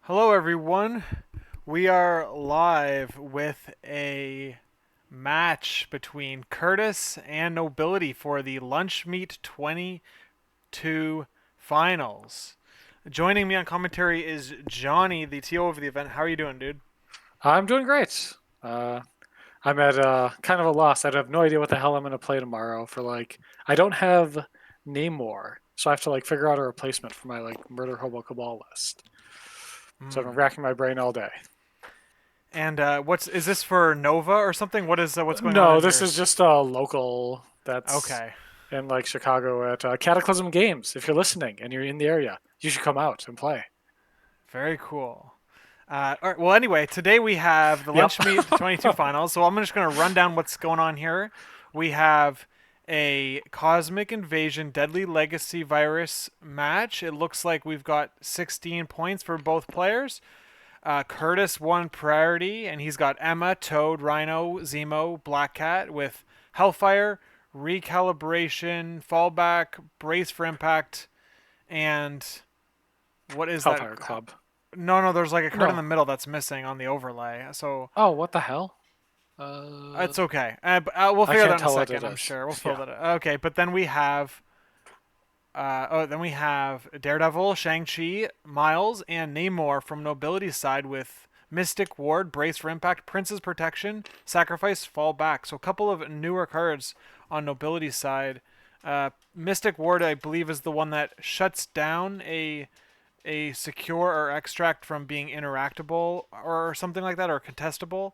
Hello, everyone. We are live with a match between Kurtis and Nobility for the Lunch Meet 22 finals. Joining me on commentary is Johnny, the TO of the event. How are you doing, dude? I'm doing great. Uh, I'm at kind of a loss. I have no idea what the hell I'm going to play tomorrow for I don't have Namor, so I have to figure out a replacement for my Murder Hobo Cabal list. So I've been Hmm. racking my brain all day. And what's is this for Nova or something? What's going on No, in this is yours? just a local that's Okay, in Chicago at Cataclysm Games. If you're listening and you're in the area, you should come out and play. very cool. All right, well, anyway, today we have the Yep. Lunch Meet 22 finals. So I'm just going to run down what's going on here. We have a Cosmic Invasion Deadly Legacy Virus match. It looks like we've got 16 points for both players. Kurtis won priority, and he's got Emma, Toad, Rhino, Zemo, Black Cat with Hellfire, Recalibration, Fallback, Brace for Impact, and what is that? Hellfire Club. No, there's like a card in No. the middle that's missing on the overlay. So Oh, what the hell? Uh, it's okay. We'll I figure that can't out in a tell what second. it I'm is. sure we'll fill Yeah. that out. Okay, but then we have then we have Daredevil, Shang-Chi, Miles, and Namor from Nobility's side with Mystic Ward, Brace for Impact, Prince's Protection, Sacrifice, Fall Back. So a couple of newer cards on Nobility's side. Mystic Ward, I believe, is the one that shuts down a secure or extract from being interactable or something like that, or contestable.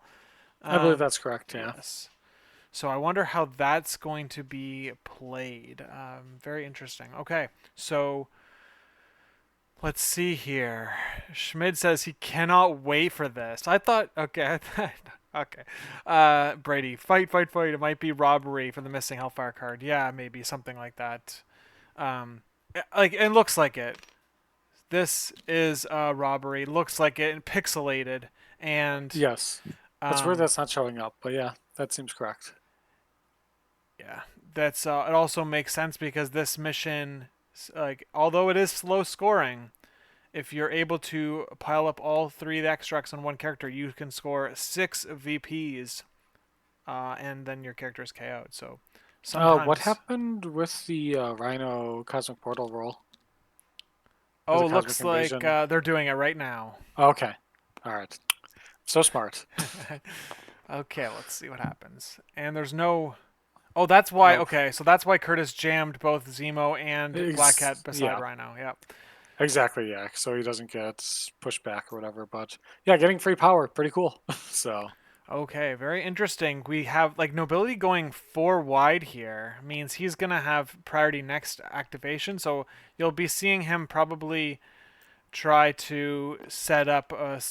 I believe Um, that's correct, yeah. yes. So I wonder how that's going to be played. Very interesting. Okay, so let's see here. Schmid says he cannot wait for this. I thought, okay, okay. Brady, fight, fight, fight. It might be robbery for the missing Hellfire card. Yeah, maybe something like that. Like it looks like it. This is a robbery. Looks like it, pixelated, and Yes. That's weird um, that's not showing up, but yeah, that seems correct. yeah, that's it. Also makes sense because this mission, like, although it is slow scoring, if you're able to pile up all three of the extracts on one character, you can score 6 VPs, and then your character is KO'd. So What sometimes, happened with the Rhino Cosmic Portal roll for oh, the Cosmic looks like Invasion? they're doing it right now. Okay. All right. So smart. Okay, let's see what happens. And there's no. Oh, that's why. Nope. Okay, so that's why Curtis jammed both Zemo and Black Cat beside Yeah, Rhino. Yep. exactly. Yeah. So he doesn't get pushed back or whatever. But yeah, getting free power, pretty cool. So, Okay, very interesting. We have like Nobility going 4 wide here means he's gonna have priority next activation. So you'll be seeing him probably try to set up a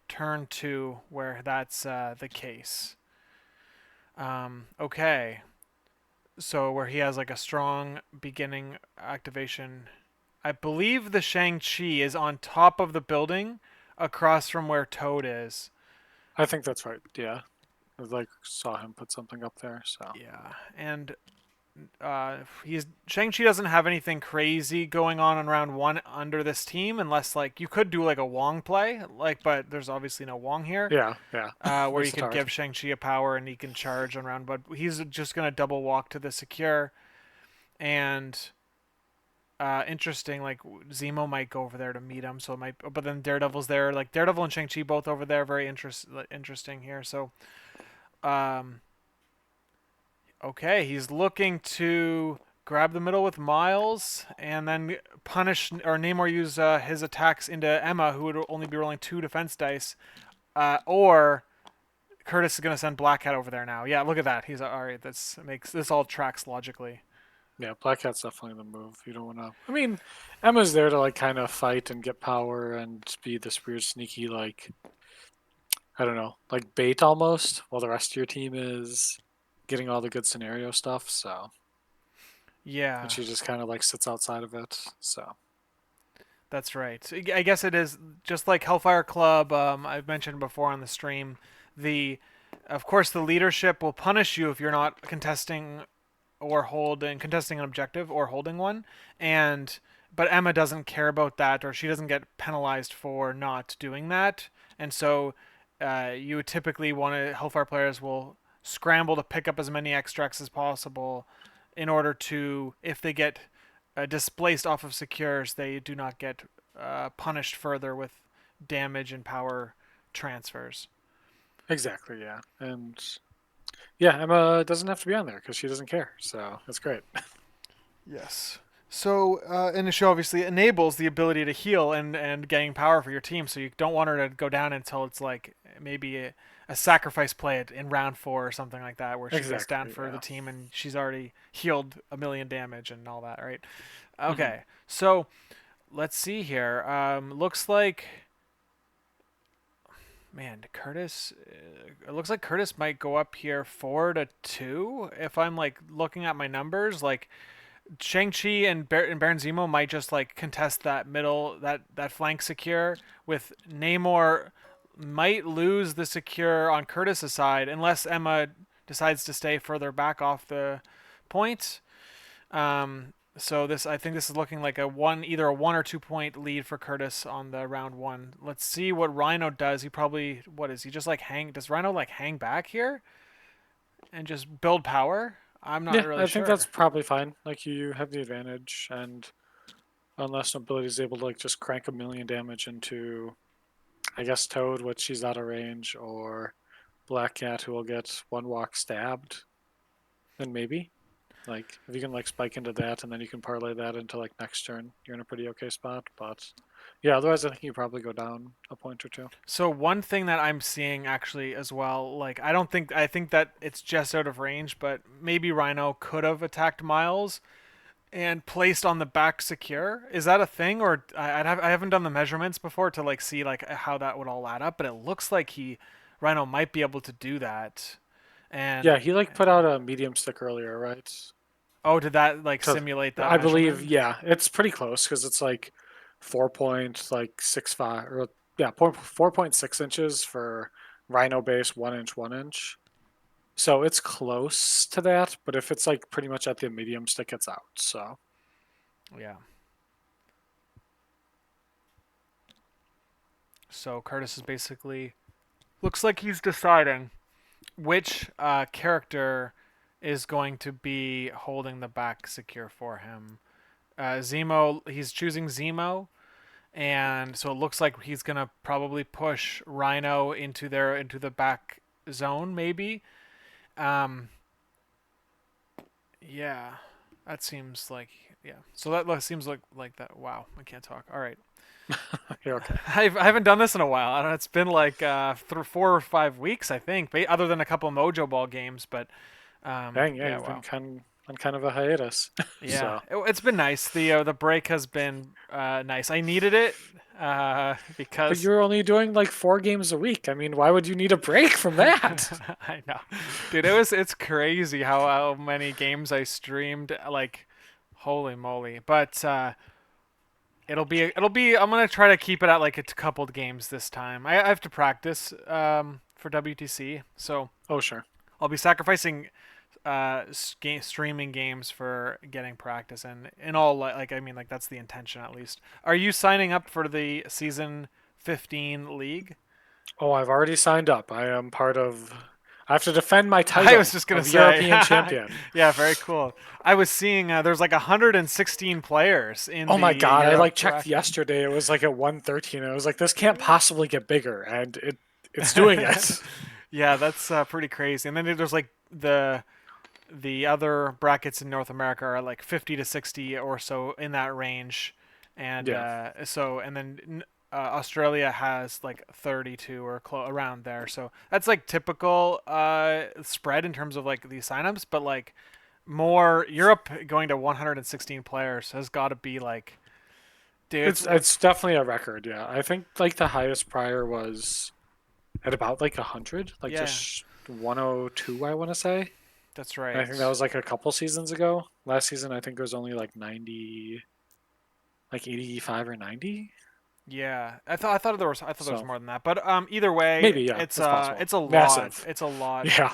turn two where that's the case. Okay, so where he has like a strong beginning activation. I believe the Shang-Chi is on top of the building across from where Toad is. I think that's right. Yeah. I saw him put something up there. So, Yeah, and he's Shang-Chi doesn't have anything crazy going on round one under this team unless like you could do like a Wong play, like, but there's obviously no Wong here. yeah. Yeah. Where you Waste of could card. give Shang-Chi a power and he can charge on round, but he's just gonna double walk to the secure. And interesting, like Zemo might go over there to meet him, so it might, but then Daredevil's there, like Daredevil and Shang-Chi both over there, very interesting here. So um okay, he's looking to grab the middle with Miles and then punish or Namor use his attacks into Emma, who would only be rolling 2 defense dice. Or Curtis is going to send Black Cat over there now. Yeah, look at that. He's all right. This all tracks logically. Yeah, Black Cat's definitely the move. You don't want to. I mean, Emma's there to kind of fight and get power and be this weird sneaky I don't know, like bait almost, while the rest of your team is getting all the good scenario stuff. So, and Yeah, she just kind of sits outside of it. So, that's right. I guess it is just like Hellfire Club. I've mentioned before on the stream. The, of course, the leadership will punish you if you're not contesting an objective or holding one, and but Emma doesn't care about that, or she doesn't get penalized for not doing that. And so you would typically want to, Hellfire players will scramble to pick up as many extracts as possible in order to, if they get displaced off of secures, they do not get punished further with damage and power transfers. Exactly, yeah. And yeah, Emma doesn't have to be on there because she doesn't care. So that's great. Yes. So, and she obviously enables the ability to heal and getting power for your team. So you don't want her to go down until it's like maybe a sacrifice play in round 4 or something like that, where she goes down Exactly, for the yeah. team and she's already healed a million damage and all that, right? Hmm. Okay, so let's see here. Looks like, man, Kurtis. It looks like Kurtis might go up here 4-2 if I'm like looking at my numbers. Like Shang-Chi and Baron Zemo might just like contest that middle that flank secure with Namor might lose the secure on Curtis's side unless Emma decides to stay further back off the point. So this I think this is looking like either a 1 or 2 point lead for Curtis on the round 1. Let's see what Rhino does. He probably what is he just like hang does Rhino like hang back here and just build power? I'm not Yeah, really I think that's sure. probably fine. Like you have the advantage, and unless Nobility is able to like just crank a million damage into, I guess Toad, which she's out of range, or Black Cat, who will get one walk stabbed, then maybe. Like if you can like spike into that, and then you can parlay that into like next turn, you're in a pretty okay spot. But yeah, otherwise I think you probably go down a point or two. So one thing that I'm seeing actually as well, like I think that it's just out of range, but maybe Rhino could have attacked Miles and placed on the back secure. Is that a thing, or I haven't done the measurements before to like see like how that would all add up, but it looks like Rhino might be able to do that. And Yeah, he like put out a medium stick earlier, right? oh, did that like To simulate that I believe, measurement? yeah, it's pretty close because it's like 4.65 or yeah, 4.6 inches for Rhino base, 1 inch, 1 inch. So it's close to that, but if it's like pretty much at the medium stick, it's out. So Yeah. So Curtis is basically looks like he's deciding which character is going to be holding the back secure for him. Zemo, he's choosing Zemo, and so it looks like he's gonna probably push Rhino into the back zone, maybe. Um, yeah, that seems like yeah. So that seems like that. Wow, I can't talk. All right, you're okay. I haven't done this in a while. I don't know, it's been like 4 or 5 weeks, I think, other than a couple Mojo Ball games. But Dang, yeah, yeah, you've been wow. kind of a hiatus. Yeah, So, it's been nice. The break has been nice. I needed it but because you're only doing like 4 games a week. I mean, why would you need a break from that? I know, dude. It's crazy how many games I streamed. Like, holy moly! But it'll be. I'm gonna try to keep it at like a coupled games this time. I have to practice for WTC, so Oh, sure. I'll be sacrificing streaming games for getting practice and in all like I mean like that's the intention at least. Are you signing up for the season 15 league? Oh, I've already signed up. I am part of. I have to defend my I was title just gonna of say, European champion. yeah, very cool. I was seeing there's like 116 players in Oh the my god! I Europe like checked bracket. yesterday. It was like at 113. I was like, this can't possibly get bigger, and it's doing it. Yeah, that's pretty crazy. And then there's like the other brackets in North America are like 50 to 60 or so in that range, and Yeah. and then Australia has like 32 or around there. So that's like typical spread in terms of like the signups, but like more Europe going to 116 players has got to be like, dude, It's definitely a record. Yeah, I think like the highest prior was at about like 100, like yeah, just 102. I want to say. that's And I think that right. was like a couple seasons ago. Last season, I think it was only like 90, like 85 or 90. Yeah, I thought there was So more than that, but either way, maybe yeah, it's possible. it's a lot. Massive. It's a lot. Yeah.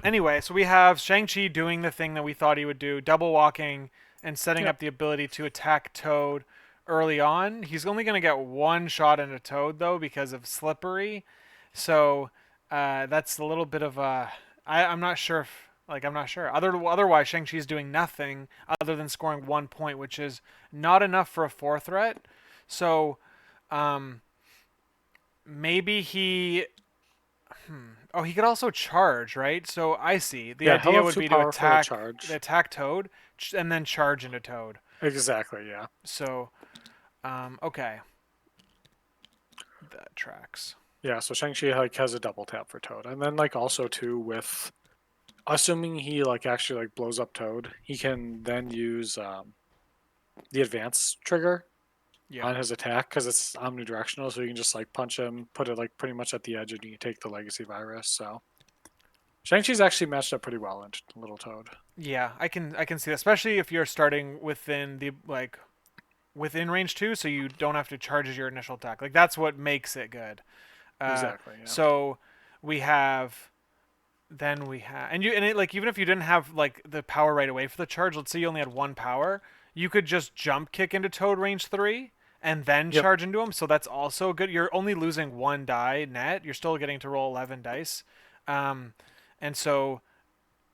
Anyway, so we have Shang-Chi doing the thing that we thought he would do, double walking and setting Yep. up the ability to attack Toad early on. He's only going to get one shot into Toad though because of Slippery, so that's a little bit of a. I'm not sure if I'm not sure. Otherwise, Shang-Chi's doing nothing other than scoring 1 point, which is not enough for a 4 threat. So um, maybe he. Oh, he could also charge, right? So I see. The Yeah, he'll idea have would too be to power for the the charge. attack Toad, and then charge into Toad. Exactly, yeah. So, okay, that tracks. Yeah, so Shang-Chi like has a double tap for Toad. And then like also too with assuming he like actually like blows up Toad, he can then use the advance trigger Yeah. on his attack because it's omnidirectional, so you can just like punch him, put it like pretty much at the edge, and you can take the legacy virus. So Shang-Chi's actually matched up pretty well in Little Toad. Yeah, I can see that, especially if you're starting within the within range 2, so you don't have to charge your initial attack. Like that's what makes it good. Uh, Exactly, yeah. so we have and like even if you didn't have like the power right away for the charge, let's say you only had one power, you could just jump kick into Toad range 3 and then Yep, charge into him. So that's also good. You're only losing one die net. You're still getting to roll 11 dice. Um, and so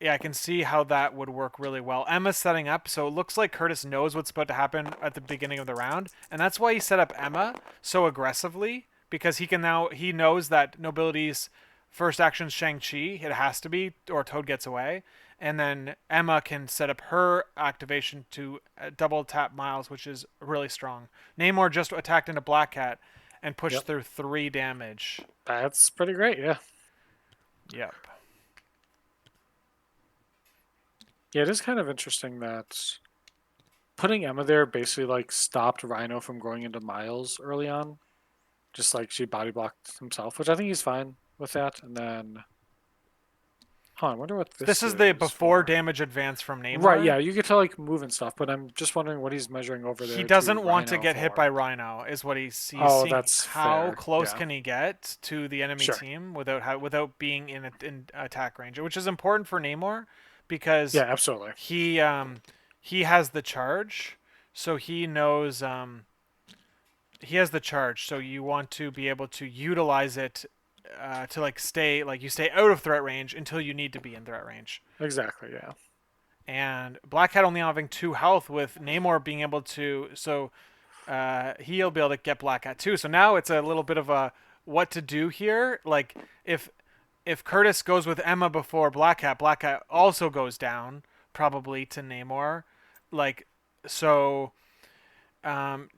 yeah, I can see how that would work really well. Emma's setting up, so it looks like Kurtis knows what's about to happen at the beginning of the round, and that's why he set up Emma so aggressively, because he knows that Nobility's first action's Shang-Chi, it has to be, or Toad gets away, and then Emma can set up her activation to double tap Miles, which is really strong. Namor just attacked into Black Cat and pushed yep. through 3 damage. That's pretty great, yeah. Yep. Yeah, it is kind of interesting that putting Emma there basically like stopped Rhino from going into Miles early on. Just like she body blocked himself, which I think he's fine with that. And then, huh, I wonder what This this is the is before for. damage advance from Right, Namor. yeah, you get to like move and stuff, but I'm just wondering what he's measuring over He there to doesn't want to Rhino get hit by for. Rhino, is what he's Oh, seeing. that's How fair. close Yeah, can he get to the enemy sure. team without being in attack range, which is important for Namor because Yeah, absolutely. he has the charge, so he knows he has the charge. So you want to be able to utilize it to you stay out of threat range until you need to be in threat range. Exactly, yeah. And Black Cat only having 2 health, with Namor being able to he'll be able to get Black Cat too. So now it's a little bit of a what to do here. Like if Kurtis goes with Emma before Black Cat also goes down probably to Namor. Like so, um,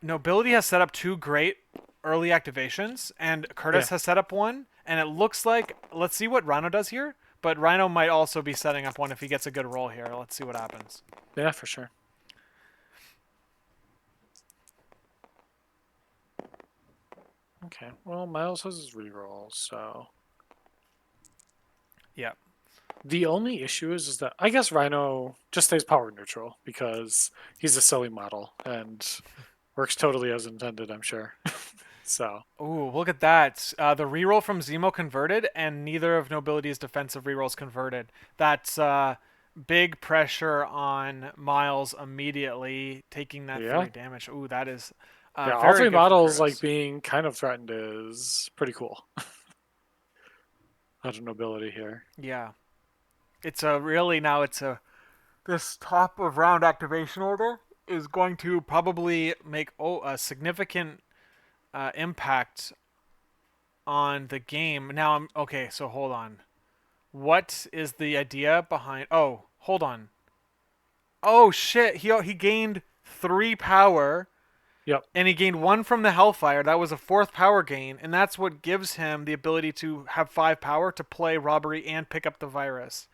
Nobility has set up 2 great early activations, and Yeah, Kurtis has set up one. And it looks like let's see what Rhino does here. But Rhino might also be setting up one if he gets a good roll here. Let's see what happens. yeah, for sure. Okay, well, Miles has his reroll, so. Yeah. The only issue is that I guess Rhino just stays power neutral because he's a silly model and works totally as intended, I'm sure. So, Ooh, look at that. The reroll from Zemo converted, and neither of Nobility's defensive rerolls converted. That's big pressure on Miles immediately, taking that yeah. 3 damage. Ooh, that is Yeah, all very three good for models like Curtis. being kind of threatened is pretty cool. Out of nobility here. Yeah. It's a really now it's a this top of round activation order is going to probably make a significant impact on the game. Now I'm okay, so hold on. What is the idea behind? Oh, hold on. Oh shit! He gained 3 power, Yep, and he gained 1 from the Hellfire. That was a 4th power gain, and that's what gives him the ability to have 5 power to play robbery and pick up the virus.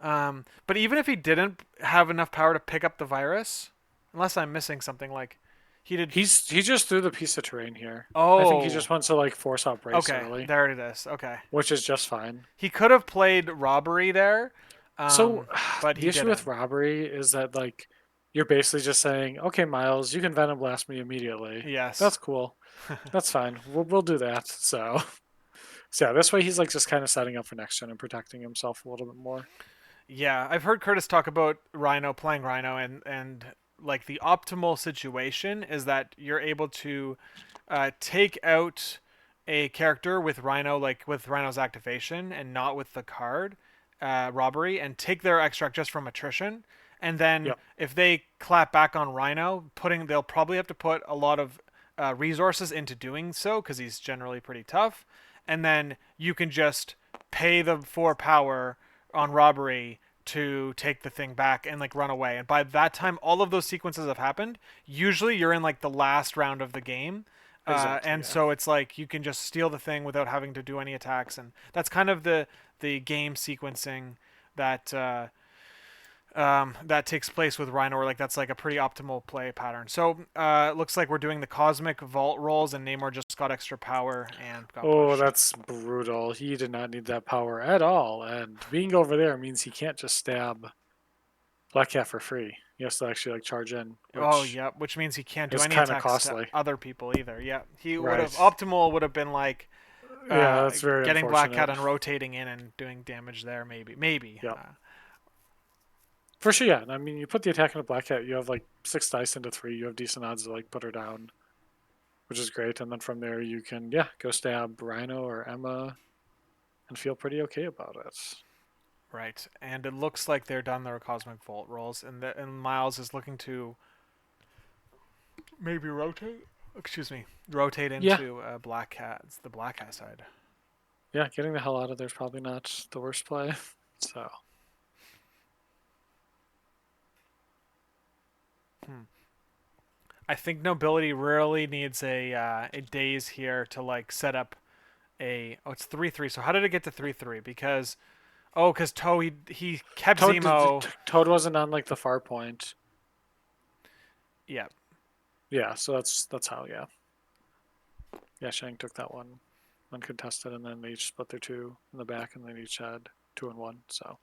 But even if he didn't have enough power to pick up the virus, unless I'm missing something, like he did. he just threw the piece of terrain here. I think he Oh, just wants to like force out brace okay, early, there it is. Okay, which is just fine. he could have played robbery there, So but the he issue with didn't. robbery is that like you're basically just saying, okay, Miles, you can Venom Blast me immediately. Yes. That's cool. That's fine. We'll do that. So so yeah, this way he's like just kind of setting up for next gen and protecting himself a little bit more. Yeah, I've heard Kurtis talk about Rhino playing Rhino, and like the optimal situation is that you're able to take out a character with Rhino, like with Rhino's activation, and not with the card robbery, and take their extract just from attrition. And then Yep. if they clap back on Rhino, they'll probably have to put a lot of resources into doing so because he's generally pretty tough. And then you can just pay the 4 power on robbery to take the thing back and like run away. And by that time, all of those sequences have happened. Usually, you're in like the last round of the game, Exactly. and Yeah. so it's like you can just steal the thing without having to do any attacks, and that's kind of the game sequencing that that takes place with Rhino. Or like that's like a pretty optimal play pattern. So it looks like we're doing the Cosmic Vault rolls, and Namor just got extra power and got Oh, pushed. that's brutal. He did not need that power at all. And being over there means he can't just stab Black Cat for free. He has to actually like charge in, Oh, which yeah, which means he can't do is any kind of attacks to costly. other people either. Yeah, he would have Right. optimal would have been like Yeah, that's very getting Black Cat unfortunate. and rotating in and doing damage there. Maybe. Yep. For sure, yeah. I mean, you put the attack on a Black Cat, you have like 6 dice into 3. You have decent odds to like put her down, which is great. And then from there, you can, yeah, go stab Rhino or Emma and feel pretty okay about it. Right, and it looks like they're done their Cosmic Vault rolls, and Miles is looking to maybe rotate. Excuse me, rotate Yeah, into Black Cat. It's the Black Cat side. yeah, getting the hell out of there is probably not the worst play. So, Hmm. I think Nobility really needs a daze here to like set up a. Oh, it's 3-3. So how did it get to 3-3? Because Toe he kept Zemo. Toad wasn't on like the far point. Yeah, Yeah, so that's how, yeah. Yeah, Shang took that one uncontested, and then they each split their 2 in the back, and then each had 2 and 1. So,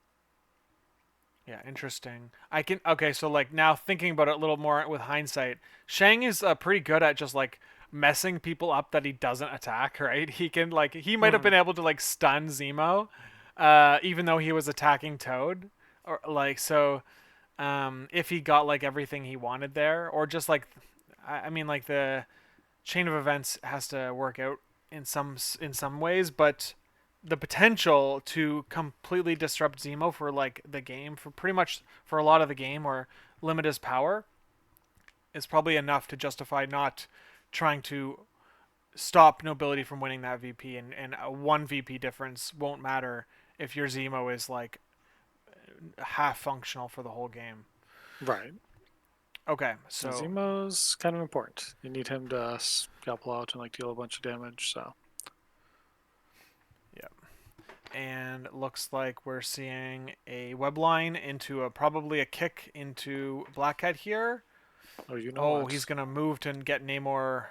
yeah, interesting. I can okay. So like now thinking about it a little more with hindsight, Shang is pretty good at just like messing people up that he doesn't attack. Right? He can like he might have mm-hmm. been able to like stun Zemo, even though he was attacking Toad, or like so. If he got like everything he wanted there, or just like, I mean, like the chain of events has to work out in some ways, but the potential to completely disrupt Zemo for like the game for pretty much for a lot of the game or limit his power is probably enough to justify not trying to stop Nobility from winning that VP, and a one VP difference won't matter if your Zemo is like half functional for the whole game. Right. Okay, so Zemo's kind of important. You need him to scalpel out and like deal a bunch of damage. So, yeah, and it looks like we're seeing a web line into a probably a kick into Black Cat here. oh, you know Oh, what? he's gonna move to get Namor,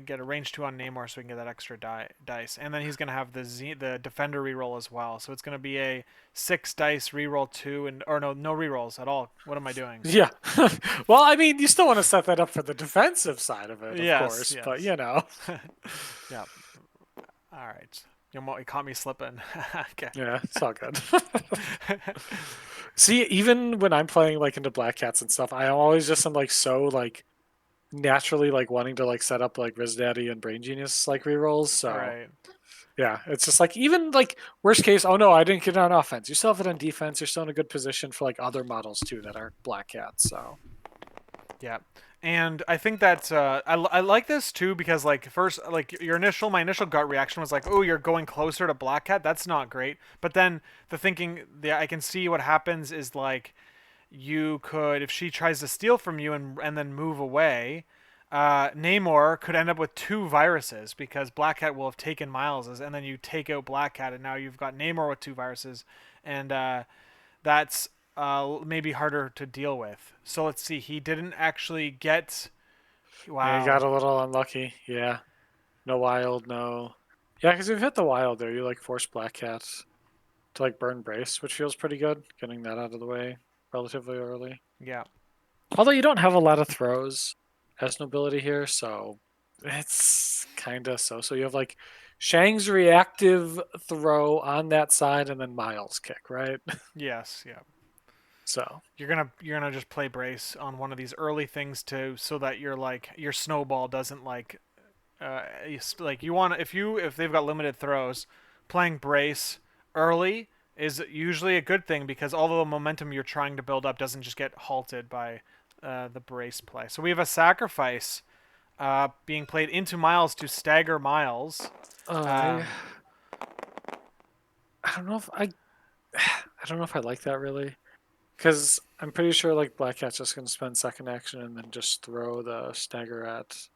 get a range 2 on Namor, so we can get that extra dice, and then he's gonna have the Defender reroll as well. So it's gonna be a 6 dice reroll 2, and or no rerolls at all. What am I doing? Yeah. Well, I mean, you still want to set that up for the defensive side of it, of Yes, course, but yes, you know. yeah. All right, you caught me slipping. Okay. Yeah, it's all good. See, even when I'm playing like into Black Cats and stuff, I always just am like so like naturally like wanting to like set up like Riz Daddy and Brain Genius like rerolls. So Right. yeah, it's just like even like worst case, oh no, I didn't get it on offense. You still have it on defense. You're still in a good position for like other models too that aren't Black Cats. So Yeah. And I think that I like this too because like first like my initial gut reaction was like, oh, you're going closer to Black Cat, that's not great. But then I can see what happens is like you could, if she tries to steal from you and then move away, Namor could end up with 2 viruses because Black Cat will have taken Miles's, and then you take out Black Cat, and now you've got Namor with 2 viruses, and that's maybe harder to deal with. So let's see. He didn't actually get. yeah, you got Wow. a little unlucky. Yeah, no wild, no. Yeah, because you've hit the wild there. You like force Black Cat to like burn brace, which feels pretty good. Getting that out of the way relatively early. Yeah. Although you don't have a lot of throws as nobility here, so it's kind of so. So you have like Shang's reactive throw on that side and then Miles kick, right? Yes. Yeah. So You're gonna just play brace on one of these early things so that your snowball doesn't you want if they've got limited throws, playing brace early is usually a good thing because all the momentum you're trying to build up doesn't just get halted by the brace play. So we have a sacrifice being played into Miles to stagger Miles. I Um, I don't know if I I don't know if I like that really. Because I'm pretty sure like Black Cat's just gonna spend second action and then just throw the stagger at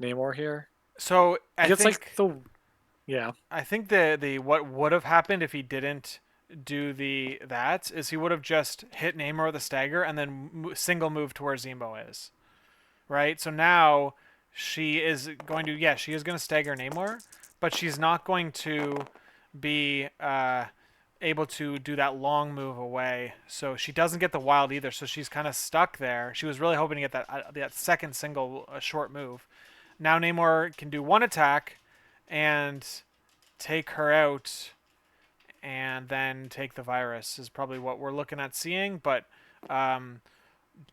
Namor here. so He I gets like think the yeah. I think the what would have happened if he didn't do that is he would have just hit Namor with a stagger and then single move to where Zemo is. Right? So now she is going to stagger Namor, but she's not going to be able to do that long move away. So she doesn't get the wild either. So she's kind of stuck there. She was really hoping to get that second single short move. Now Namor can do one attack and take her out and then take the virus is probably what we're looking at seeing. But um,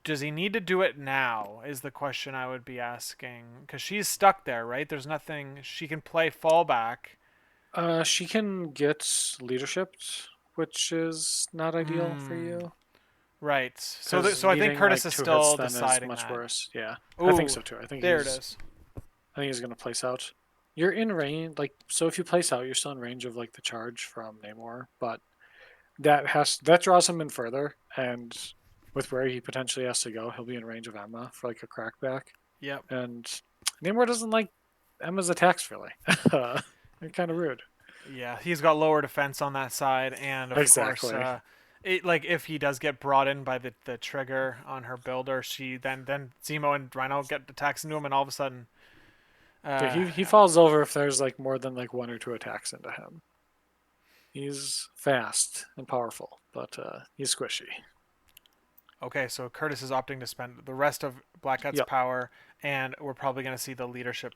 does he need to do it now is the question I would be asking because she's stuck there, right? There's nothing she can play fallback. She can get leadership, which is not ideal for Hmm. you. Right. So Because so I think needing Kurtis like is 2 hits still then is deciding much that. worse. Yeah, I think Ooh, so too. there it is. I think he's gonna place out. You're in range, like so. If you place out, you're still in range of like the charge from Namor, but that draws him in further, and with where he potentially has to go, he'll be in range of Emma for like a crackback. Yep. And Namor doesn't like Emma's attacks really. They're kind of rude. Yeah, he's got lower defense on that side, and of course, Exactly. if he does get brought in by the trigger on her builder, she then Zemo and Rhino get attacks into him, and all of a sudden, Yeah, uh, he falls over if there's like more than like 1 or 2 attacks into him. He's fast and powerful, but he's squishy. okay, so Kurtis is opting to spend the rest of Black Cat's Yep. power, and we're probably going to see the leadership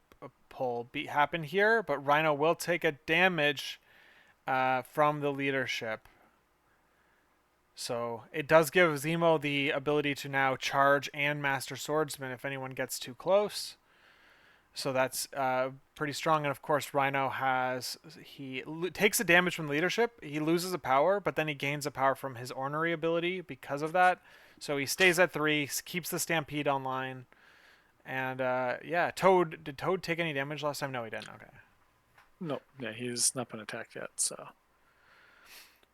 pull happen here. But Rhino will take a damage from the leadership. So it does give Zemo the ability to now charge and Master Swordsman if anyone gets too close. So that's pretty strong. And of course, Rhino takes the damage from leadership. He loses a power, but then he gains a power from his ornery ability because of that. So he stays at 3, keeps the Stampede online. And yeah, Toad. Did Toad take any damage last time? No, he didn't. Okay. No, yeah, he's not been attacked yet. So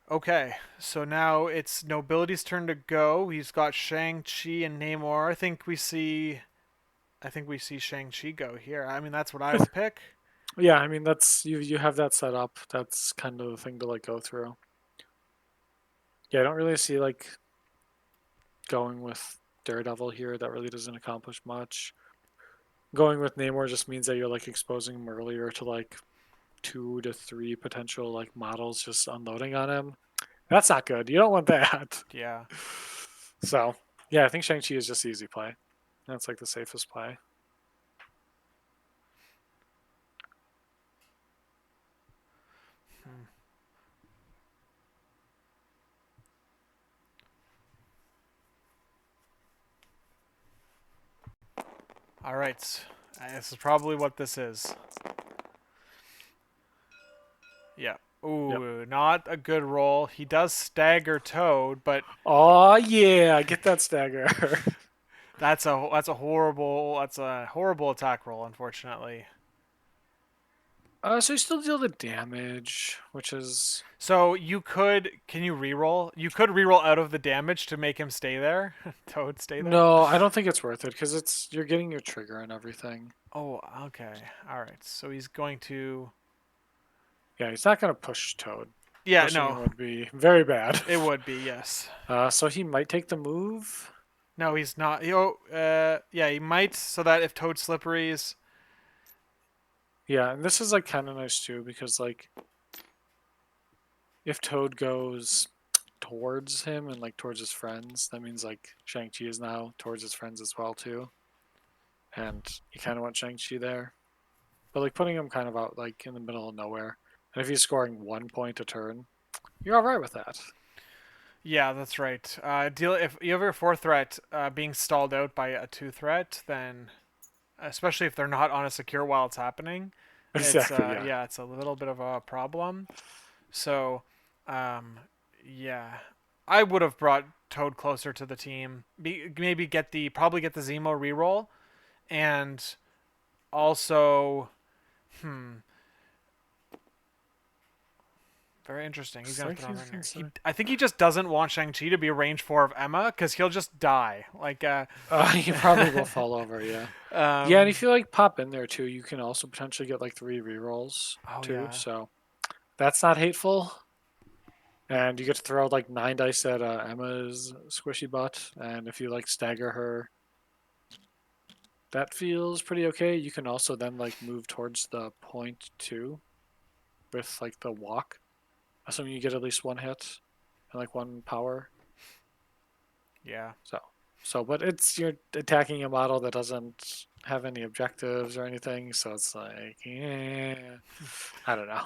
Okay, so now it's Nobility's turn to go. He's got Shang-Chi and Namor. I think we see Shang-Chi go here. I mean, that's what I would pick. yeah, I mean that's you have that set up. That's kind of the thing to like go through. Yeah, I don't really see like going with Daredevil here. That really doesn't accomplish much. Going with Namor just means that you're like exposing him earlier to like 2 to 3 potential like models just unloading on him. That's not good. You don't want that. Yeah. So yeah, I think Shang-Chi is just easy play. That's like the safest play. Hmm. All right. This is probably what this is. Yeah. Yep. Ooh, not a good roll. He does stagger Toad, but Oh yeah, get that stagger. that's a horrible attack roll, unfortunately. So you still deal the damage, which is So can you reroll? You could reroll out of the damage to make him stay there. Toad stay there. no. I don't think it's worth it because it's you're getting your trigger and everything. Oh, okay. All right. So he's going to. Yeah, he's not gonna push Toad. Yeah, Pushing him no, would be very bad. it would be yes. So he might take the move. No, he's not. Yeah, he might. So that if Toad slipperies, Yeah, and this is like kind of nice too because like if Toad goes towards him and like towards his friends, that means like Shang-Chi is now towards his friends as well too. And you kind of want Shang-Chi there. But like putting him kind of out like in the middle of nowhere. And if he's scoring 1 point a turn, you're all right with that. Yeah, that's right. Deal if you have your 4 threat being stalled out by a 2 threat, then especially if they're not on a secure while it's happening, it's Exactly. Yeah. yeah, it's a little bit of a problem. So, yeah, I would have brought Toad closer to the team. Maybe probably get the Zemo reroll, and also, hmm, very interesting. He's Looks gonna like throw him he's in here. considering. I think he just doesn't want Shang-Chi to be a range 4 of Emma because he'll just die. Like, He probably will fall over. Yeah. Yeah, and um, if you like pop in there too, you can also potentially get like 3 rerolls oh too. yeah, So that's not hateful. And you get to throw like 9 dice at Emma's squishy butt, and if you like stagger her, that feels pretty okay. You can also then like move towards the point too with like the walk, assuming you get at least 1 hit and like 1 power. yeah. So, but you're attacking a model that doesn't have any objectives or anything, so it's like, I don't know.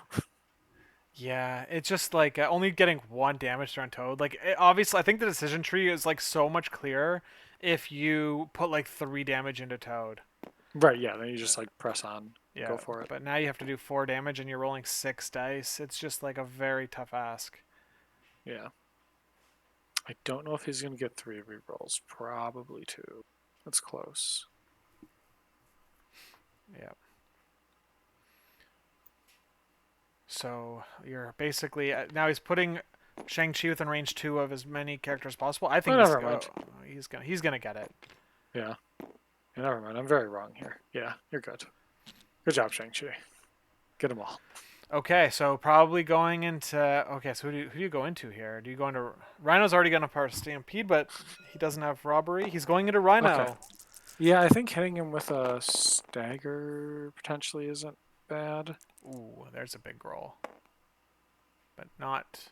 Yeah, it's just like only getting 1 damage on Toad. Like, obviously, I think the decision tree is like so much clearer if you put like 3 damage into Toad. Right? Yeah. Then you just like press on, go Yeah, for it. but now you have to do 4 damage and you're rolling 6 dice. It's just like a very tough ask. Yeah. I don't know if he's gonna get 3 rerolls. Probably 2. That's close. Yeah. So you're basically now he's putting Shang-Chi within range 2 of as many characters as possible. I Oh, think never mind. he's gonna get it. Yeah. Yeah, never mind. I'm very wrong here. Yeah, you're good. Good job, Shang-Chi. Get them all. Okay, so probably going into so who do you go into here? Do you go into Rhino's already gonna part Stampede, but he doesn't have robbery. He's going into Okay. Rhino. Yeah, I think hitting him with a stagger potentially isn't bad. Ooh, there's a big roll, but not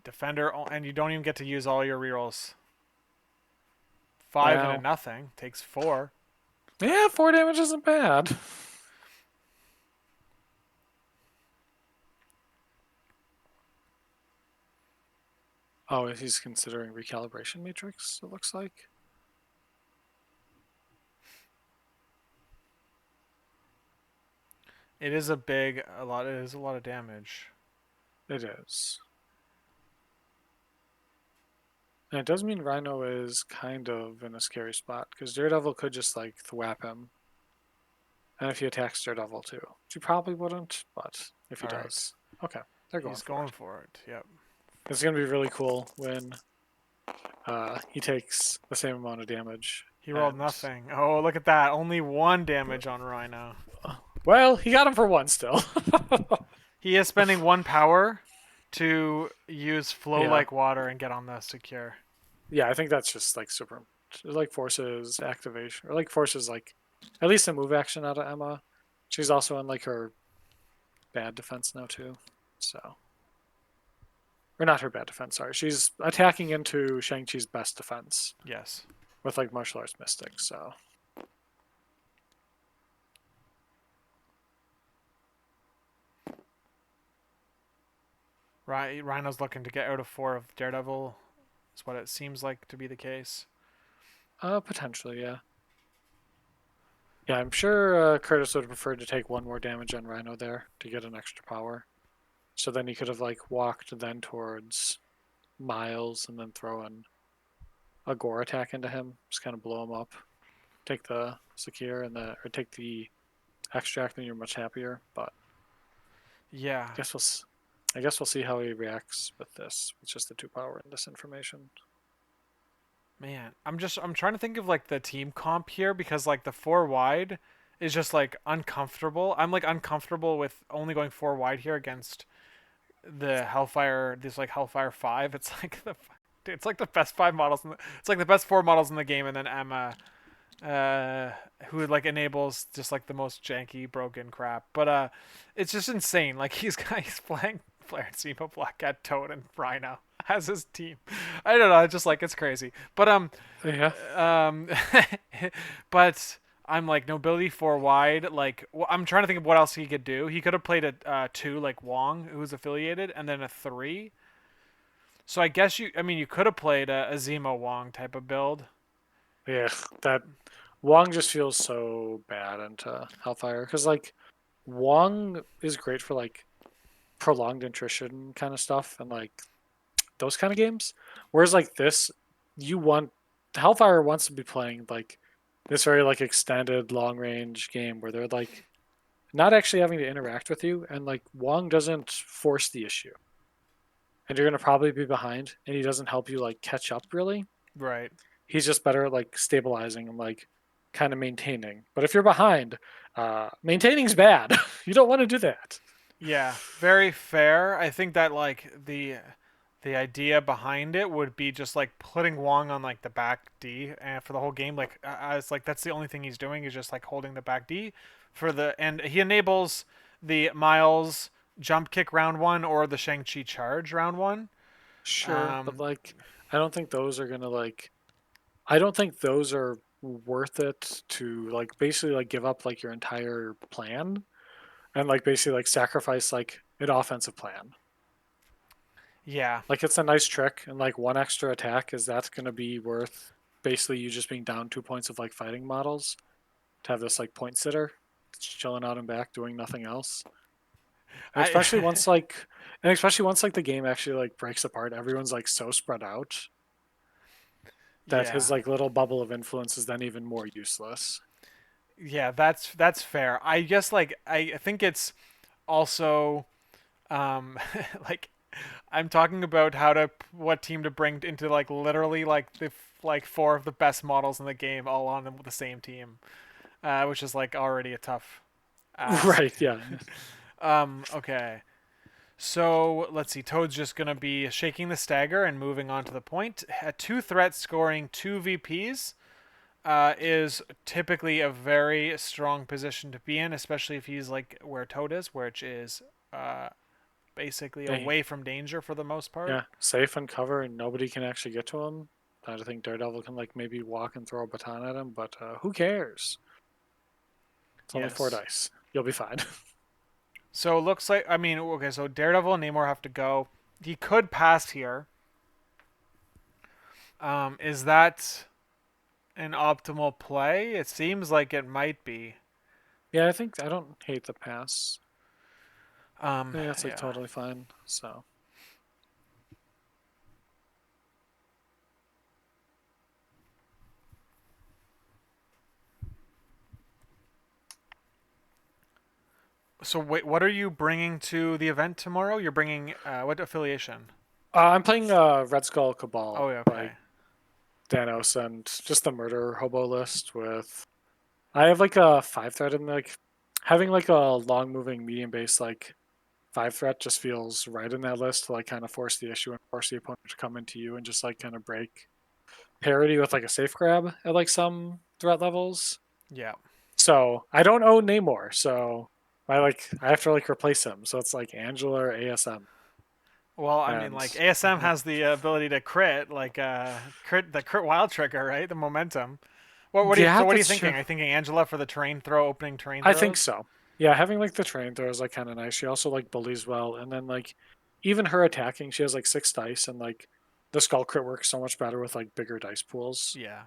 defender, and you don't even get to use all your rerolls. 5 and a Well, nothing takes 4. yeah, 4 damage isn't bad. Oh, he's considering recalibration matrix, it looks like. It is a lot. It is a lot of damage. It is. And it does mean Rhino is kind of in a scary spot, because Daredevil could just like thwap him. And if he attacks Daredevil too. Which he probably wouldn't, but if he All right, does. Okay, they're going he's for going it. for it. Yep. It's going to be really cool when he takes the same amount of damage. He rolled And, nothing. Oh, look at that. Only 1 damage on Rhino. well, he got him for 1 still. He is spending 1 power to use flow Yeah. like water and get on the secure. Yeah, I think that's just like super. It like forces activation, or like forces like at least a move action out of Emma. She's also in like her bad defense now too. So, or not her bad defense. Sorry, she's attacking into Shang-Chi's best defense Yes. with like martial arts mystic. So Rhino's looking to get out of 4 of Daredevil. Is what it seems like to be the case. potentially, yeah. Yeah, I'm sure Kurtis would have preferred to take 1 more damage on Rhino there to get an extra power. So then he could have like walked then towards Miles and then throw in a gore attack into him, just kind of blow him up. Take the secure and or take the extract, and you're much happier. But Yeah. I guess we'll see how he reacts with this. It's just the 2 power and this information. Man, I'm trying to think of like the team comp here because like the 4 wide is just like uncomfortable. I'm like uncomfortable with only going 4 wide here against the Hellfire. This like Hellfire 5. It's like the best 5 models. It's like the best 4 models in the game, and then Emma, who like enables just like the most janky broken crap. But it's just insane. Like he's playing Clarence Emo, Black Cat, Toad, and Rhino as his team. I don't know. It's just like it's crazy. But Yeah. um, but I'm like Nobility 4 wide. Like I'm trying to think of what else he could do. He could have played a 2 like Wong, who's affiliated, and then a 3. So I guess you could have played a Zemo Wong type of build. Yeah, that Wong just feels so bad into Hellfire because like Wong is great for like prolonged attrition kind of stuff and like those kind of games. Whereas like this, you want Hellfire wants to be playing like this very like extended long range game where they're like not actually having to interact with you, and like Wong doesn't force the issue, and you're gonna probably be behind, and he doesn't help you like catch up really. Right. He's just better at like stabilizing and like kind of maintaining. But if you're behind, maintaining's bad. You don't want to do that. Yeah, very fair. I think that like the idea behind it would be just like putting Wong on like the back D and for the whole game. Like as like that's the only thing he's doing is just like holding the back D for the and he enables the Miles jump kick round one or the Shang-Chi charge round one. Sure, but Um, like I don't think those are gonna like I don't think those are worth it to like basically like give up like your entire plan and like basically like sacrifice like an offensive plan. yeah, Like it's a nice trick and like one extra attack is that's gonna be worth basically you just being down 2 points of like fighting models to have this like point sitter just chilling out and back doing nothing else. And I especially once like the game actually like breaks apart, everyone's like so spread out that yeah. his like little bubble of influence is then even more useless. Yeah, that's fair. I guess like I think it's also like I'm talking about how to what team to bring into like literally like the like four of the best models in the game all on the same team, which is like already a tough Right, ask. yeah. Okay. So let's see. Toad's just gonna be shaking the stagger and moving on to the point. Two threats scoring two VPs is typically a very strong position to be in, especially if he's like where Toad is, which is uh, basically Hey, away from danger for the most part. yeah, safe and cover and nobody can actually get to him. I think Daredevil can like maybe walk and throw a baton at him, but who cares? It's only four Yes. dice. You'll be fine. So it looks like okay. So Daredevil and Namor have to go. He could pass here. Is that an optimal play? It seems like it might be. Yeah, I think I don't hate the pass. I think that's like Yeah. totally fine. So So wait, what are you bringing to the event tomorrow? You're bringing what affiliation? I'm playing Red Skull Oh, Cabal, yeah, okay. like Thanos and just the murder hobo list with I have like a five threat and like having like a long moving medium base like five threat just feels right in that list to like kind of force the issue and force the opponent to come into you and just like kind of break parity with like a safe grab at like some threat levels. Yeah. So I don't own Namor, so I have to like replace him. So it's like Angela or ASM. Well, I mean, And like ASM has the ability to crit, like crit the crit wild trigger, right? The momentum. yeah, What are you that's true. thinking? Are you thinking Angela for the train throw, opening train I think throws? so. Yeah, having like the train throw is like kind of nice. She also like bullies well, and then like even her attacking, she has like six dice, and like the skull crit works so much better with like bigger dice pools. Yeah.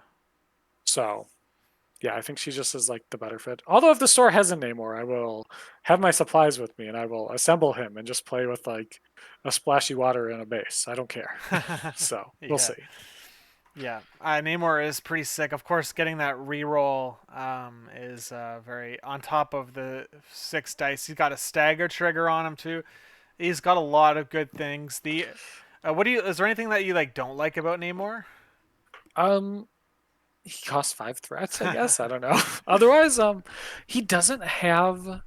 So yeah, I think she just is like the better fit. Although if the store has a Namor, I will have my supplies with me and I will assemble him and just play with like a splashy water in a base. I don't care. So we'll Yeah. see. Yeah. Namor is pretty sick. Of course, getting that reroll is very on top of the six dice. He's got a stagger trigger on him too. He's got a lot of good things. The what do you? Is there anything that you like don't like about Namor? Um, he costs five threats, I guess. I don't know. Otherwise, he doesn't have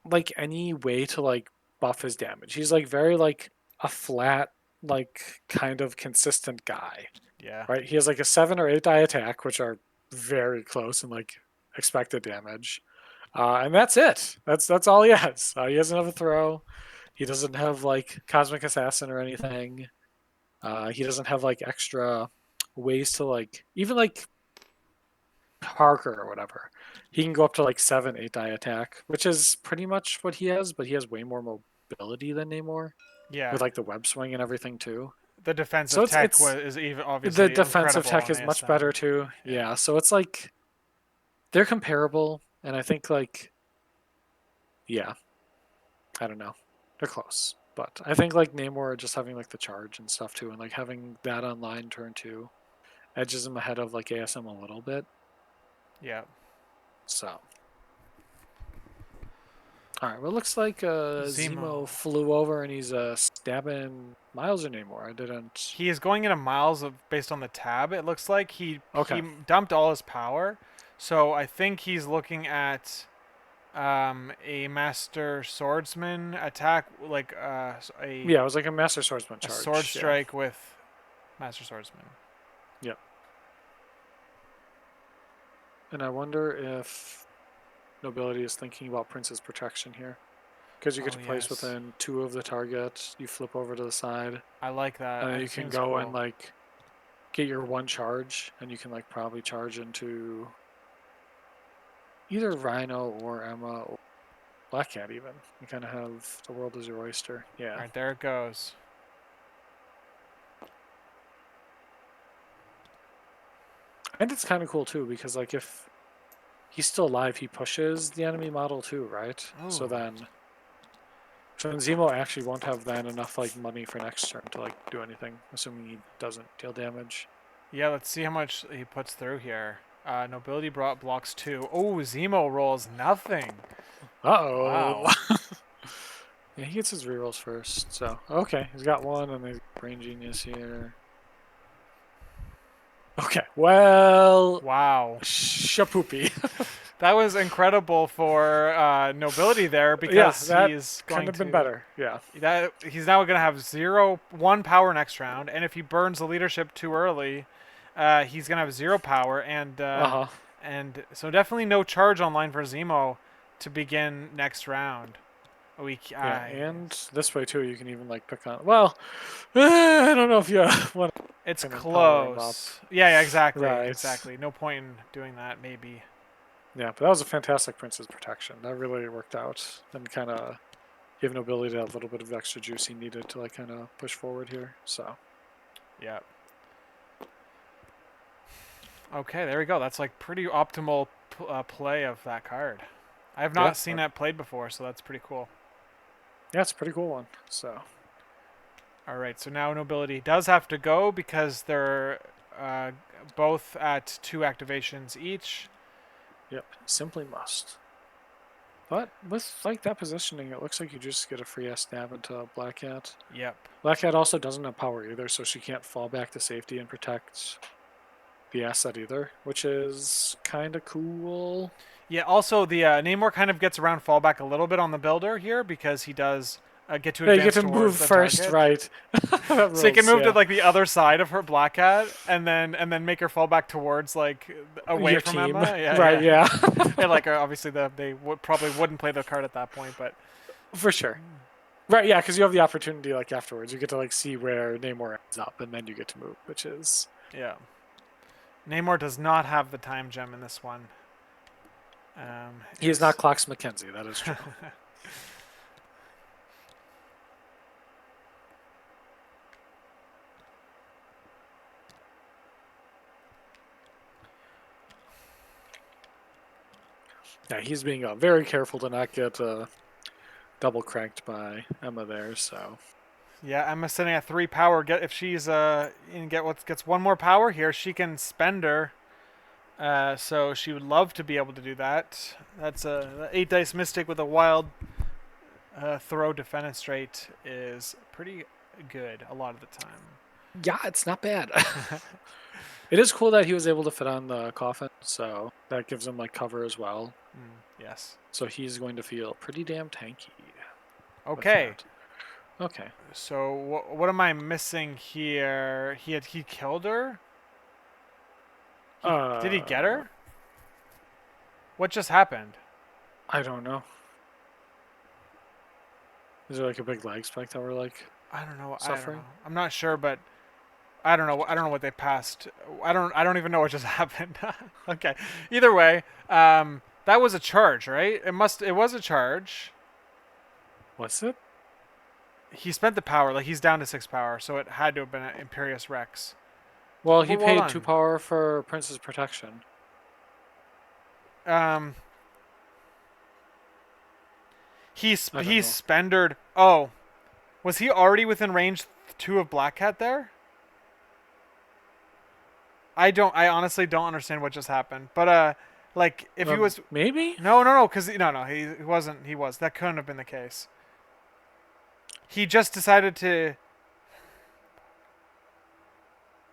like any way to like buff his damage. He's like very like a flat, like kind of consistent guy, Yeah. right? He has like a 7 or 8 die attack, which are very close and like expected damage. And that's it. That's all he has. He doesn't have a throw. He doesn't have like cosmic assassin or anything. He doesn't have like extra ways to like even like Parker or whatever. He can go up to like 7, 8 die attack, which is pretty much what he has, but he has way more mobility than Namor. Yeah. with like the web swing and everything too. The So defensive it's tech it's was even the obviously defensive incredible tech on is much ASM. better too. Yeah. Yeah, so it's like they're comparable, and I think like yeah, I don't know, they're close, but I think like Namor just having like the charge and stuff too, and like having that online turn two edges him ahead of like ASM a little bit. Yeah. So all right, well, it looks like Zemo. Zemo flew over and he's stabbing Miles or Namor. I didn't. He is going into miles of based on the tab. It looks like he Okay. dumped all his power, so I think he's looking at a master swordsman attack, like Yeah, it was like a Master Swordsman a sword charge. Yeah. strike with master swordsman. Yep. And I wonder if Nobility is thinking about Prince's protection here. Because you get Oh to place yes, within two of the target, you flip over to the side, I like that. and then you It can seems go and cool. like get your one charge, and you can like probably charge into either Rhino or Emma or Black Cat even. You kind of have the world as your oyster. All Yeah. right, there it goes. And it's kind of cool too, because like if he's still alive, he pushes the enemy model too, right? Ooh, So then Zemo actually won't have then enough like money for next turn to like do anything, assuming he doesn't deal damage. yeah. Let's see how much he puts through here. Nobility brought blocks 2. Oh, Zemo rolls nothing. Uh-oh. Wow. Yeah, he gets his rerolls first. So okay, he's got one, and he's Brain Genius here. Okay, well, Wow. shapoopy. That was incredible for Nobility there Yeah, because that he's couldn't going have been to better. Yeah. that he's now going to have 0-1 power next round, and if he burns the leadership too early, he's going to have 0 power, Uh-huh. and so definitely no charge online for Zemo to begin next round. We Yeah, and this way too, you can even like pick on. Well, I don't know if you want it's to power him up. close. Yeah, yeah, exactly, Right. exactly. No point in doing that. Maybe. Yeah, but that was a fantastic Prince's protection. That really worked out and kind of gave Nobility that little bit of extra juice he needed to like kind of push forward here. So Yeah. Okay, there we go. That's like pretty optimal play of that card. I have yeah, not seen that played before, so that's pretty cool. yeah, it's a pretty cool one. So All right, so now Nobility does have to go because they're both at 2 activations each. yep, simply must. But with like that positioning, it looks like you just get a free ass stab into Black Cat. Yep. Black Cat also doesn't have power either, so she can't fall back to safety and protect the asset either, which is kind of cool. Yeah, also the Namor kind of gets around fallback a little bit on the builder here because he does get to Yeah, you get advance to move towards the first, target. right? That So he can rules, move to yeah. like the other side of her Black Cat and then make her fall back towards like away Your from team, Emma. Yeah, right? yeah. Yeah, And like obviously they probably wouldn't play the card at that point, but for sure. Right, yeah, because you have the opportunity like afterwards. You get to like see where Namor ends up, and then you get to move, which is yeah. Namor does not have the time gem in this one. he is not Clocks McKenzie. That is true. Yeah, he's being very careful to not get double cranked by Emma there. So Yeah, Emma's sitting at 3 power. Get if she's gets 1 more power here, she can spend her. So she would love to be able to do that. That's a 8 dice mystic with a wild throw defenestrate is pretty good a lot of the time. yeah, it's not bad. It is cool that he was able to fit on the coffin, so that gives him like cover as well. Yes. So he's going to feel pretty damn tanky. Okay. Okay. So what am I missing here? He killed her. Did he get her? What just happened? I don't know. Is there like a big lag spike that we're like I don't know. I don't know. suffering? I'm not sure, but I don't know. I don't know what they passed. I don't even know what just happened. Okay. Either way, that was a charge, right? It was a charge. Was it? he spent the power. Like he's down to 6 power, so it had to have been an Imperious Rex. Well, he Well paid 2 done. power for Prince's protection. Um, I don't he know. spendered. Oh, was he already within range 2 of Black Cat there? I don't. I honestly don't understand what just happened. But like if he was Maybe? no, because no, he wasn't. He was. That couldn't have been the case. He just decided to.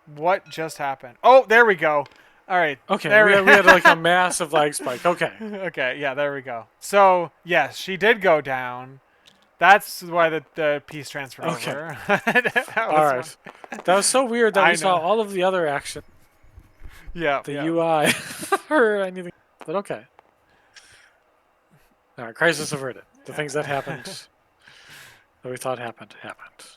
What just happened? Oh, there we go. All right, Okay, there we we. had like a massive lag spike. Okay. Okay, yeah, there we go. So yes, she did go down. That's why the piece transferred Okay. over. That All was fun. right. That was so weird that we I saw know. all of the other action, Yeah, the yeah. UI, or anything. But okay. All right. Crisis averted. The things that happened that we thought happened happened.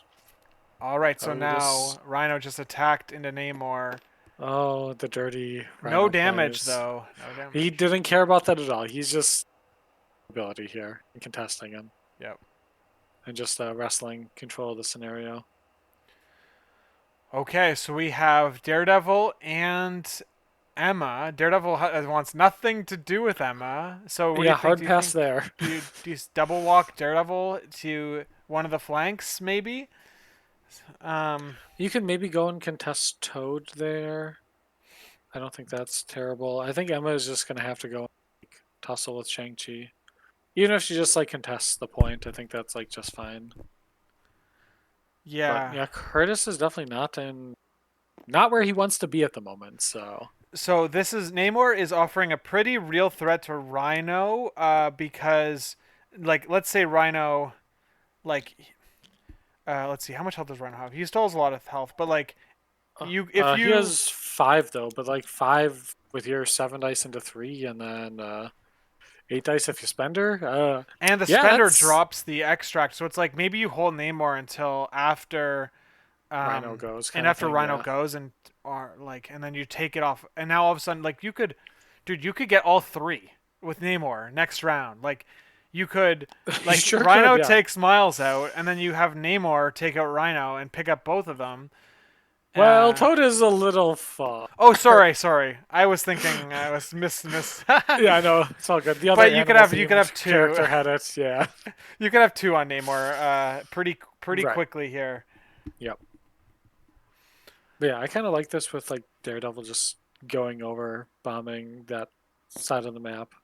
All right, so Oh, this. now Rhino just attacked into Namor. Oh, the dirty No Rhino damage plays. though. No He damage. didn't care about that at all. He's just ability here and contesting him Yep. and just wrestling control of the scenario. Okay, so we have Daredevil and Emma. Daredevil wants nothing to do with Emma. So what do you Yeah, think? hard pass there. Do you double walk Daredevil to one of the flanks maybe? Um, You can maybe go and contest Toad there. I don't think that's terrible. I think Emma is just gonna have to go and, like, tussle with Shang-Chi. Even if she just like contests the point, I think that's like just fine. But yeah. yeah, Curtis is definitely not where he wants to be at the moment, so So this is Namor is offering a pretty real threat to Rhino, because, like, let's say Rhino, like, let's see, how much health does Rhino have? He still has a lot of health, but like, if he you has 5 though, but like 5 with your 7 dice into 3 and then 8 dice if you spend her. and the Yeah, spender that's drops the extract, so it's like maybe you hold Namor until after, Rhino goes and kind of after thing, Rhino yeah. goes or like, and then you take it off, and now all of a sudden, like, dude, you could get all 3 with Namor next round, like. You could, You like, sure could, Rhino yeah. takes Miles out, and then you have Namor take out Rhino and pick up both of them. Well, Uh, Toad is a little far. oh, sorry. I was thinking I was miss. Yeah, I know. It's all good. The other But animal you could themed have 2. character had it, yeah. You could have 2 on Namor. Pretty Right. quickly here. Yep. But yeah, I kind of like this with like Daredevil just going over, bombing that side of the map.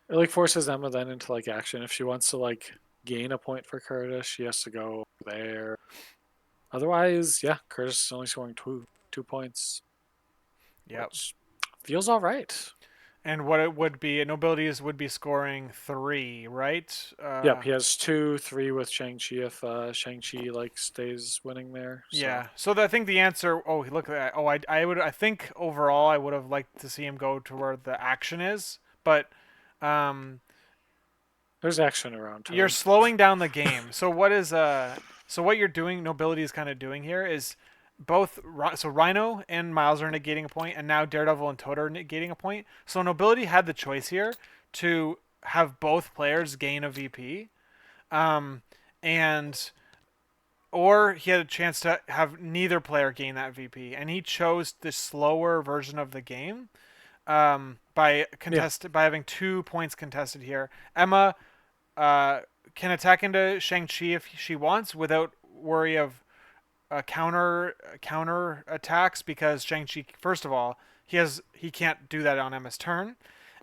It like forces Emma then into like action. If she wants to like gain a point for Curtis, she has to go there. Otherwise, yeah, Curtis is only scoring 2 points, Yep. which feels all right. And what it would be, Nobilities would be scoring 3, right? Yep, he has 2, 3 with Shang-Chi if Shang-Chi like stays winning there. So Yeah. So I think the answer. Oh, look at that. Oh, I think overall I would have liked to see him go to where the action is, but um, there's action around you're Toad. slowing down the game. So what you're doing, Nobility is kind of doing here is so Rhino and Miles are negating a point, and now Daredevil and Toad are negating a point. So Nobility had the choice here to have both players gain a VP, um, and or he had a chance to have neither player gain that VP, and he chose the slower version of the game, Yeah, by having 2 points contested here. Emma uh, can attack into Shang-Chi if she wants without worry of counter attacks, because Shang-Chi, first of all, he can't do that on Emma's turn,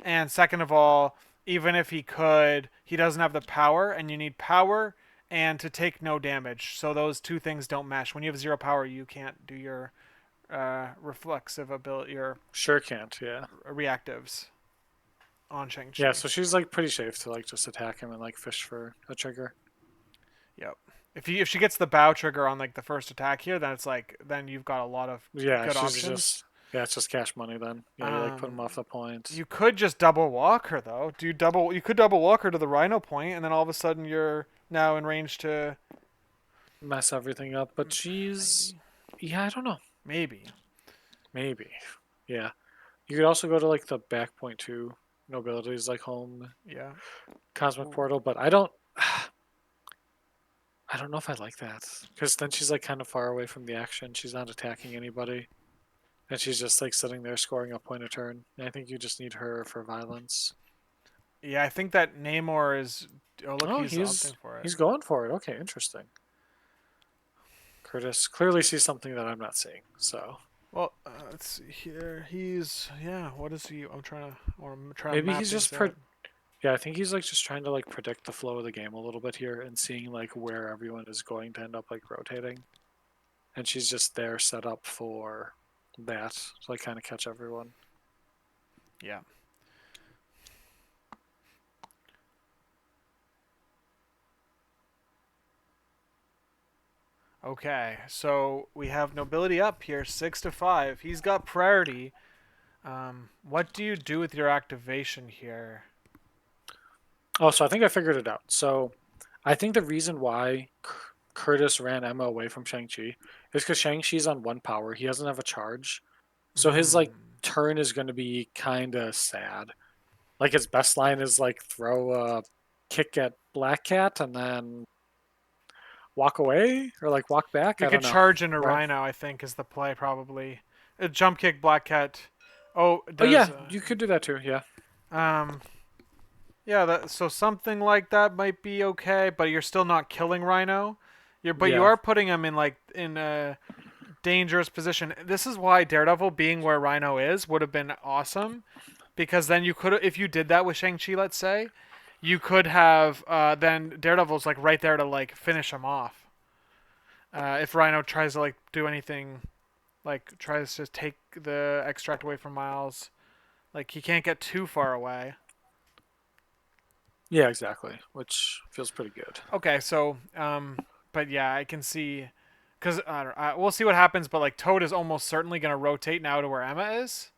and second of all, even if he could, he doesn't have the power, and you need power and to take no damage. So those 2 things don't mesh. When you have 0 power, you can't do your reflexive ability, your sure can't. Yeah. reactives on Yeah, Shang-Chi. so she's like pretty safe to like just attack him and like fish for a trigger. Yep. If she gets the bow trigger on like the first attack here, then it's like then you've got a lot of Yeah, good she's options. just it's just cash money then. Yeah, you like put him off the point. You could just double walk her though. You could double walk her to the Rhino point, and then all of a sudden you're now in range to Mess everything up, but she's maybe yeah, I don't know. maybe Maybe. Yeah. You could also go to like the back point too. Nobilities like home yeah. Cosmic Portal, but I don't I don't know if I like that because then she's like kind of far away from the action. She's not attacking anybody, and she's just like sitting there scoring a point a turn. And I think you just need her for violence. Yeah, I think that Namor is. Oh, look, Oh, he's opting for it. he's going for it. Okay, interesting. Kurtis clearly sees something that I'm not seeing. So Well, let's see here. He's yeah. What is he? I'm trying to maybe map he's things just out. yeah. I think he's like just trying to like predict the flow of the game a little bit here and seeing like where everyone is going to end up like rotating. And she's just there set up for that to like kind of catch everyone. Yeah. Okay, so we have Nobility up here, 6 to 5. He's got priority. What do you do with your activation here? Oh, so I think I figured it out. So I think the reason why Curtis ran Emma away from Shang-Chi is because Shang-Chi's on one power. He doesn't have a charge. So his like Hmm. turn is going to be kind of sad. Like his best line is like throw a kick at Black Cat and then walk away or like walk back. You I could don't know. charge into Right? Rhino, I think, is the play probably. A jump kick, Black Cat. Oh, Oh does yeah, you could do that too. Yeah. um yeah, so something like that might be okay, but you're still not killing Rhino. But you Yeah. are putting him in like in a dangerous position. This is why Daredevil being where Rhino is would have been awesome, because then you could, if you did that with Shang-Chi, let's say, you could have then Daredevil's like right there to like finish him off. If Rhino tries to like do anything, like tries to take the extract away from Miles, like he can't get too far away. Yeah, exactly. Which feels pretty good. Okay, so but yeah, I can see, because we'll see what happens. But like Toad is almost certainly gonna rotate now to where Emma is.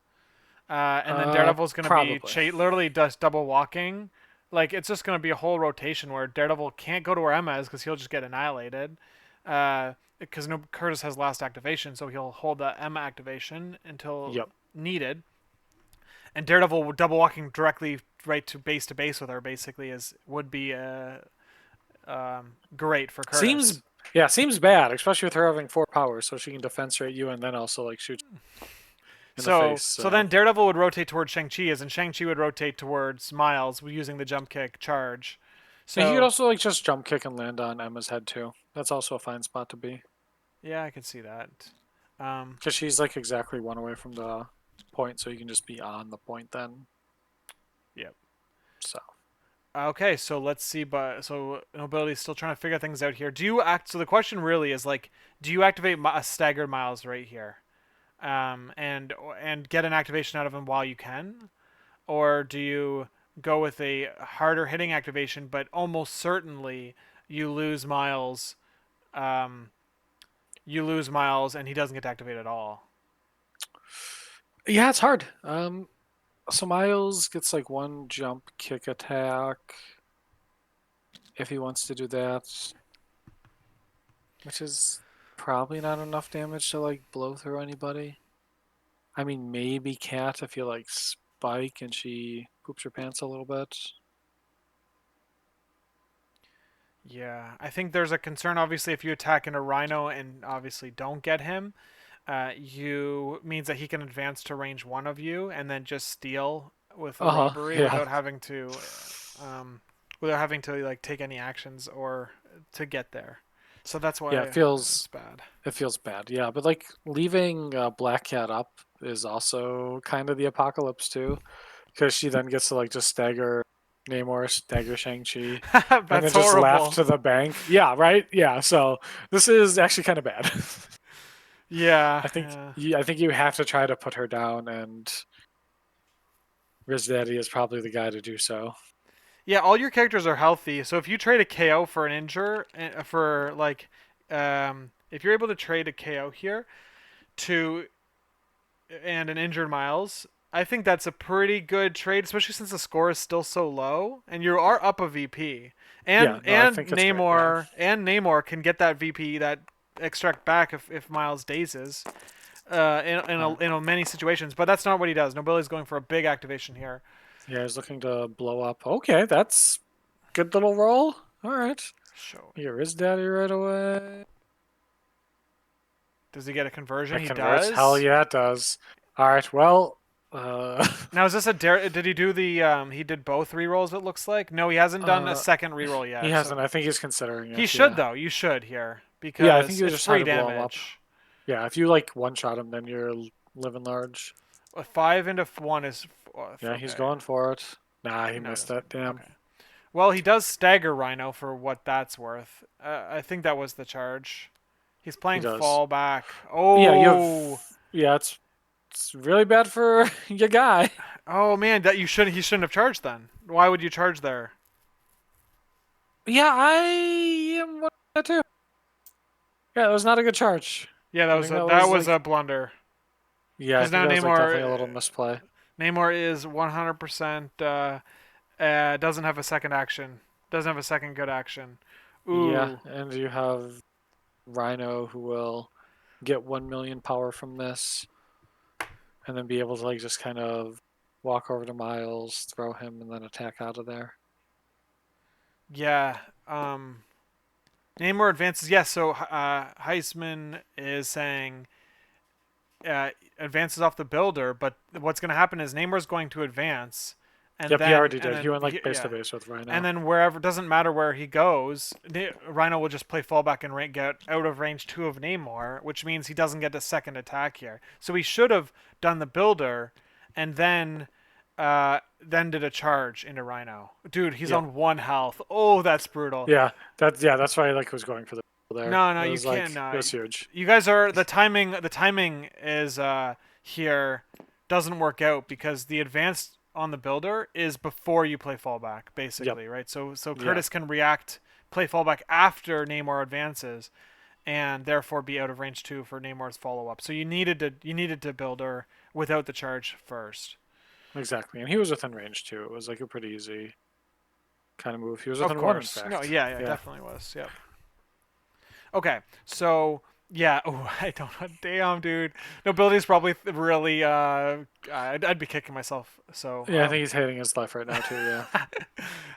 And then Daredevil's going to be Probably. literally just double walking. Like it's just going to be a whole rotation where Daredevil can't go to where Emma is because he'll just get annihilated. Because no, Curtis has last activation, so he'll hold the Emma activation until Yep. needed. And Daredevil double walking directly right to base with her basically would be great for Seems Curtis. yeah, seems bad, especially with her having 4 powers, so she can defense rate you and then also like shoot in the face. So So then Daredevil would rotate towards Shang-Chi, and Shang-Chi would rotate towards Miles using the jump kick charge. and he could So also like just jump kick and land on Emma's head too. That's also a fine spot to be yeah, I could see that. Um, because she's like exactly one away from the point, so you can just be on the point then. yep. So Okay, so let's see. But so Nobility's still trying to figure things out here. Do you act? So the question really is like, do you activate a staggered Miles right here, and get an activation out of him while you can, or do you go with a harder hitting activation, but almost certainly you lose Miles, um, and he doesn't get to activate at all. yeah, it's hard. So Miles gets like one jump kick attack if he wants to do that, which is probably not enough damage to like blow through anybody. I mean, maybe Cat if you like spike and she poops her pants a little bit. Yeah, I think there's a concern. Obviously, if you attack into Rhino and obviously don't get him, you means that he can advance to range one of you and then just steal with a Uh huh. robbery Yeah. um, without having to like take any actions or to get there. So that's Yeah. why it's bad. It feels bad. Yeah, but like leaving Black Cat up is also kind of the apocalypse too, because she then gets to like just stagger Namor, stagger Shang-Chi, and then That's just laugh horrible. to the bank. Yeah. Right. Yeah. So this is actually kind of bad. Yeah, yeah. I think you have to try to put her down, and Riz Daddy is probably the guy to do so. Yeah, all your characters are healthy. So if you trade a KO for an injure, for like, if you're able to trade a KO here to and an injured Miles, I think that's a pretty good trade, especially since the score is still so low and you are up a VP. Yeah. And No, I think it's great. Yeah. Namor can get that VP that extract back if Miles dazes. In many situations, but that's not what he does. Nobility's going for a big activation here. Yeah. He's looking to blow up. Okay, that's good little roll. All right. Show. Here is Daddy right away. Does he get a conversion? That He converts. Hell does. yeah, it does. All right. Well, Now is this a dare? Did he do the? He did both rerolls. It looks like. No, he hasn't done a uh, second reroll he yet. So hasn't. I think he's considering he it. should Yeah. though. You should here Yeah, I think because you it's just had free to blow him up. damage. Yeah, if you like one shot him, then you're living large. A 5 into 1 is. Yeah, he's Okay. going for it. Nah, he No, he missed doesn't. that. Damn. Okay. Well, he does stagger Rhino for what that's worth. I think that was the charge. He's He playing does. fallback. Yeah, you have. Oh, Yeah, it's really bad for your guy. oh man, that you should. He shouldn't have charged then. Why would you charge there? Yeah, I am one of that too. Yeah, that was not a good charge. Yeah, I think that that was was like. a blunder. Yeah, I Because think now that was like definitely a little Namor, misplay. Namor is 100%. Doesn't have a second action. Doesn't have a second good action. Yeah, Ooh. and you have Rhino who will get 1 million power from this, and then be able to like just kind of walk over to Miles, throw him, and then attack out of there. Yeah. Namor advances. Yes. So Heisman is saying advances off the builder, but what's going to happen is Namor's going to advance, Yep, he already did. He went like base to yeah, base with and Rhino. then wherever doesn't matter where he goes, Rhino will just play fallback and get out of range 2 of Namor, which means he doesn't get a second attack here. So he should have done the builder, and then did a charge into Rhino. Dude, he's Yep. on 1 health. Oh, that's brutal. That's why I like was going for the there. No, no, It you was can't. like it No, was huge. you guys are the timing. The timing is here doesn't work out because the advance on the builder is before you play fallback, Yep. basically, right? So Yeah. Kurtis can react, play fallback after Namor advances, and therefore be out of range 2 for Namor's follow up. So you needed to builder without the charge first. Exactly. And he was within range too. It was like a pretty easy kind of move. He was Of within one, in course, no, fact. yeah, yeah, Yeah. definitely was. Yep. Okay, so yeah. Oh, I don't know. Damn, dude. Nobility is probably really. I'd be kicking myself. So. Yeah, I think he's hating his life right now too. Yeah.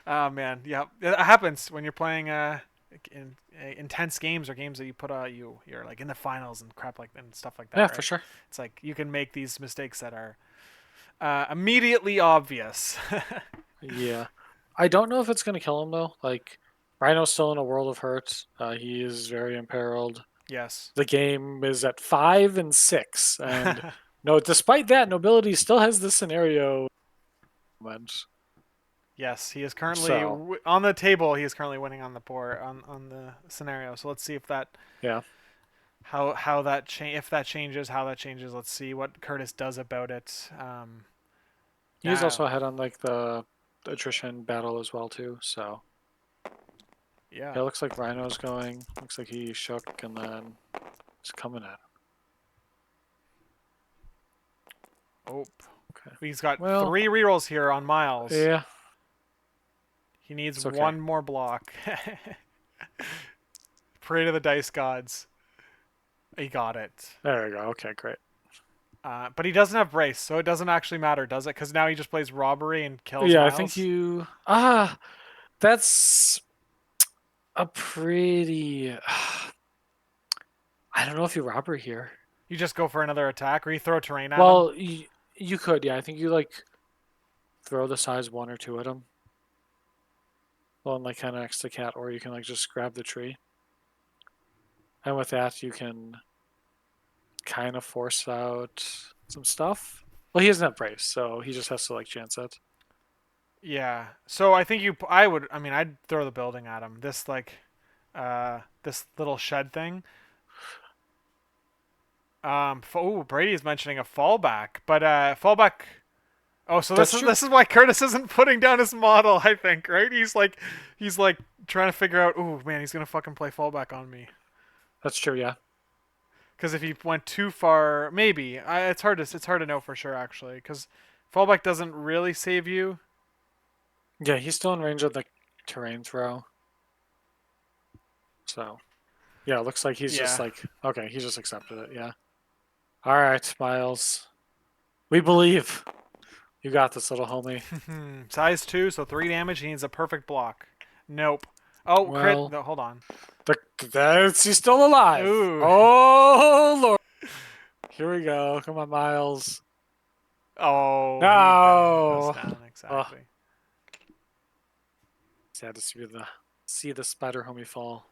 Oh man, yeah. It happens when you're playing in intense games or games that you put you're like in the finals and crap like and stuff like Yeah, that, for right? sure. It's like you can make these mistakes that are immediately obvious. Yeah. I don't know if it's gonna kill him though. Like Rhino's still in a world of hurt. He is very imperiled. Yes. The game is at 5 and 6, and no, despite that, Nobility still has this scenario moment. Yes, he is currently So on the table. He is currently winning on the board on the scenario. So let's see if that yeah, how that if that changes, how that changes. Let's see what Kurtis does about it. he's Now, also ahead on like the attrition battle as well too. So yeah. yeah, it looks like Rhino's going. Looks like he shook and then he's coming at. Oh, Okay. he's got Well, 3 rerolls here on Miles. yeah, He needs it's okay. 1 more block. Pray to the dice gods. He got it. There we go. Okay, great. But he doesn't have brace, so it doesn't actually matter, does it? Because now he just plays robbery and kills Yeah, I think Miles. you. That's a pretty. I don't know if you robbery here. You just go for another attack, or you throw terrain at him. Well, you could, yeah. I think you like throw the size 1 or 2 at him. Well, and like kind of next to cat, or you can like just grab the tree. And with that, you can kind of force out some stuff. Well, he doesn't have brace, so he just has to like chance it. Yeah. So I think I would. I mean, I'd throw the building at him. This little shed thing. Brady's mentioning a fallback, but fallback. Oh, so That's true. this is why Kurtis isn't putting down his model. I think, right? He's like trying to figure out. Oh man, he's gonna fucking play fallback on me. That's true, yeah. Because if he went too far, maybe it's hard to know for sure actually. Because fallback doesn't really save you. Yeah, he's still in range of the terrain throw. So, yeah, it looks like he's just Yeah. like, okay, he just accepted it, yeah. All right, Miles. We believe. You got this, little homie. Size 2, so 3 damage. He needs a perfect block. Nope. Oh, crit. Well, No, hold on. he's still alive. Ooh. Oh, Lord. Here we go. Come on, Miles. Oh, he goes No. down Oh, exactly. sad to see the spider homie fall.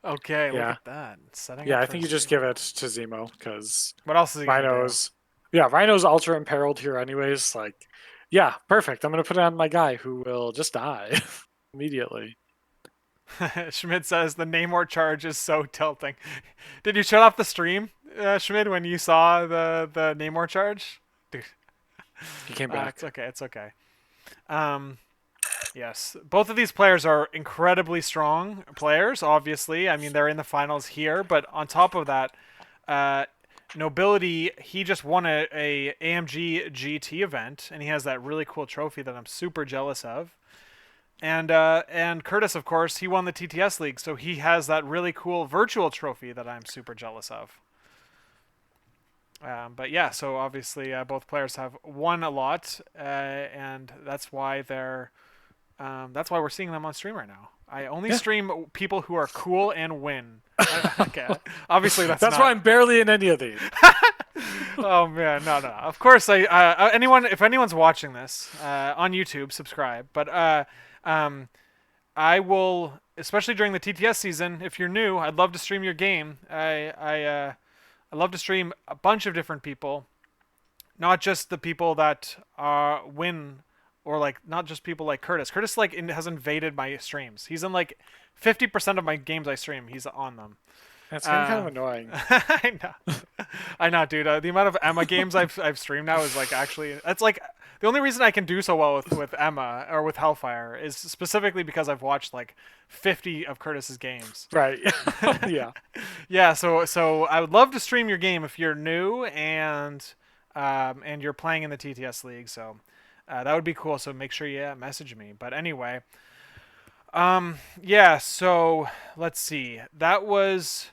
Okay, look Yeah. at that. Setting Yeah, up I for think you just give Zemo. it to Zemo because What else is he gonna do? Rhino's ultra imperiled here anyways. Like, yeah, perfect. I'm gonna put it on my guy who will just die immediately. Schmidt says the Namor charge is so tilting. Did you shut off the stream, Schmidt, when you saw the Namor charge? Dude, He came back. it's okay. It's okay. Um, yes, both of these players are incredibly strong players. Obviously, I mean they're in the finals here, but on top of that, uh, Nobility, he just won a AMG GT event, and he has that really cool trophy that I'm super jealous of. And Kurtis, of course, he won the TTS league, so he has that really cool virtual trophy that I'm super jealous of. But yeah, so obviously both players have won a lot, and that's why we're seeing them on stream right now. I only Yeah. stream people who are cool and win. Okay, obviously that's That's why not. I'm barely in any of these. Oh man, no, no. Of course, if anyone's watching this on YouTube, subscribe. But I will, especially during the TTS season. If you're new, I'd love to stream your game. I love to stream a bunch of different people, not just the people that win, or like not just people like Kurtis. Kurtis has invaded my streams. He's in like 50% of my games I stream. He's on them. That's getting kind of Uh, annoying. I know, I know, dude. The amount of Emma games I've streamed now is like actually that's like the only reason I can do so well with Emma or with Hellfire is specifically because I've watched like 50 of Curtis's games. Right. Yeah. Yeah, so I would love to stream your game if you're new and you're playing in the TTS league. So that would be cool. So make sure you message me. But anyway, yeah. So let's see. That was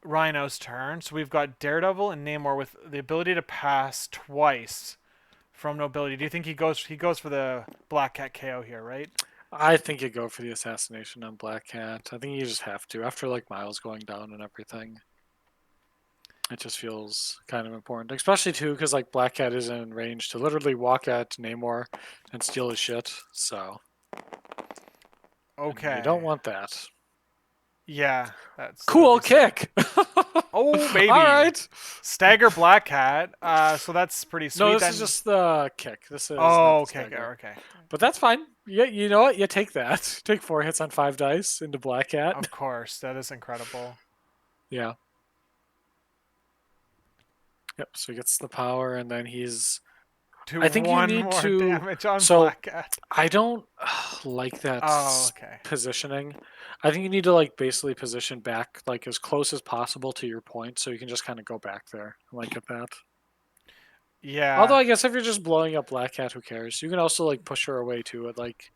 Rhino's turn. So we've got Daredevil and Namor with the ability to pass twice from Nobility. Do you think he goes for the Black Cat KO here, right? I think you go for the assassination on Black Cat. I think you just have to after like Miles going down and everything. It just feels kind of important, especially too because like Black Cat is in range to literally walk at Namor and steal his shit. So and you don't Okay. want that. Yeah, that would Cool be sad. kick. Oh All baby. right. Stagger Black Cat. So that's pretty No, sweet. this Then. is just the kick. This is not Oh, the okay, okay, stagger. okay. But that's fine. Yeah, you know what? You take that. Take 4 hits on 5 dice into Black Cat. Of course, that is incredible. Yeah. Yep. So he gets the power, and then he's. Do I think you one need more to. damage on So Black Cat. I don't like that Oh, okay. positioning. I think you need to like basically position back like as close as possible to your point, so you can just kind of go back there. I like at that. Although Yeah, I guess if you're just blowing up Black Cat, who cares? You can also like push her away too, like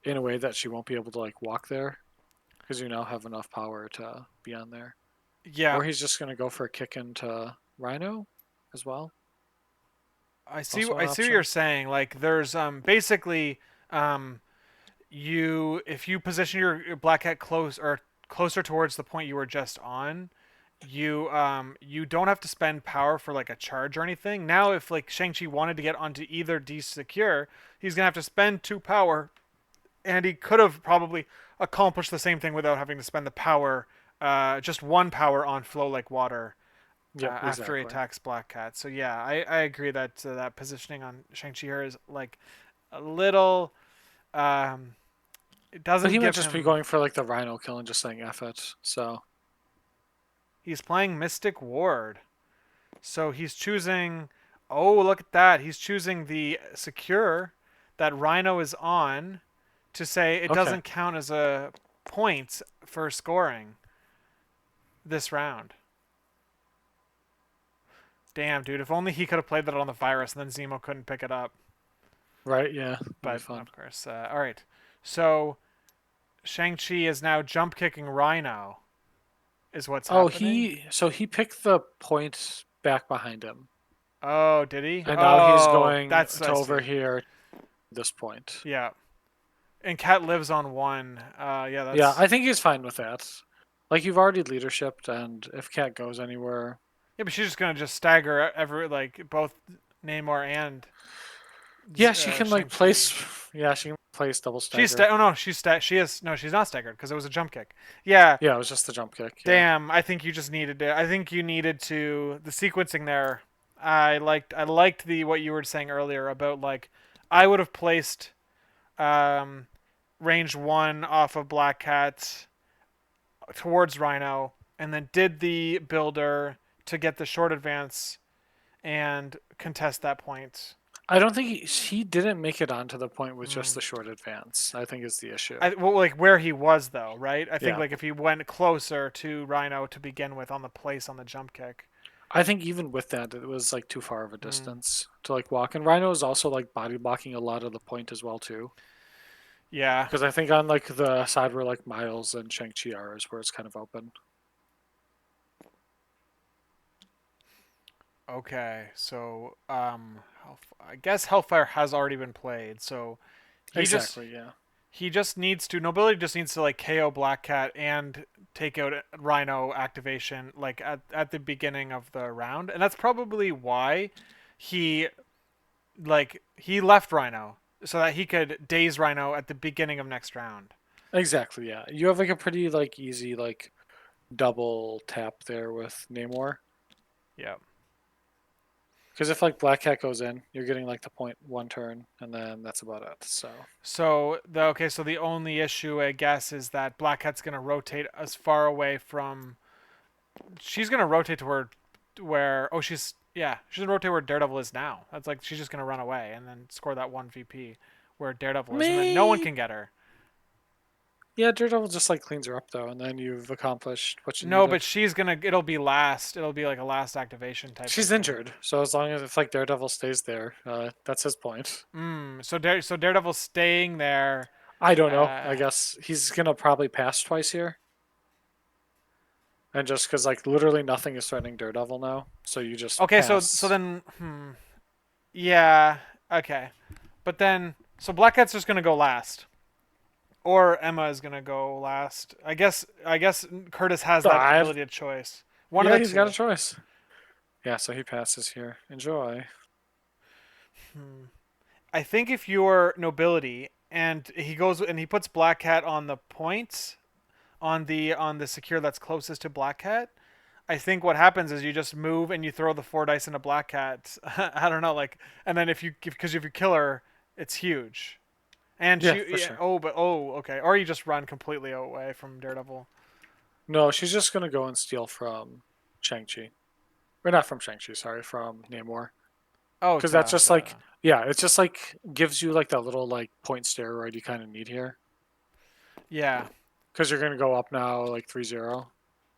in a way that she won't be able to like walk there, because you now have enough power to be on there. yeah. Or he's just gonna go for a kick into Rhino, as well. Also an I see what you're option. saying. Like, there's basically um, if you position your Black Cat closer towards the point you were just on, you don't have to spend power for like a charge or anything. Now, if like Shang-Chi wanted to get onto either D secure, he's gonna have to spend 2 power, and he could have probably accomplished the same thing without having to spend the power, just 1 power on flow like water Yep, after he exactly. attacks Black Cat. So yeah, I agree that that positioning on Shang-Chi here is like a little. Um, it But doesn't he might give just be him. going for like the Rhino kill and just saying F it. So He's playing Mystic Ward, so he's choosing. Oh, look at that! He's choosing the secure that Rhino is on to say it okay. doesn't count as a point for scoring this round. Damn, dude! If only he could have played that on the virus, and then Zemo couldn't pick it up. Right, yeah. That'd be But fun. of course, all right. So Shang-Chi is now jump kicking Rhino, is what's Oh, happening. he picked the point back behind him. Oh, did he? And now he's Oh, going that's to I over see. here. this point. Yeah. And Cat lives on one. Yeah, Yeah, that's I think he's fine with that. Like you've already leadershiped, and if Cat goes anywhere, yeah, but she's just gonna just stagger every like both Namor and yeah, she can like Shang-Chi. place. Yeah, she can place double She's stagger. oh no, she is no, she's not staggered because it was a jump kick. Yeah, Yeah, it was just the jump kick. Yeah. damn. I think you just needed to. I think you needed to the sequencing there. I liked the what you were saying earlier about like I would have placed um, range one off of Black Cat towards Rhino, and then did the builder to get the short advance and contest that point. I don't think he didn't make it onto the point with just Mm. the short advance. I think is the issue. Well, like where he was though, right? I think Yeah. like if he went closer to Rhino to begin with on the place on the jump kick. I think even with that, it was like too far of a Mm. distance to like walk. And Rhino is also like body blocking a lot of the point as well too. Yeah. Because I think on like the side where like Miles and Shang-Chi are is where it's kind of open. Okay. So I guess Hellfire has already been played. So he just Exactly. Yeah. he just needs to Nobility just needs to like KO Black Cat and take out Rhino activation like at the beginning of the round, and that's probably why he he left Rhino so that he could daze Rhino at the beginning of next round. Exactly. Yeah. You have like a pretty like easy like double tap there with Namor. Yeah. Because if like Black Cat goes in, you're getting like the point one turn, and then that's about it. So So the only issue I guess is that Black Cat's gonna rotate as far away from. She's gonna rotate to where oh she's gonna rotate where Daredevil is now. That's like she's just gonna run away and then score that one VP where Daredevil is, and then no one me, can get her. yeah, Daredevil just like cleans her up though, and then you've accomplished what you No, but needed. she's gonna. It'll be last. It'll be like a last activation type of She's thing. injured, so as long as if like Daredevil stays there, that's his point. So Daredevil's staying there. I don't know. Uh, I guess he's gonna probably pass twice here, and just because like literally nothing is threatening Daredevil now, so you just okay, so pass. then yeah, okay, but then so Black Cat's just gonna go last, or Emma is gonna go last. I guess Kurtis has that I, ability of choice. One of yeah, the he's got a two. choice. Yeah, so he passes here. Enjoy. I think if you're Nobility and he goes and he puts Black Cat on the points on the secure that's closest to Black Cat, I think what happens is you just move and you throw the 4 dice into Black Cat. I don't know, like, and then because if you kill her, it's huge. And Yeah, she, for yeah, sure. okay, or you just run completely away from Daredevil. No, she's just gonna go and steal from Shang-Chi. Or not from Shang-Chi, sorry, from Namor. Oh, Because that's just to like, yeah, it's just like gives you like that little like point steroid you kind of need here. yeah, Because you're gonna go up now like 3-0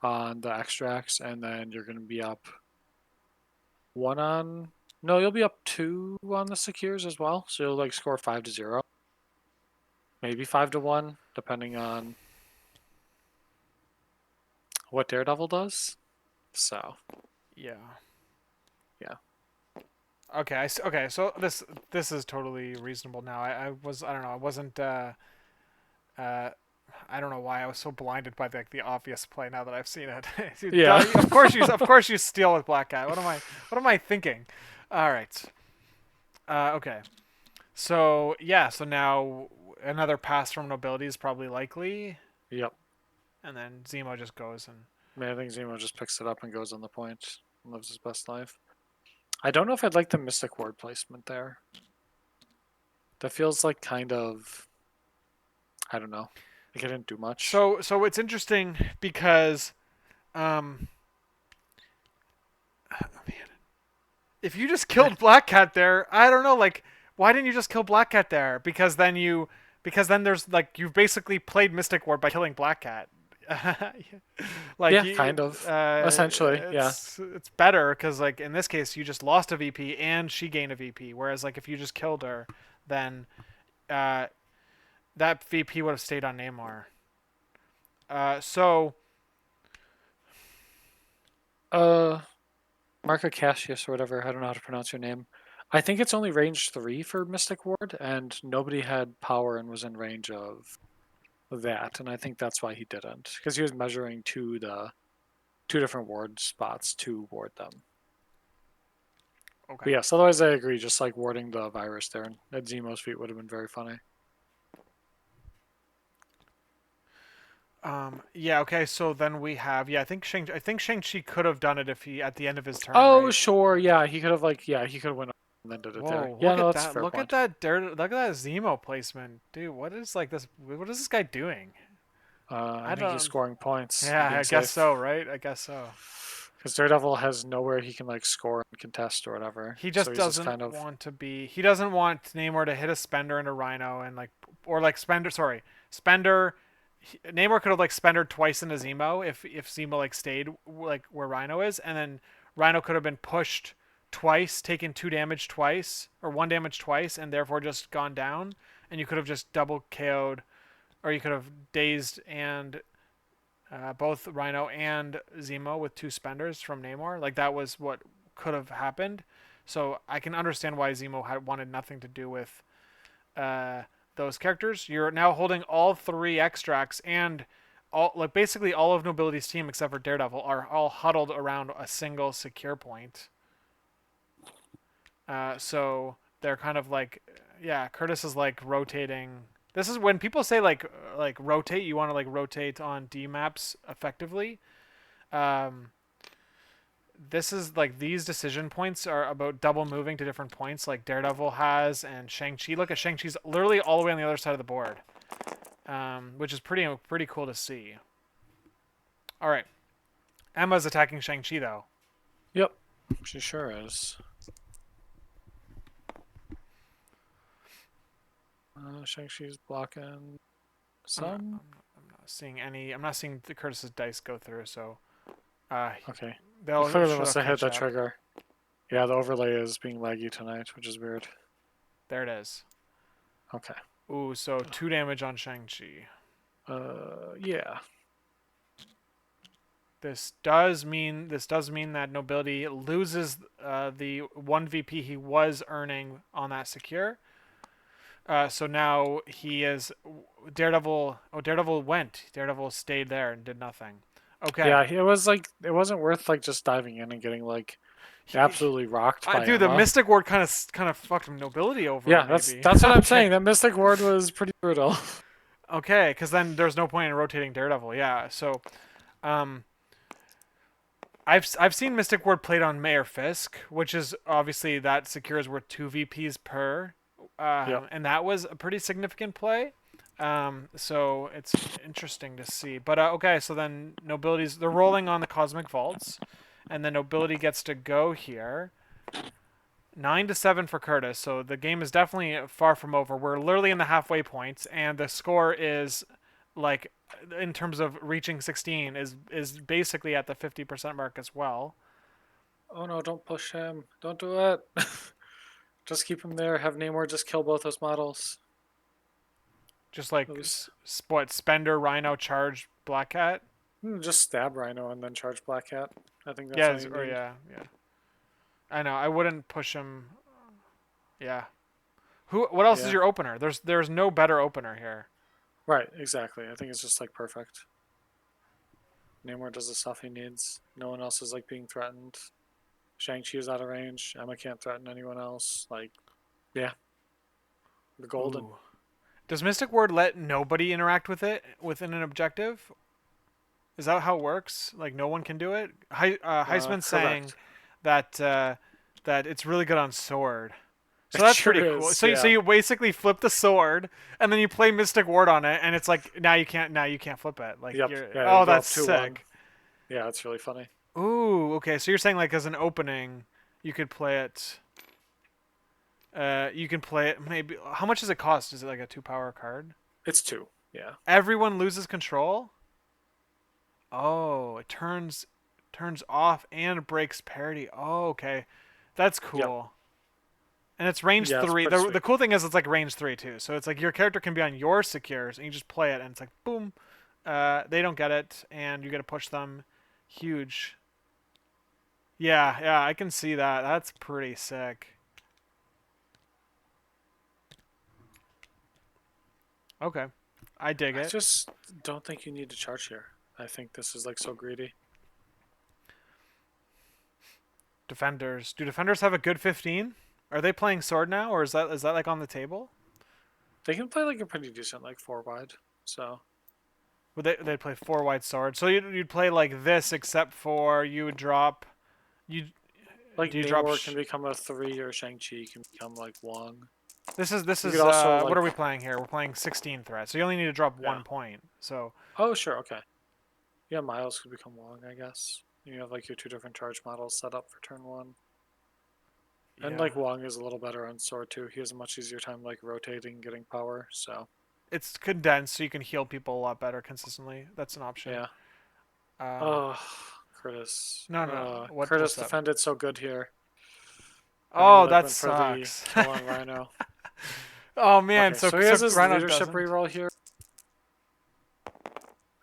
on the extracts, and then you're gonna be up one on. No, you'll be up two on the secures as well. So you'll like score 5-0, maybe 5-1, depending on what Daredevil does. So yeah. yeah, Okay, so this is totally reasonable now. I don't know, I wasn't uh I don't know why I was so blinded by the obvious play now that I've seen it. yeah. Of course you steal with Black Cat. What am I thinking? All right. Okay. So yeah. So now another pass from Nobility is probably likely, Yep. and then Zemo just goes and. Man, I think Zemo just picks it up and goes on the point and lives his best life. I don't know if I'd like the Mystic Ward placement there. That feels like kind of, I don't know. Like I didn't do much. So it's interesting because um if you just I, killed Black Cat there, I don't know, like why didn't you just kill Black Cat there? Because then there's like you've basically played Mystic Ward by killing Black Cat. like yeah, you, kind of. Essentially, yeah. it's better because like in this case you just lost a VP and she gained a VP, whereas like if you just killed her, then uh, that VP would have stayed on Namor. So Uh, Marca Cassius or whatever. I don't know how to pronounce your name. I think it's only range 3 for Mystic Ward, and nobody had power and was in range of that, and I think that's why he didn't, because he was measuring two different ward spots to ward them. Okay. But yes, otherwise I agree. Just like warding the virus there, and at Zemo's feet would have been very funny. Yeah. Okay. So then we have. Yeah. I think Shang-Chi could have done it if he at the end of his turn, Oh, right? sure, yeah, he could have he could have went and then did it there. Whoa! Yeah, Look no, at that's a that! fair Look at point. that! Look at that Zemo placement, dude. What is like this? What is this guy doing? I I think he's don't. scoring points and Yeah. being I guess safe. so. Right. I guess so. Because Daredevil has nowhere he can like score and contest or whatever, He so just he's just doesn't kind of want to be. He doesn't want Namor to hit a Spender and a Rhino and like, or like Spender. Sorry, Spender. Namor could have like Spendered twice into Zemo if Zemo like stayed like where Rhino is, and then Rhino could have been pushed twice, taken 2 damage twice or 1 damage twice, and therefore just gone down. And you could have just double KO'd, or you could have dazed and both Rhino and Zemo with 2 Spenders from Namor. Like that was what could have happened. So I can understand why Zemo had wanted nothing to do with uh, those characters. You're now holding all 3 extracts and all like basically all of Nobility's team except for Daredevil are all huddled around a single secure point. So they're kind of like, yeah, Kurtis is like rotating. This is when people say like rotate. You want to like rotate on D maps effectively. Um, this is like these decision points are about double moving to different points, like Daredevil has and Shang-Chi. Look at Shang-Chi's literally all the way on the other side of the board, which is pretty cool to see. All right, Emma's attacking Shang-Chi though. yep, she sure is. Shang-Chi's blocking some. I'm not seeing any. I'm not seeing the Curtis's dice go through, so uh, Okay, he they'll clearly should must have have hit catch the up. trigger. Yeah, the overlay is being laggy tonight, which is weird. There it is. Okay. Ooh, so 2 damage on Shang-Chi. Yeah. This does mean that Nobility loses the 1 VP he was earning on that secure. So now he is Daredevil. Oh, Daredevil went. Daredevil stayed there and did nothing. Yeah, Okay. it was like it wasn't worth like just diving in and getting like He, absolutely rocked by dude, the Emma. Mystic Ward kind of fucked Nobility over Yeah, that's maybe. that's what I'm Okay. saying. That Mystic Ward was pretty brutal. Okay, because then there's no point in rotating Daredevil. Yeah. So, um, I've seen Mystic Ward played on Mayor Fisk, which is obviously that secures worth 2 VPs per, Yep. and that was a pretty significant play. So it's interesting to see. But okay, so then Nobility's they're rolling on the Cosmic Vaults, and then Nobility gets to go here. 9-7 for Kurtis, so the game is definitely far from over. We're literally in the halfway points, and the score is like in terms of reaching 16 is basically at the 50% mark as well. Oh no, don't push him. Don't do it. Just keep him there. Have Namor just kill both those models. Just like Those Spender, Rhino, Charge, Black Cat. just stab Rhino and then charge Black Cat. I think that's all Yeah, you or need. yeah. I know. I wouldn't push him. Yeah. Who? What else is Yeah. your opener? There's no better opener here. Right, exactly. I think it's just like perfect. Namor does the stuff he needs. No one else is like being threatened. Shang-Chi is out of range. Emma can't threaten anyone else. Like, yeah, the golden. Ooh. Does Mystic Ward let nobody interact with it within an objective? Is that how it works? Like no one can do it. Heisman's saying Correct. that that it's really good on sword. So It that's sure pretty cool. is. So Yeah. you basically flip the sword and then you play Mystic Ward on it, and it's like now you can't flip it. Like Yep. you're Yeah. You oh go that's up 2-1. sick. Yeah, it's really funny. Ooh, okay. So you're saying like as an opening, you could play it. You can play it maybe. How much does it cost? Is it like a 2 power card? It's 2. Yeah. Everyone loses control. Oh, it turns off and breaks parity. Oh, okay, that's Yep. cool. And it's range Yeah, it's three. pretty The sweet. cool thing is it's like range three too. So it's like your character can be on your secures and you just play it and it's like boom. They don't get it and you get to push them. Huge. Yeah, I can see that. That's pretty sick. Okay. I dig I it. just don't think you need to charge here. I think this is like so greedy. Defenders. Do defenders have a good 15? Are they playing sword now, or is that like on the table? They can play like a pretty decent like 4 wide. So Would they'd play 4 wide sword? So you'd play like this, except for you would drop. You like do you drop? Namor can become a 3 or Shang-Chi can become like Wong. This You could is also what are like we playing here? We're playing 16 threat, so you only need to drop yeah. 1 point. So Oh sure, okay. Yeah, Miles could become Wong, I guess. You have like your 2 different charge models set up for turn 1. And yeah, like Wong is a little better on sword too. He has a much easier time like rotating, getting power. So it's condensed, so you can heal people a lot better consistently. That's an option. yeah. Um, Oh, Curtis. no, no, no. What's Curtis up? defended so good here. And then he Oh, like that went for the sucks. kill on Rhino. Oh man, Okay, so so he so has his Rhino leadership doesn't. reroll here.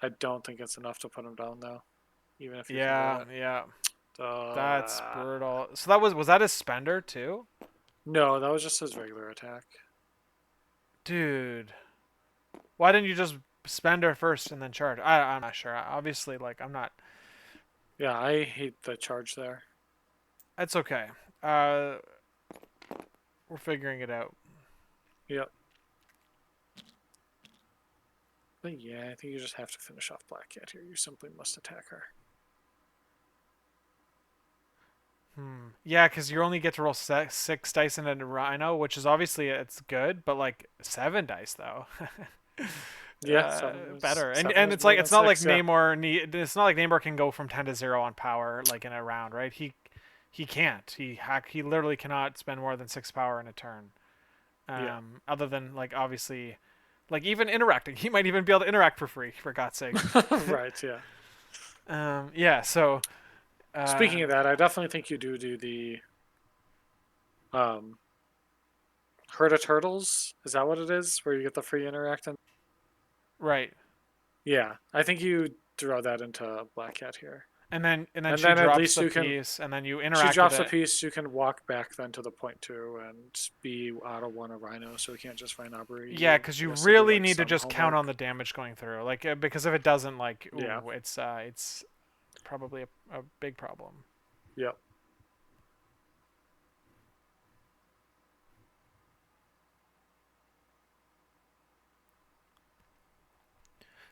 I don't think it's enough to put him down though, even if you can do Yeah, it. yeah. That's Uh, brutal. So that was that his spender too? no, that was just his regular attack. Dude, why didn't you just spend her first and then charge? I'm not sure. Obviously, like I'm not. Yeah, I hate the charge there. It's okay. Uh, we're figuring it out. Yep. But yeah, I think you just have to finish off Black Cat here. You simply must attack her. Yeah, because you only get to roll 6 dice in a Rhino, which is obviously it's good, but like 7 dice though. Yeah, Better. seven And is it's more like than it's not like 6. Yeah, Namor. It's not like Namor can go from 10 to 0 on power like in a round, right? He can't. He literally cannot spend more than 6 power in a turn. yeah, Other than like obviously, like even interacting, he might even be able to interact for free. For God's sake. right. Yeah. Yeah. So. Uh, Speaking of that, I definitely think you do the um, herd of turtles. Is that what it is? Where you get the free interacting? right. Yeah, I think you throw that into Black Cat here, And then and she then at drops least the you can. piece, and then you She interact with drops a it. piece. You can walk back then to the point 2 and be out of one a Rhino, so he can't just find robbery Yeah, you. because He you has to do really like need to some just count on homework. the damage going through. Like because if it doesn't, like, Yeah. ooh, it's probably a big problem. Yep.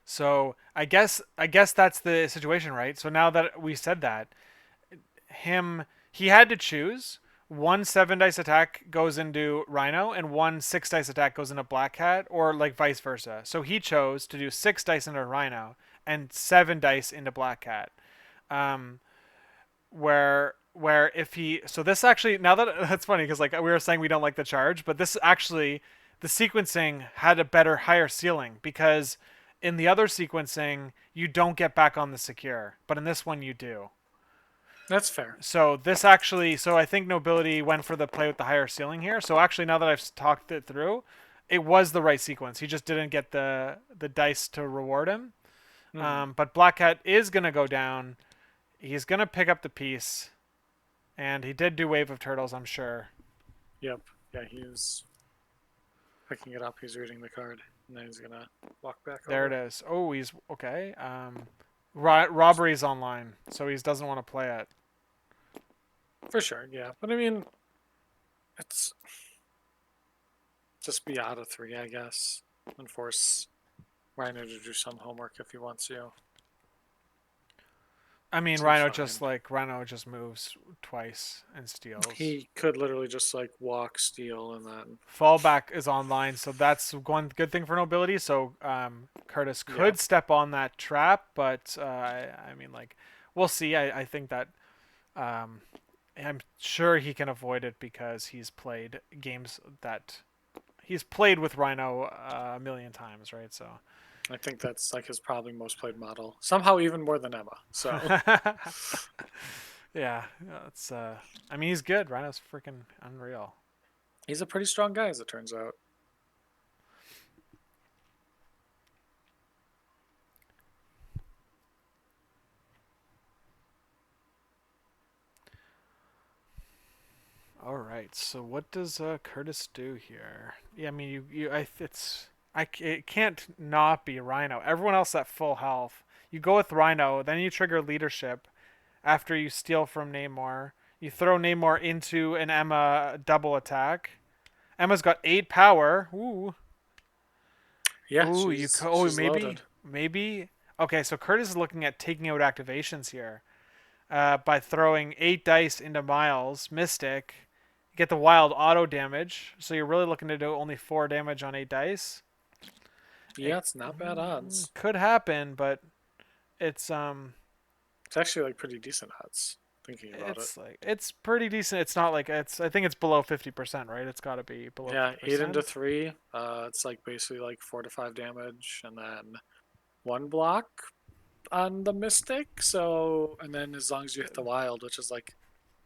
So I guess that's the situation, right? So now that we said that, he had to choose. One 7 dice attack goes into Rhino, and one 6 dice attack goes into Black Cat, or like vice versa. So he chose to do 6 dice into Rhino and 7 dice into Black Cat. Um, where if he so this actually now that that's funny because like we were saying we don't like the charge, but this actually the sequencing had a better higher ceiling because in the other sequencing you don't get back on the secure, but in this one you do. That's fair. So this actually, so I think Nobility went for the play with the higher ceiling here. So actually, now that I've talked it through, it was the right sequence. He just didn't get the dice to reward him. Hmm. But Black Cat is gonna go down. He's gonna pick up the piece, and he did do Wave of Turtles, I'm sure. Yep. Yeah, he's picking it up. He's reading the card, and then he's gonna walk back There it over. is. Oh, he's okay. Robbery's online, so he doesn't want to play it. For sure. Yeah, but I mean, it's just be out of 3, I guess, and force Rhino to do some homework if he wants to. I mean, Seems fine. Rhino just moves twice and steals. He could literally just like walk, steal, and then Fallback is online, so that's one good thing for Nobility. So Kurtis yeah. could step on that trap, but I mean, like, we'll see. I think that um, I'm sure he can avoid it because he's played games that he's played with Rhino a million times, right? So I think that's like his probably most played model. Somehow even more than Emma. So yeah, it's. I mean, he's good. Rhino's freaking unreal. he's a pretty strong guy, as it turns out. All right. So what does Kurtis do here? Yeah, I mean, it's. It can't not be Rhino. Everyone else at full health. You go with Rhino, then you trigger leadership after you steal from Namor. You throw Namor into an Emma double attack. Emma's got 8 power. Ooh. Yeah, Ooh, she's loaded. maybe. Okay, so Curtis is looking at taking out activations here by throwing 8 dice into Miles Mystic. You get the wild auto damage, so you're really looking to do only 4 damage on 8 dice. It Yeah, it's not bad odds. could happen, but it's It's actually like pretty decent odds. Thinking about it. it's pretty decent. It's not like it's I think it's below 50%, right? It's got to be below Yeah, 8 into 50%. 3. It's like basically like 4 to 5 damage, and then 1 block on the Mystic. So, and then as long as you hit the Wild, which is like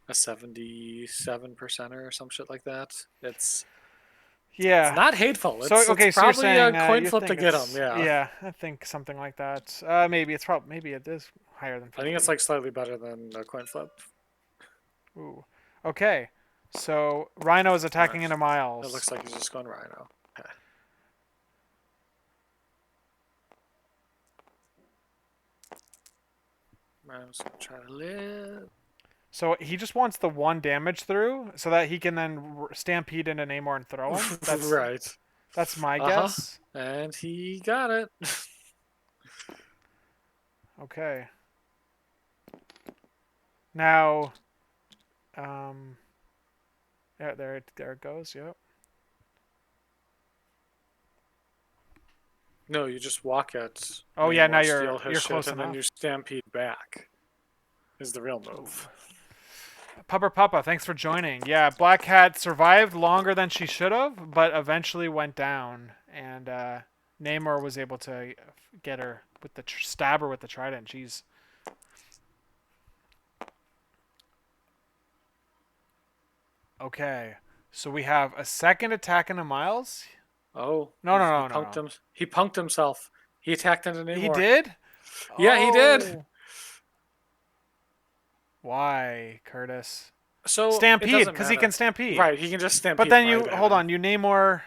a 77% or some shit like that, it's Yeah. not hateful. So It's okay, so you're probably a saying coin you flip to think get them. it's Yeah, yeah, I think something like that. Maybe it is higher than I think it's 50. like slightly better than the coin flip. Ooh. Okay. So Rhino is Or attacking into it Miles. looks like he's just going Rhino. Okay. Rhino's gonna try to live. So he just wants the 1 damage through so that he can then stampede into Namor and throw him. Right. That's my Uh huh. guess. And he got it. Okay. Now um yeah, there it goes. Yep. No, you just walk at Oh yeah, now Namor, steal his you're shit, close and then you enough. stampede back. Is the real Ooh. move. Pupper Papa, thanks for joining. Yeah, Black Cat survived longer than she should have, but eventually went down, and Namor was able to get her with the stab her with the trident. Jeez. Okay, so we have a second attack into Miles. Oh, No, no, he no, no, punked no. him. He punked himself. He attacked into He Namor. did. Yeah, he did. Oh, why, Curtis? So it Stampede, doesn't because he can matter. stampede. Right, he can just But stampede then right you at hold him. on. You Namor.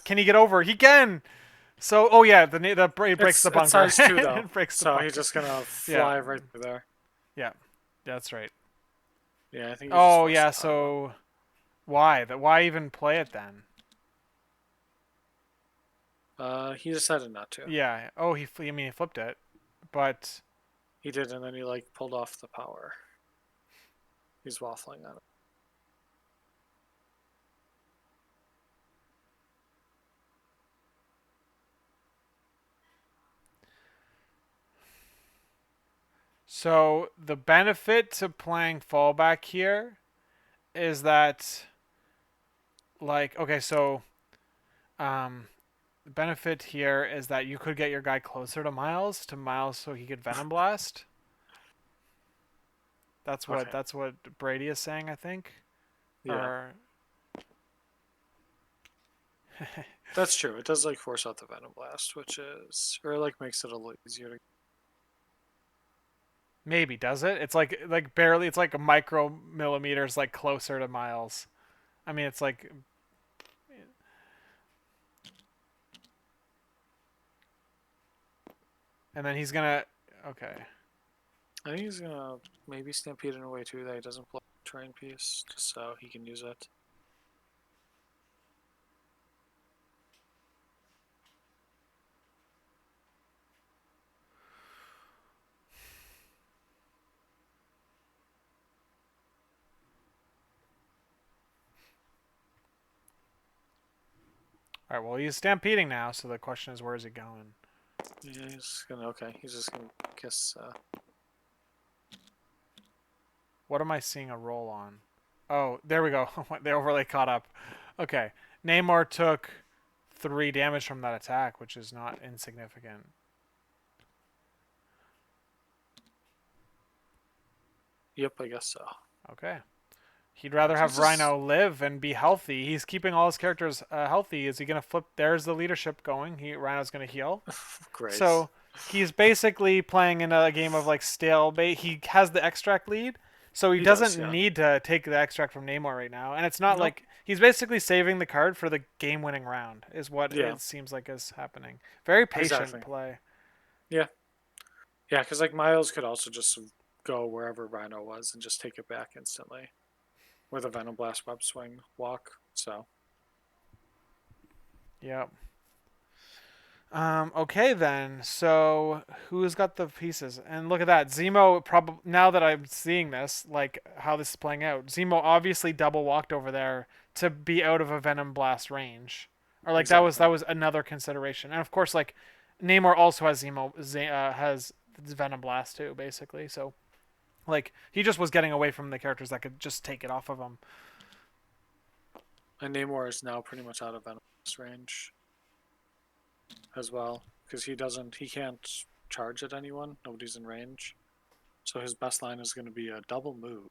Can he get over? He can. So, oh yeah, he breaks It's the it's bunker. size 2 though, It breaks the so he's bunker. just gonna Yeah, fly right through there. yeah, that's right. Yeah, I think he just Oh forced yeah, the power up. so why? Why even play it then? He decided not to. Yeah. Oh, I mean, he flipped it, but He did, and then he like pulled off the power. He's waffling on it. so the benefit to playing fallback here is that, like, okay, so the benefit here is that you could get your guy closer to Miles, so he could Venom Blast. Okay. That's what Brady is saying, I think. Yeah, Or that's true. It does like force out the Venom Blast, which is or like makes it a little easier to. maybe does it? It's like barely. It's like a micro millimeters like closer to Miles. I mean, it's like, and then he's gonna. Okay. I think he's gonna maybe stampede in a way too that he doesn't block the terrain piece, just so he can use it. All right. Well, he's stampeding now, so the question is, where is he going? Yeah, he's gonna okay. He's just gonna kiss. What am I seeing a roll on? Oh, there we go. The overlay caught up. Okay. Namor took 3 damage from that attack, which is not insignificant. Yep, I guess so. Okay. He'd rather have He's just Rhino live and be healthy. He's keeping all his characters healthy. Is he gonna flip? There's the leadership going. Rhino's gonna heal. great. So he's basically playing in a game of like stalemate. He has the extract lead, So he He does, doesn't yeah. need to take the extract from Namor right now, and it's not Nope. like he's basically saving the card for the game-winning round. Is what Yeah, it seems like is happening. Very patient exactly. play. Yeah. Yeah, because like Miles could also just go wherever Rhino was and just take it back instantly with a Venom Blast Web Swing walk. So Yep. Okay then. So who's got the pieces? And look at that. Zemo probably now that I'm seeing this, like how this is playing out. Zemo obviously double walked over there to be out of a Venom Blast range. Or like that exactly. was another consideration. And of course like Namor also has has Venom Blast too basically. So like he just was getting away from the characters that could just take it off of him. And Namor is now pretty much out of Venom Blast range as well because he can't charge at anyone. Nobody's in range. So his best line is going to be a double move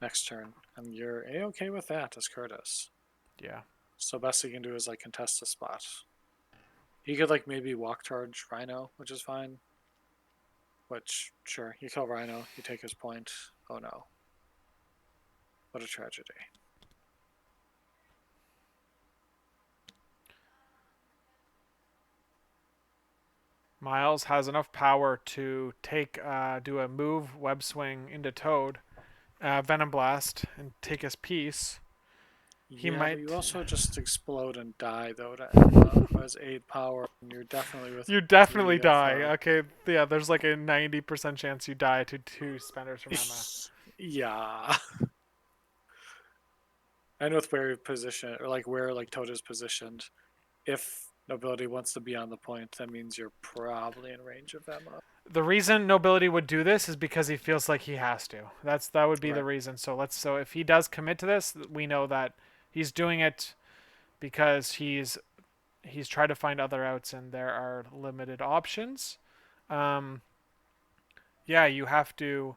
next turn, and you're a-okay with that as Kurtis. Yeah. So best he can do is like contest a spot. He could like maybe walk charge Rhino, which is fine. Which sure, you kill Rhino, you take his point. Oh no, what a tragedy. Miles has enough power to do a move web swing into Toad, Venom Blast, and take his piece. He Yeah, but you might. also just explode and die though to Emma, who has 8 power, and you're definitely with You definitely 3 of. die. Okay, yeah, there's like a 90% chance you die to two spenders from Emma. Yeah, and with where you're positioned, or like where like Toad is positioned, if Nobility wants to be on the point, that means you're probably in range of Emma. The reason Nobility would do this is because he feels like he has to. That would be the Right. reason. So if he does commit to this, we know that he's doing it because he's tried to find other outs and there are limited options. Um, yeah, you have to.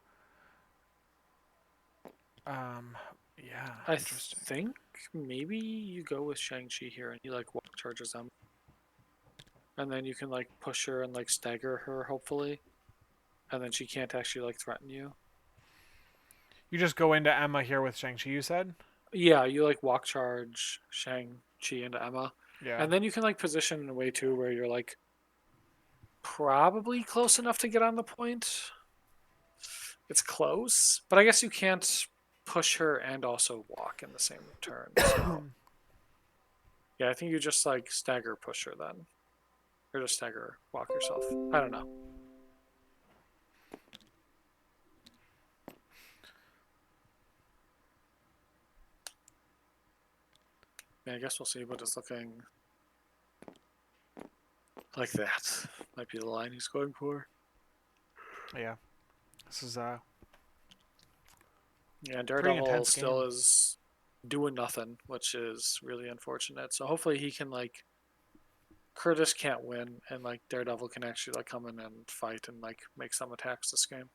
Um, yeah, I interesting. think maybe you go with Shang-Chi here and he like walk charges Emma. And then you can like push her and like stagger her, hopefully. And then she can't actually like threaten you. You just go into Emma here with Shang-Chi, you said? Yeah, you like walk charge Shang-Chi into Emma. Yeah. And then you can like position in a way too where you're like probably close enough to get on the point. It's close, but I guess you can't push her and also walk in the same turn. So yeah, I think you just like stagger push her then, or just stagger walk yourself. I don't know. Yeah, I guess we'll see, but it's looking like that. Might be the line he's going for. Yeah. This is Yeah, pretty Daredevil intense still game. is doing nothing, which is really unfortunate. So hopefully he can like Kurtis can't win, and like Daredevil can actually like come in and fight and like make some attacks this game.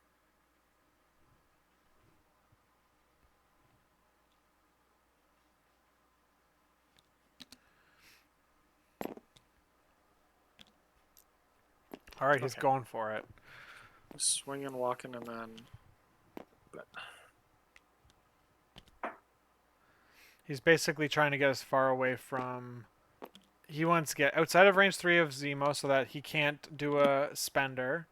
All right, he's Okay, going for it. swinging, walking, and then. But He's basically trying to get as far away from. He wants to get outside of range 3 of Zemo so that he can't do a spender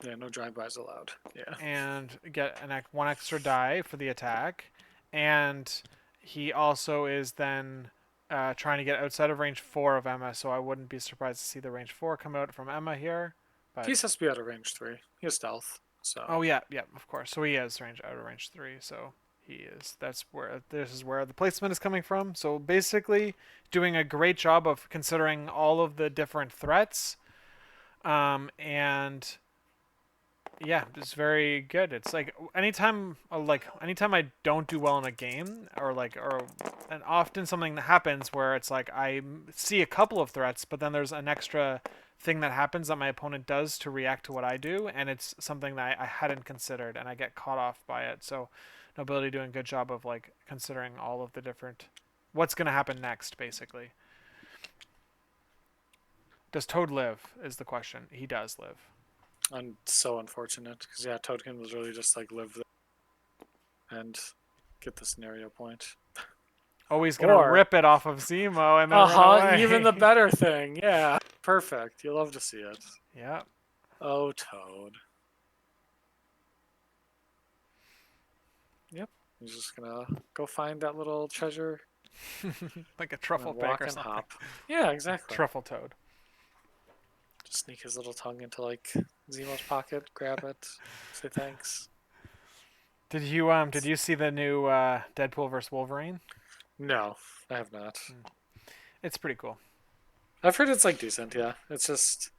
yeah, no drive-bys allowed. Yeah, and get one extra die for the attack. And he also is then trying to get outside of range 4 of Emma, so I wouldn't be surprised to see the range 4 come out from Emma here. But he has to be out of range 3. He has stealth, so oh yeah, yeah, of course. So he is range out of range 3, so he is. That's where this is where the placement is coming from. So basically, doing a great job of considering all of the different threats, and yeah, it's very good. It's like anytime I don't do well in a game, and often something that happens where it's like I see a couple of threats, but then there's an extra thing that happens that my opponent does to react to what I do, and it's something that I hadn't considered, and I get caught off by it. So, Nobility doing a good job of like considering all of the different what's gonna happen next, basically. Does Toad live? Is the question. He does live. and so unfortunate because yeah, Toad can literally just like live there. and get the scenario point. Oh, he's gonna Or, rip it off of Zemo and then run even the away. better thing. Yeah, perfect. You love to see it. Yeah. Oh, Toad. Yep. He's just gonna go find that little treasure Like a and then truffle pig walk or and something. hop. Yeah, exactly. Truffle toad. Just sneak his little tongue into like Zemo's pocket, grab it, say thanks. Did you see the new Deadpool vs Wolverine? No, I have not. It's pretty cool. I've heard it's like decent. Yeah, it's just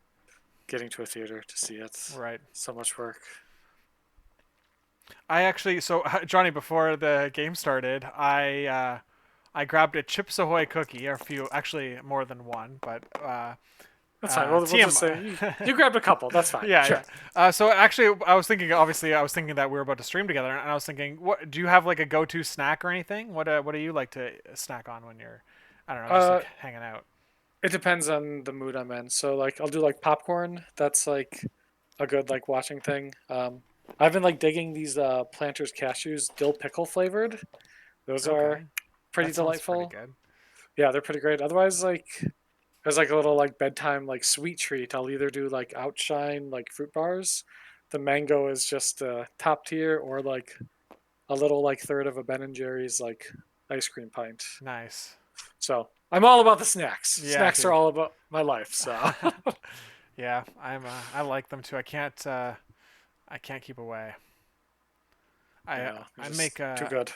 getting to a theater to see it. Right. So much work. I actually so Johnny, before the game started, I grabbed a Chips Ahoy cookie, or a few, actually more than one, but That's fine. We'll just say you grabbed a couple. That's fine. yeah, Sure. yeah. So actually, I was thinking. Obviously, I was thinking that we were about to stream together, and I was thinking, what do you have like a go-to snack or anything? What do you like to snack on when you're, I don't know, just Uh, like hanging out? it depends on the mood I'm in. So like I'll do like popcorn. That's like a good like watching thing. I've been like digging these Planters cashews dill pickle flavored. Those are Okay, pretty that sounds pretty delightful. good. Yeah, they're pretty great. Otherwise, like as like a little like bedtime like sweet treat, I'll either do like Outshine like fruit bars. The mango is just top tier, or like a little like third of a Ben and Jerry's like ice cream pint. Nice. So I'm all about the snacks. Yeah, Snacks are dude. all about my life. So Yeah, I like them too. I can't keep away. I yeah, they're I just make too good.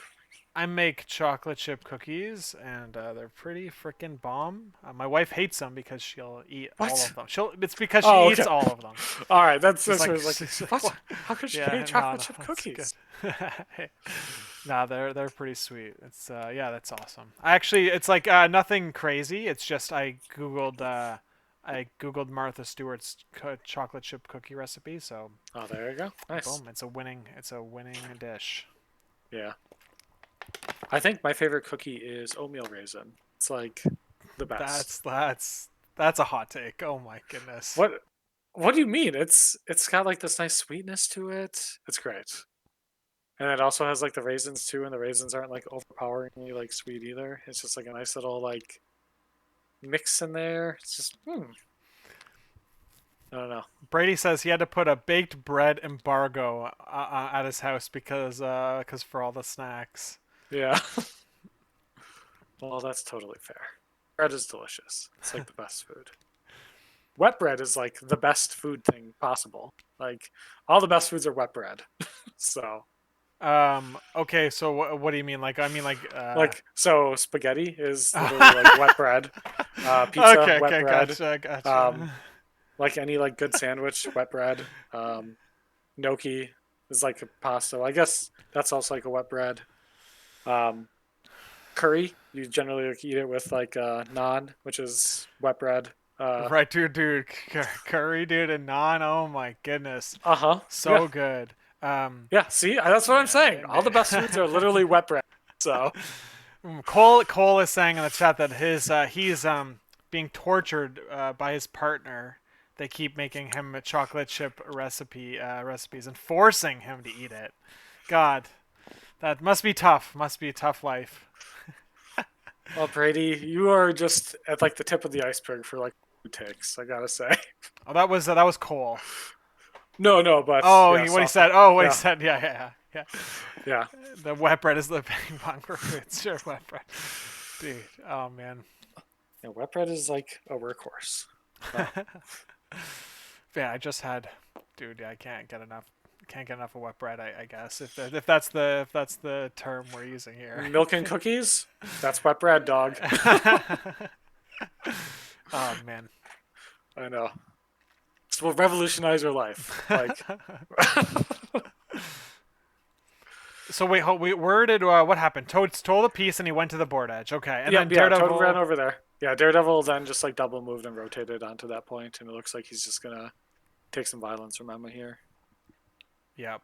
I make chocolate chip cookies, and they're pretty freaking bomb. My wife hates them because she'll eat all What? of them. It's because she Oh, eats okay. all of them. All right, that's She's that's what like, I was like. she's like, What? what? How could she Yeah, hate no, chocolate no, chip that's good. cookies? Nah, they're pretty sweet. It's yeah, that's awesome. I actually, it's like nothing crazy. It's just I googled Martha Stewart's chocolate chip cookie recipe, so Oh, there you go. Nice. boom, it's a winning dish. Yeah, I think my favorite cookie is oatmeal raisin. It's like the best. That's a hot take. Oh my goodness. What? What do you mean? It's got like this nice sweetness to it. It's great, and it also has like the raisins too, and the raisins aren't like overpoweringly like sweet either. It's just like a nice little like mix in there. It's just I don't know. Brady says he had to put a baked bread embargo at his house because for all the snacks. Yeah. Well, that's totally fair. Bread is delicious. It's like the best food. Wet bread is like the best food thing possible. Like all the best foods are wet bread. So Okay, so what do you mean? Like I mean like like so spaghetti is literally like wet bread. Pizza, Okay, wet okay, bread. gotcha, gotcha. Like any like good sandwich, wet bread. Gnocchi is like a pasta. I guess that's also like a wet bread. Um, Curry, you generally like, eat it with like naan, which is wet bread. Right, dude, curry, dude, and naan. Oh my goodness, Uh huh. Yeah. so good. Yeah. See, that's what I'm saying. All the best foods are Yeah. literally wet bread. So Cole is saying in the chat that he's being tortured by his partner. They keep making him a chocolate chip recipes and forcing him to eat it. God, that must be tough. Must be a tough life. well, Brady, you are just at like the tip of the iceberg for like food takes. I gotta say. Oh, that was Cole. No, no, but Oh, yeah, what he softball. said. Oh, what he Yeah, said. Yeah, yeah, yeah. yeah. The wet bread is the ping pong for fruits. Sure, wet bread, dude. Oh man. Yeah, wet bread is like a workhorse. Wow. Yeah, I just had, dude. Yeah, I can't get enough. Can't get enough of wet bread. I guess if that's the term we're using here. Milk and cookies? That's wet bread, dog. Oh man. I know. This will revolutionize your life. Like, So wait, where did what happened? Toad stole the piece and he went to the board edge. Okay, and yeah, then yeah. Toad ran Daredevil. over there. Yeah, Daredevil then just like double moved and rotated onto that point, and it looks like he's just gonna take some violence from Emma here. Yep.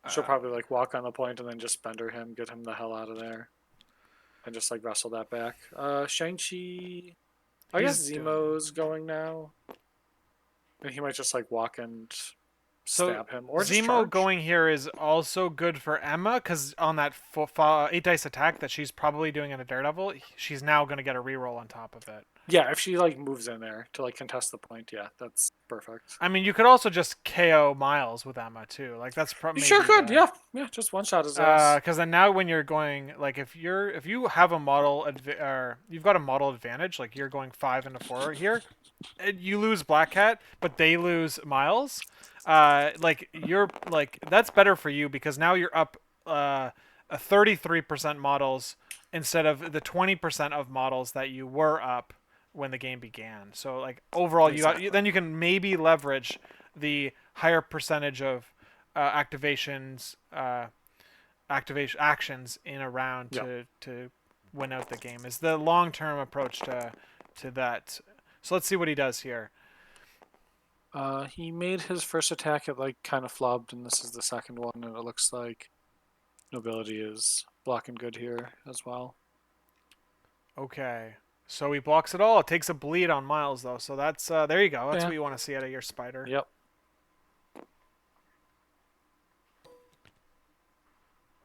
She'll probably like walk on the point and then just bender him, get him the hell out of there, and just like wrestle that back. Shang-Chi. I guess He's doing. Zemo's going now, and he might just like walk and So stab him or just Zemo charge. going here is also good for Emma because on that 8 dice attack that she's probably doing in a Daredevil, she's now going to get a reroll on top of it. Yeah, if she like moves in there to like contest the point, yeah, that's perfect. I mean, you could also just KO Miles with Emma too. Like that's You sure maybe could, the yeah, yeah. Just one shot his ass. because then now when you're going like if you have a model or you've got a model advantage, like you're going 5 into 4 here, you lose Black Cat, but they lose Miles. Like you're like that's better for you because now you're up a 33% models instead of the 20% of models that you were up when the game began. So like overall, Exactly. then you can maybe leverage the higher percentage of activations, activation actions in a round Yep. to win out the game. Is the long term approach to that. So let's see what he does here. He made his first attack. It like kind of flubbed, and this is the second one, and it looks like Nobility is blocking good here as well. Okay. So he blocks it all. It takes a bleed on Miles though. So that's there you go. That's Yeah. what you want to see out of your spider. Yep.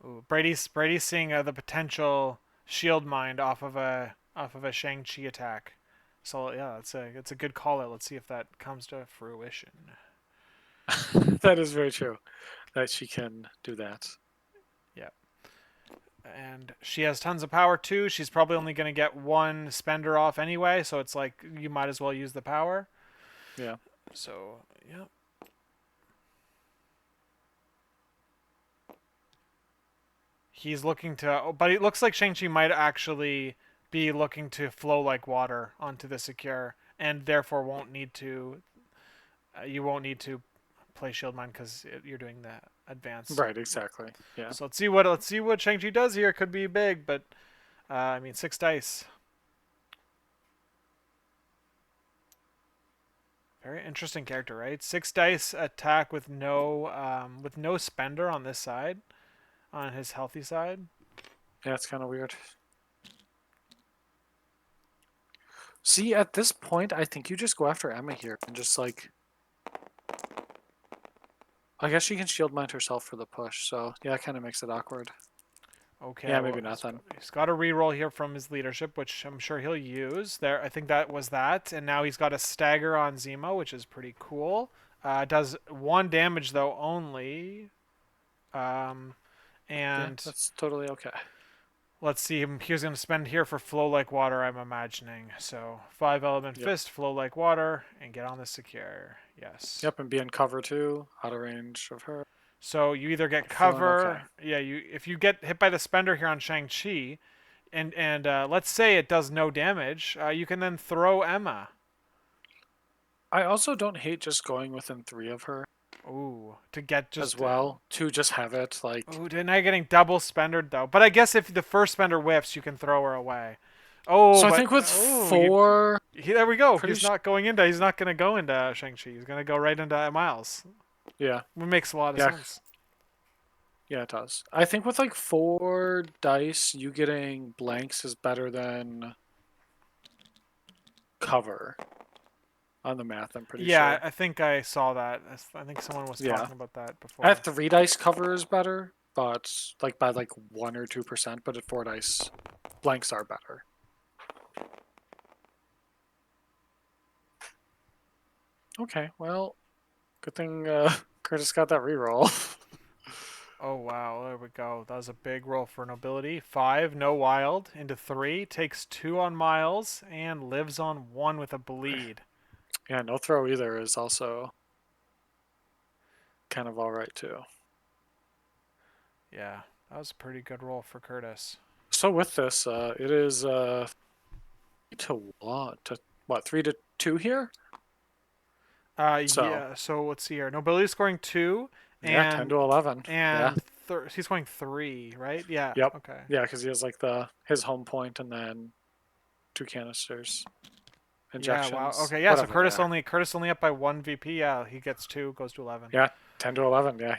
Ooh, Brady's seeing the potential shield mind off of a Shang-Chi attack. So yeah, it's a good call out. Let's see if that comes to fruition. That is very true. That she can do that. Yeah. And she has tons of power too. She's probably only going to get one spender off anyway, so it's like you might as well use the power. Yeah. So, yeah. He's looking to but it looks like Shang-Chi might actually be looking to flow like water onto the secure and therefore won't need to you won't need to play shield mine cuz you're doing the advance. Right. Exactly. Yeah. So let's see what Shang-Chi does here. Could be big, but I mean 6 dice. Very interesting character, right? 6 dice attack with no spender on this side, on his healthy side. Yeah. It's kind of weird. See, at this point, I think you just go after Emma here and just like. I guess she can shield mine herself for the push, so yeah, it kind of makes it awkward. Okay, Yeah, well maybe not then. he's got a reroll here from his leadership, which I'm sure he'll use. There, I think that was that, and now he's got a stagger on Zemo, which is pretty cool. Does 1 damage though only, um, Yeah, and that's totally okay. let's see. He's going to spend here for flow like water, I'm imagining. So 5 element Yep. fist, flow like water, and get on the secure. Yes. Yep, and be in cover too, out of range of her. So you either get Feeling okay. cover, yeah. You if you get hit by the spender here on Shang-Chi, and let's say it does no damage, you can then throw Emma. I also don't hate just going within 3 of her Ooh, to get as just well, to just have it like. ooh, now you're getting double spendered though. But I guess if the first spender whiffs, you can throw her away. Oh, So I but think with oh, you 4, there we go. pretty. He's not gonna go into Shang-Chi. He's gonna go right into Miles. Yeah, It makes a lot of yeah, sense. yeah, it does. I think with like 4 dice, you getting blanks is better than cover on the math, I'm pretty Yeah, sure. I think I saw that. I think someone was Yeah. talking about that At before. 3 dice, cover is better, but like by like 1 or 2%, but at 4 dice, blanks are better. Okay, well, good thing Curtis got that reroll. Oh wow, there we go. That was a big roll for nobility. 5, no wild, into 3, takes 2 on Miles, and lives on 1 with a bleed. Yeah, no throw either is also kind of alright too. Yeah, that was a pretty good roll for Kurtis. So with this, it is 3 to what 3-2 here. So Yeah. So let's see here. Nobility scoring 2, yeah, 10 and to 11. Yeah. and he's scoring 3, right? Yeah. Yep. Okay. Yeah, because he has like his home point and then 2 canisters, Yeah. Wow. injections, Okay. Yeah. So whatever they are. Curtis only up by 1 VP. Yeah. He gets 2, goes to 11. Yeah, 10 to 11. Yeah,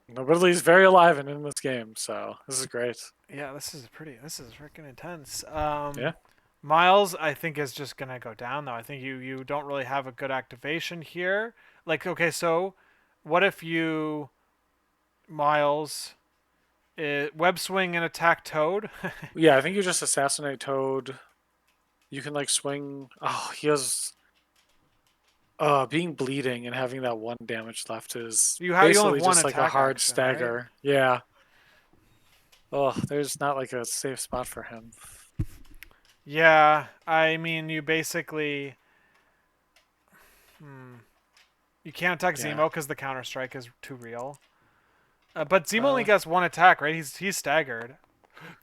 nobody's very alive and in this game, so this is great. Yeah. This is freaking intense. Yeah. Miles, I think, is just gonna go down though. I think you don't really have a good activation here. Like, okay, so What if you Miles web swing and attack Toad? Yeah, I think you just assassinate Toad. You can like swing. Oh, he has. Being bleeding and having that one damage left is You only basically have one just like a attack hard action, right? stagger. Yeah. Oh, there's not like a safe spot for him. Yeah, I mean you basically hmm, you can't attack Yeah. Zemo because the counter strike is too real. But Zemo only Uh, gets one attack, right? He's staggered.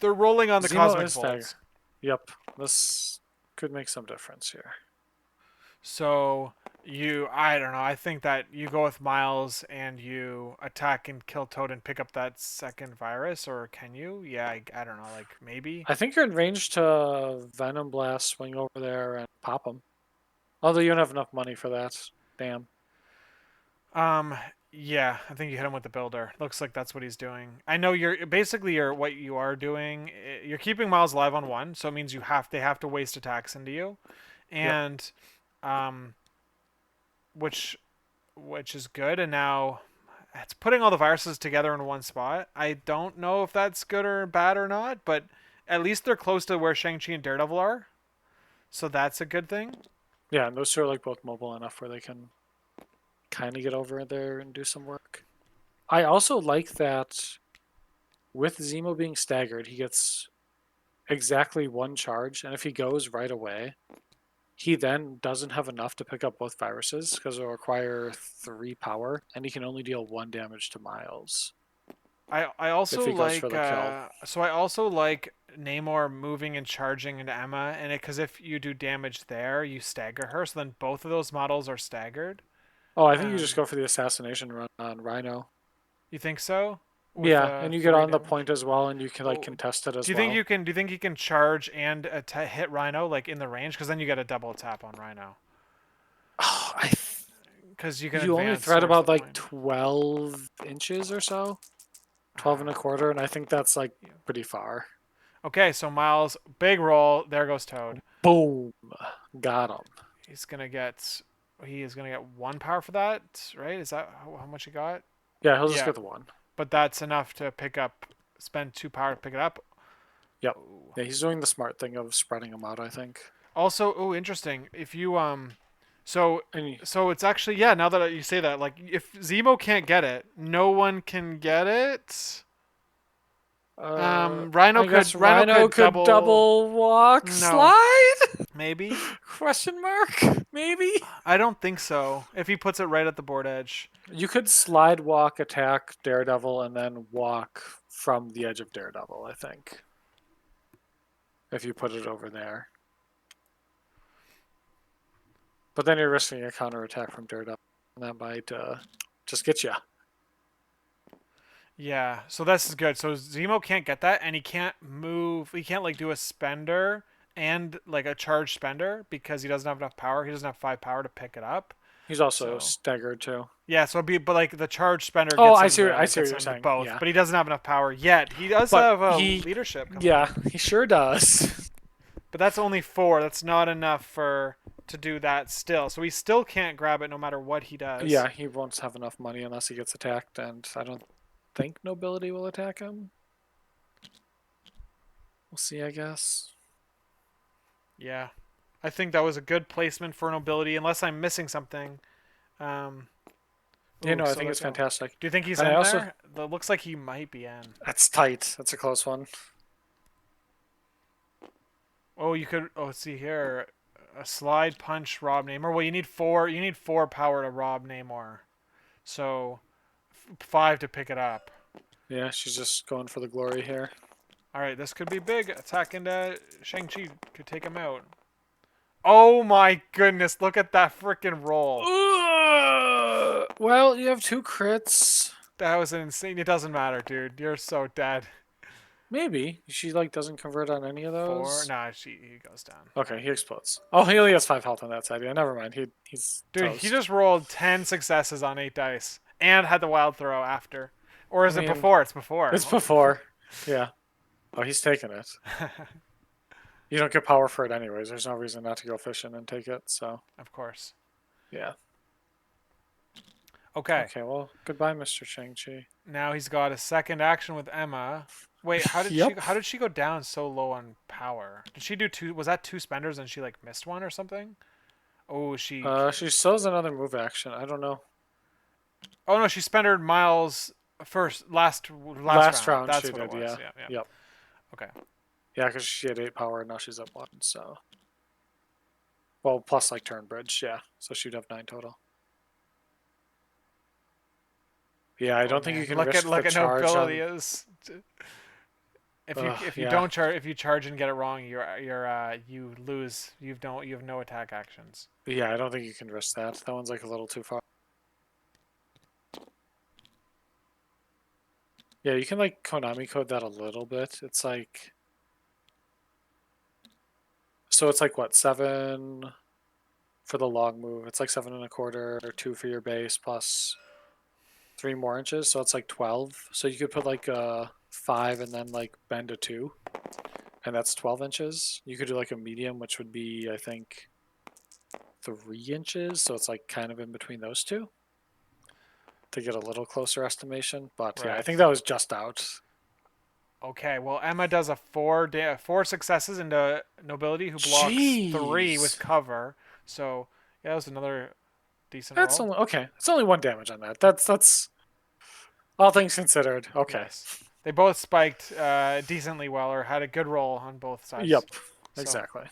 They're rolling on the Zemo cosmic is stagger. bolts. Yep. This could make some difference here. So I don't know. I think that you go with Miles and you attack and kill Toad and pick up that second virus, or can you? Yeah, I don't know. Like maybe. I think you're in range to Venom Blast, swing over there and pop him. Although you don't have enough money for that. Damn. Um, yeah, I think you hit him with the builder. Looks like that's what he's doing. I know you're basically what you are doing. You're keeping Miles alive on one, so it means they have to waste attacks into you, Yep. and um, which which is good. And now it's putting all the viruses together in one spot. I don't know if that's good or bad or not, but at least they're close to where Shang-Chi and Daredevil are, so that's a good thing. Yeah, and those two are like both mobile enough where they can kind of get over there and do some work. I also like that with Zemo being staggered, he gets exactly one charge, and if he goes right away, he then doesn't have enough to pick up both viruses because it'll require 3 power, and he can only deal 1 damage to Miles I if also he goes for like the kill. I also like Namor moving and charging into Emma, and because if you do damage there, you stagger her. So then both of those models are staggered. Oh, I think you just Um, go for the assassination run on Rhino. you think so? With Yeah, and you get three on the damage. point as well, and you can like Oh, contest it do as you think well. you can? Do you think you can charge and hit Rhino like in the range? Because then you get a double tap on Rhino. Oh, Because you can you only advance thread towards the about like point. 12 inches or so, 12 and a Ah, quarter, and I think that's like yeah. pretty far. Okay, so Miles, big roll. There goes Toad. Boom, got him. He's gonna get. He is gonna get one power for that, right? Is that how much he got? Yeah, he'll just Yeah, get the one. but that's enough to pick up. Spend 2 power to pick it up. Yep. Ooh. Yeah, he's doing the smart thing of spreading them out, I think. Also, oh, interesting. If you so And he, so it's actually yeah. Now that you say that, like if Zemo can't get it, no one can get it. I guess Rhino Rhino could could double. double walk No, slide? maybe. Question mark? Maybe? I don't think so. If he puts it right at the board edge. You could slide walk, attack Daredevil, and then walk from the edge of Daredevil, I think. If you put it over there. But then you're risking a counterattack from Daredevil. And that might just get you. Yeah, so this is good. So Zemo can't get that, and he can't move. He can't like do a spender and like a charge spender because he doesn't have enough power. He doesn't have 5 power to pick it up. He's also So staggered too. yeah, so it'd be but like the charge spender Oh, gets I him see. I the see what gets you're him to saying. both, Yeah, but he doesn't have enough power yet. He does but have he, leadership coming yeah, up, he sure does. but that's only 4. That's not enough for to do that still. So he still can't grab it no matter what he does. Yeah, he won't have enough money unless he gets attacked, and I don't think Nobility will attack him. We'll see, I guess. Yeah, I think that was a good placement for nobility, unless I'm missing something. Um, You ooh, know, I so think there it's we go. fantastic. Do you think he's And I in also, there? It looks like he might be in. that's tight. That's a close one. Oh, you could. Oh, let's see here. A slide punch Rob Namor. Well, you need 4. You need 4 power to Rob Namor. So 5 to pick it up. Yeah, she's just going for the glory here. All right, this could be big. Attack into Shang-Chi could take him out. Oh my goodness! Look at that freaking roll. Well, you have 2 crits. That was insane. It doesn't matter, dude. You're so dead. Maybe she like doesn't convert on any of 4. those. Nah, he goes down. Okay, he explodes. Oh, he only has 5 health on that side. Yeah, never mind. He's Dude, he toast. just rolled 10 successes on 8 dice and had the wild throw after. Or I is it mean, before? It's before. it's before. Yeah. Oh, he's taking it. You don't get power for it anyways. There's no reason not to go fishing and take it. So Of course. yeah. Okay, Okay, well, goodbye, Mr. Shang-Chi. now he's got a second action with Emma. Wait, how did she Yep. how did she go down so low on power? Did she do two? Was that two spenders and she like missed one or something? Oh, she. She still has another move action. I don't know. Oh no, she spent her miles first last Last round. round That's she what it did, was. yeah. Yeah, yeah. Yep. Okay. Yeah, because she had 8 power, now she's at 1, so. Well, plus like turn bridge, yeah. So she'd have 9 total. Yeah, I Oh don't think you man, can risk the look at charge nobility on. is. If you Yeah. don't charge if you charge and get it wrong, you lose. You have no attack actions. Yeah, I don't think you can risk that. That one's like a little too far. Yeah, you can like Konami code that a little bit. It's like. So it's like what, 7 for the long move. It's like 7 1/4 or 2 for your base plus 3 more inches. So it's like 12. So you could put like 5 and then like bend a 2. And that's 12 inches. You could do like a medium, which would be, I think, 3 inches. So it's like kind of in between those two to get a little closer estimation. But yeah, I Right. think that was just out. Okay. Well, Emma does a four successes into nobility, who blocks three with Jeez. cover. So yeah, that was another decent That's roll. only okay. It's only 1 damage on that. That's all things considered. Okay. Yes. They both spiked decently well, or had a good roll on both sides. Yep. So Exactly.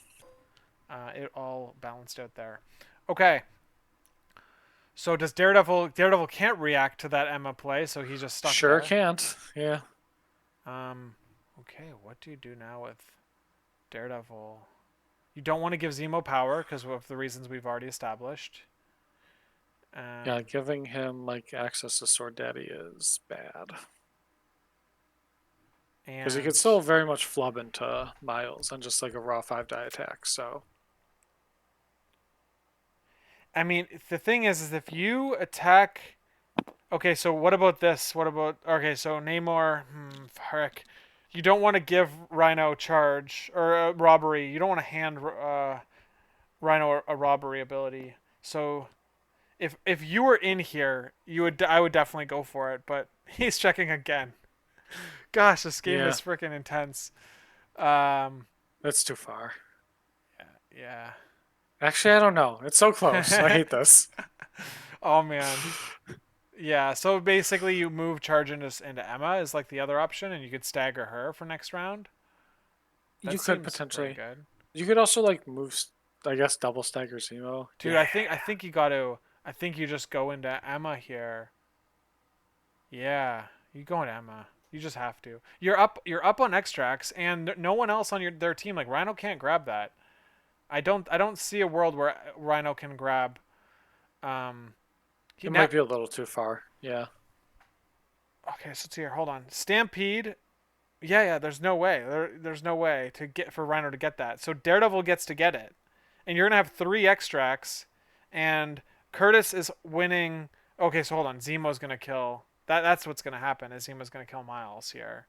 it all balanced out there. Okay. So does Daredevil can't react to that Emma play, so he's just stuck Sure there. can't. Yeah. Um, okay, what do you do now with Daredevil? You don't want to give Zemo power because of the reasons we've already established. Yeah, Um, giving him like access to Sword Daddy is bad. Because he could and still very much flub into Miles on just like a raw 5 die attack, so. I mean, the thing is if you attack. Okay, so what about this? What about okay? So Namor, frick. You don't want to give Rhino charge or robbery. You don't want to hand Rhino a robbery ability. So if you were in here, I would definitely go for it. But he's checking again. Gosh, this game Yeah, is freaking intense. Um, that's too far. yeah. Actually, I don't know. It's so close. I hate this. Oh man. Yeah. So basically, you move charge into Emma is like the other option, and you could stagger her for next round. That You could seems pretty potentially. good, You could also like move, I guess, double stagger Zemo. dude. Yeah. I think you got to. I think you just go into Emma here. Yeah, you go into Emma. You just have to. You're up. You're up on extracts, and no one else on their team like Rhino can't grab that. I don't see a world where Rhino can grab. Um, he It now. might be a little too far. Yeah. Okay, so let's see here. Hold on. Stampede. Yeah, yeah. There's no way. There's no way to get for Rhino to get that. So Daredevil gets to get it, and you're gonna have three extracts, and Kurtis is winning. Okay, so hold on. Zemo's gonna kill. That's what's gonna happen. Is Zemo's gonna kill Miles here.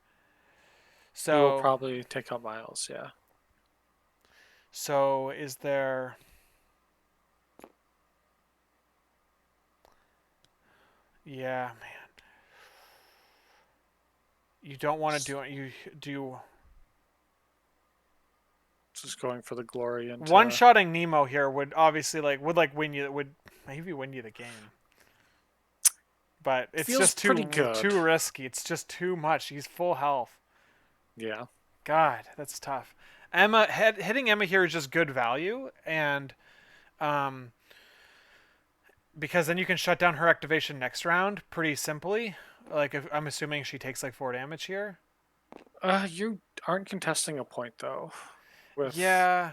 He will So probably take out Miles. Yeah. so is there? Yeah, man. You don't want to do it. You do Just going for the glory one into. shotting Nemo here would obviously like win you would maybe win you the game. But it's Feels just pretty good. too risky. It's just too much. He's full health. Yeah. God, that's tough. Hitting Emma here is just good value, and um, because then you can shut down her activation next round pretty simply. Like if, I'm assuming she takes like 4 damage here. You aren't contesting a point though. With Yeah,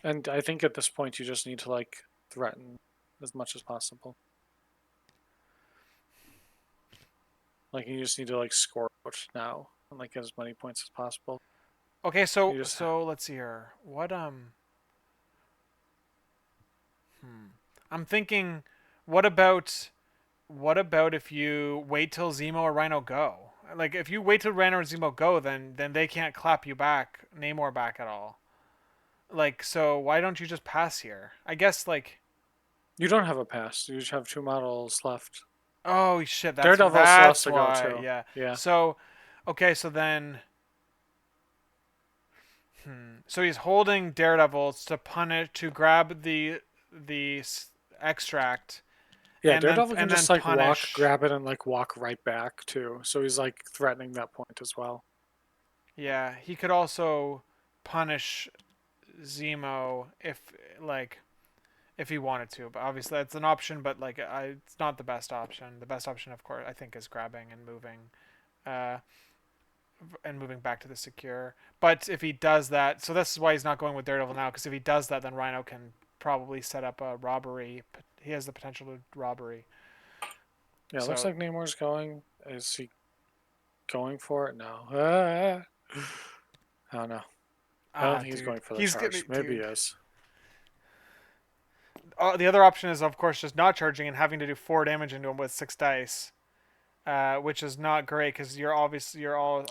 and I think at this point you just need to like threaten as much as possible. Like you just need to like score out now and like get as many points as possible. okay, You just so let's see here. What I'm thinking what about if you wait till Zemo or Rhino go? Like if you wait till Rhino or Zemo go, then they can't clap you back, Namor back at all. Like so why don't you just pass here? I guess like you don't have a pass. You just have 2 models left. Oh shit, Daredevil still has that's to go why. too. Yeah. Yeah. So, okay, so then, so he's holding Daredevil to punish to grab the extract, Yeah, Daredevil can and then just like walk, punish. grab it, and like walk right back too. So he's like threatening that point as well. Yeah, he could also punish Zemo if like if he wanted to, but obviously that's an option. But like, it's not the best option. The best option, of course, I think, is grabbing uh, and moving back to the secure. But if he does that, so this is why he's not going with Daredevil now, because if he does that, then Rhino can probably set up a robbery. He has the potential to robbery. Yeah, it looks So like Namor's going. Is he going for it? No. I don't know. I don't think he's dude, going for the he's gonna, charge. Maybe he dude. is. The other option is, of course, just not charging and having to do 4 damage into him with 6 dice, which is not great because you're all He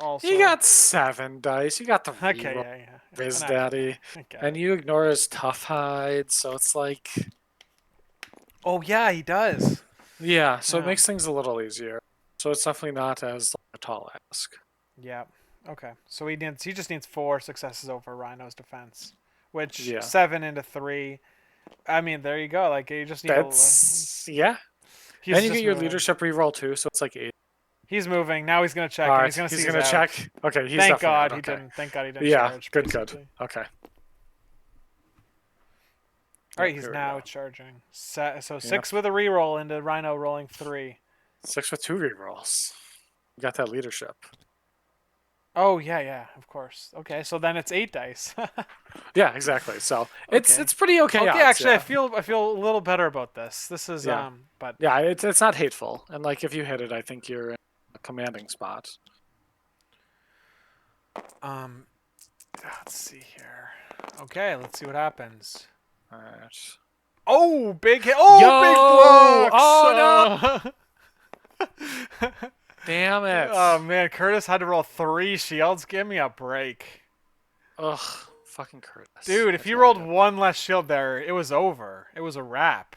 also got 7 dice. You got the okay. reroll, Yeah, Riz and Daddy, I get and it. you ignore his tough hide. So it's like, Oh yeah, he does. yeah. So it Yeah. makes things a little easier. So it's definitely not as like, a tall ask. Yeah. Okay. So he just needs 4 successes over Rhino's defense, which Yeah. 7 into 3. I mean, there you go. Like you just need a. That's yeah. And He's you get just your moving. leadership reroll too, so it's like 8. He's moving. Now he's gonna check, All and he's right, gonna see he's he's gonna out. check. Okay, he's Thank definitely out. God he Okay. didn't. Thank God he didn't Yeah, charge. good, good. Basically. Okay. All Yep, right, he's here we now go. charging. So Yep. 6 with a reroll into Rhino rolling 3. 6 with 2 rerolls. You got that leadership. Oh yeah, yeah, of course. Okay, so then it's 8 dice. Yeah, exactly. So Okay. it's pretty okay Okay, odds, actually, yeah. I feel a little better about this. This is Yeah. but Yeah, it's not hateful. And like if you hit it, I think you're in a commanding spot. um, let's see here. Okay, let's see what happens. Alright. Oh, big hit! Oh, big Yo! blocks! Oh no! Damn Oh it. man, Kurtis had to roll 3 shields. Give me a break, Ugh. Fucking Kurtis. dude. I If he tell rolled you. 1 less shield there, it was over. It was a wrap.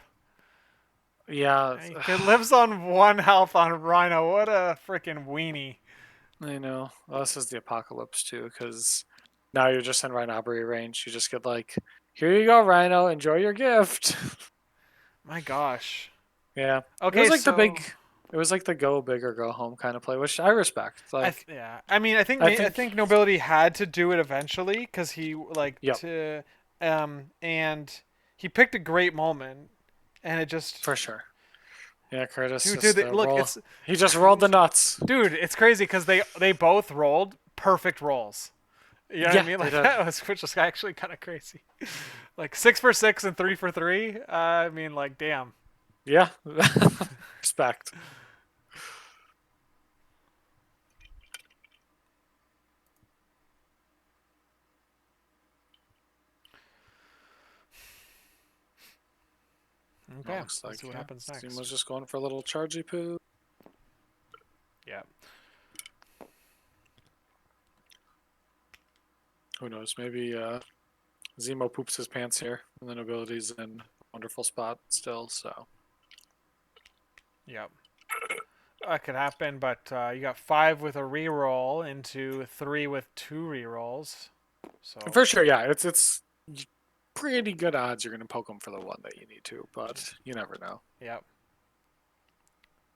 Yeah. He lives on 1 health on Rhino. What a freaking weenie. I know. Well, this is the apocalypse too, because now you're just in Rhinobbery range. You just get like, here you go, Rhino, enjoy your gift. My gosh. Yeah. It was Okay, like the big, so it was like the go big or go home kind of play, which I respect. Like, yeah. I mean, I I think, think Nobility had to do it eventually because he like yep, to and he picked a great moment, and it just for sure. Yeah, Curtis dude, just look, roll. it's He just rolled the crazy, nuts. dude. It's crazy because they both rolled perfect rolls. You know what I Yeah, mean? they Like did. that was which was actually kind of crazy. Like 6 for 6 and 3 for 3. I mean, like damn. Yeah, respect. Well, Okay, looks let's see like what yeah, happens Zima's next. just going for a little chargy poo. Yeah. Who knows? Maybe Zemo poops his pants here, and the nobility's in a wonderful spot still. So Yep. That could happen, but you got 5 with a reroll into 3 with 2 rerolls. So, for sure, yeah, it's pretty good odds you're gonna poke him for the one that you need to, but you never know. yep.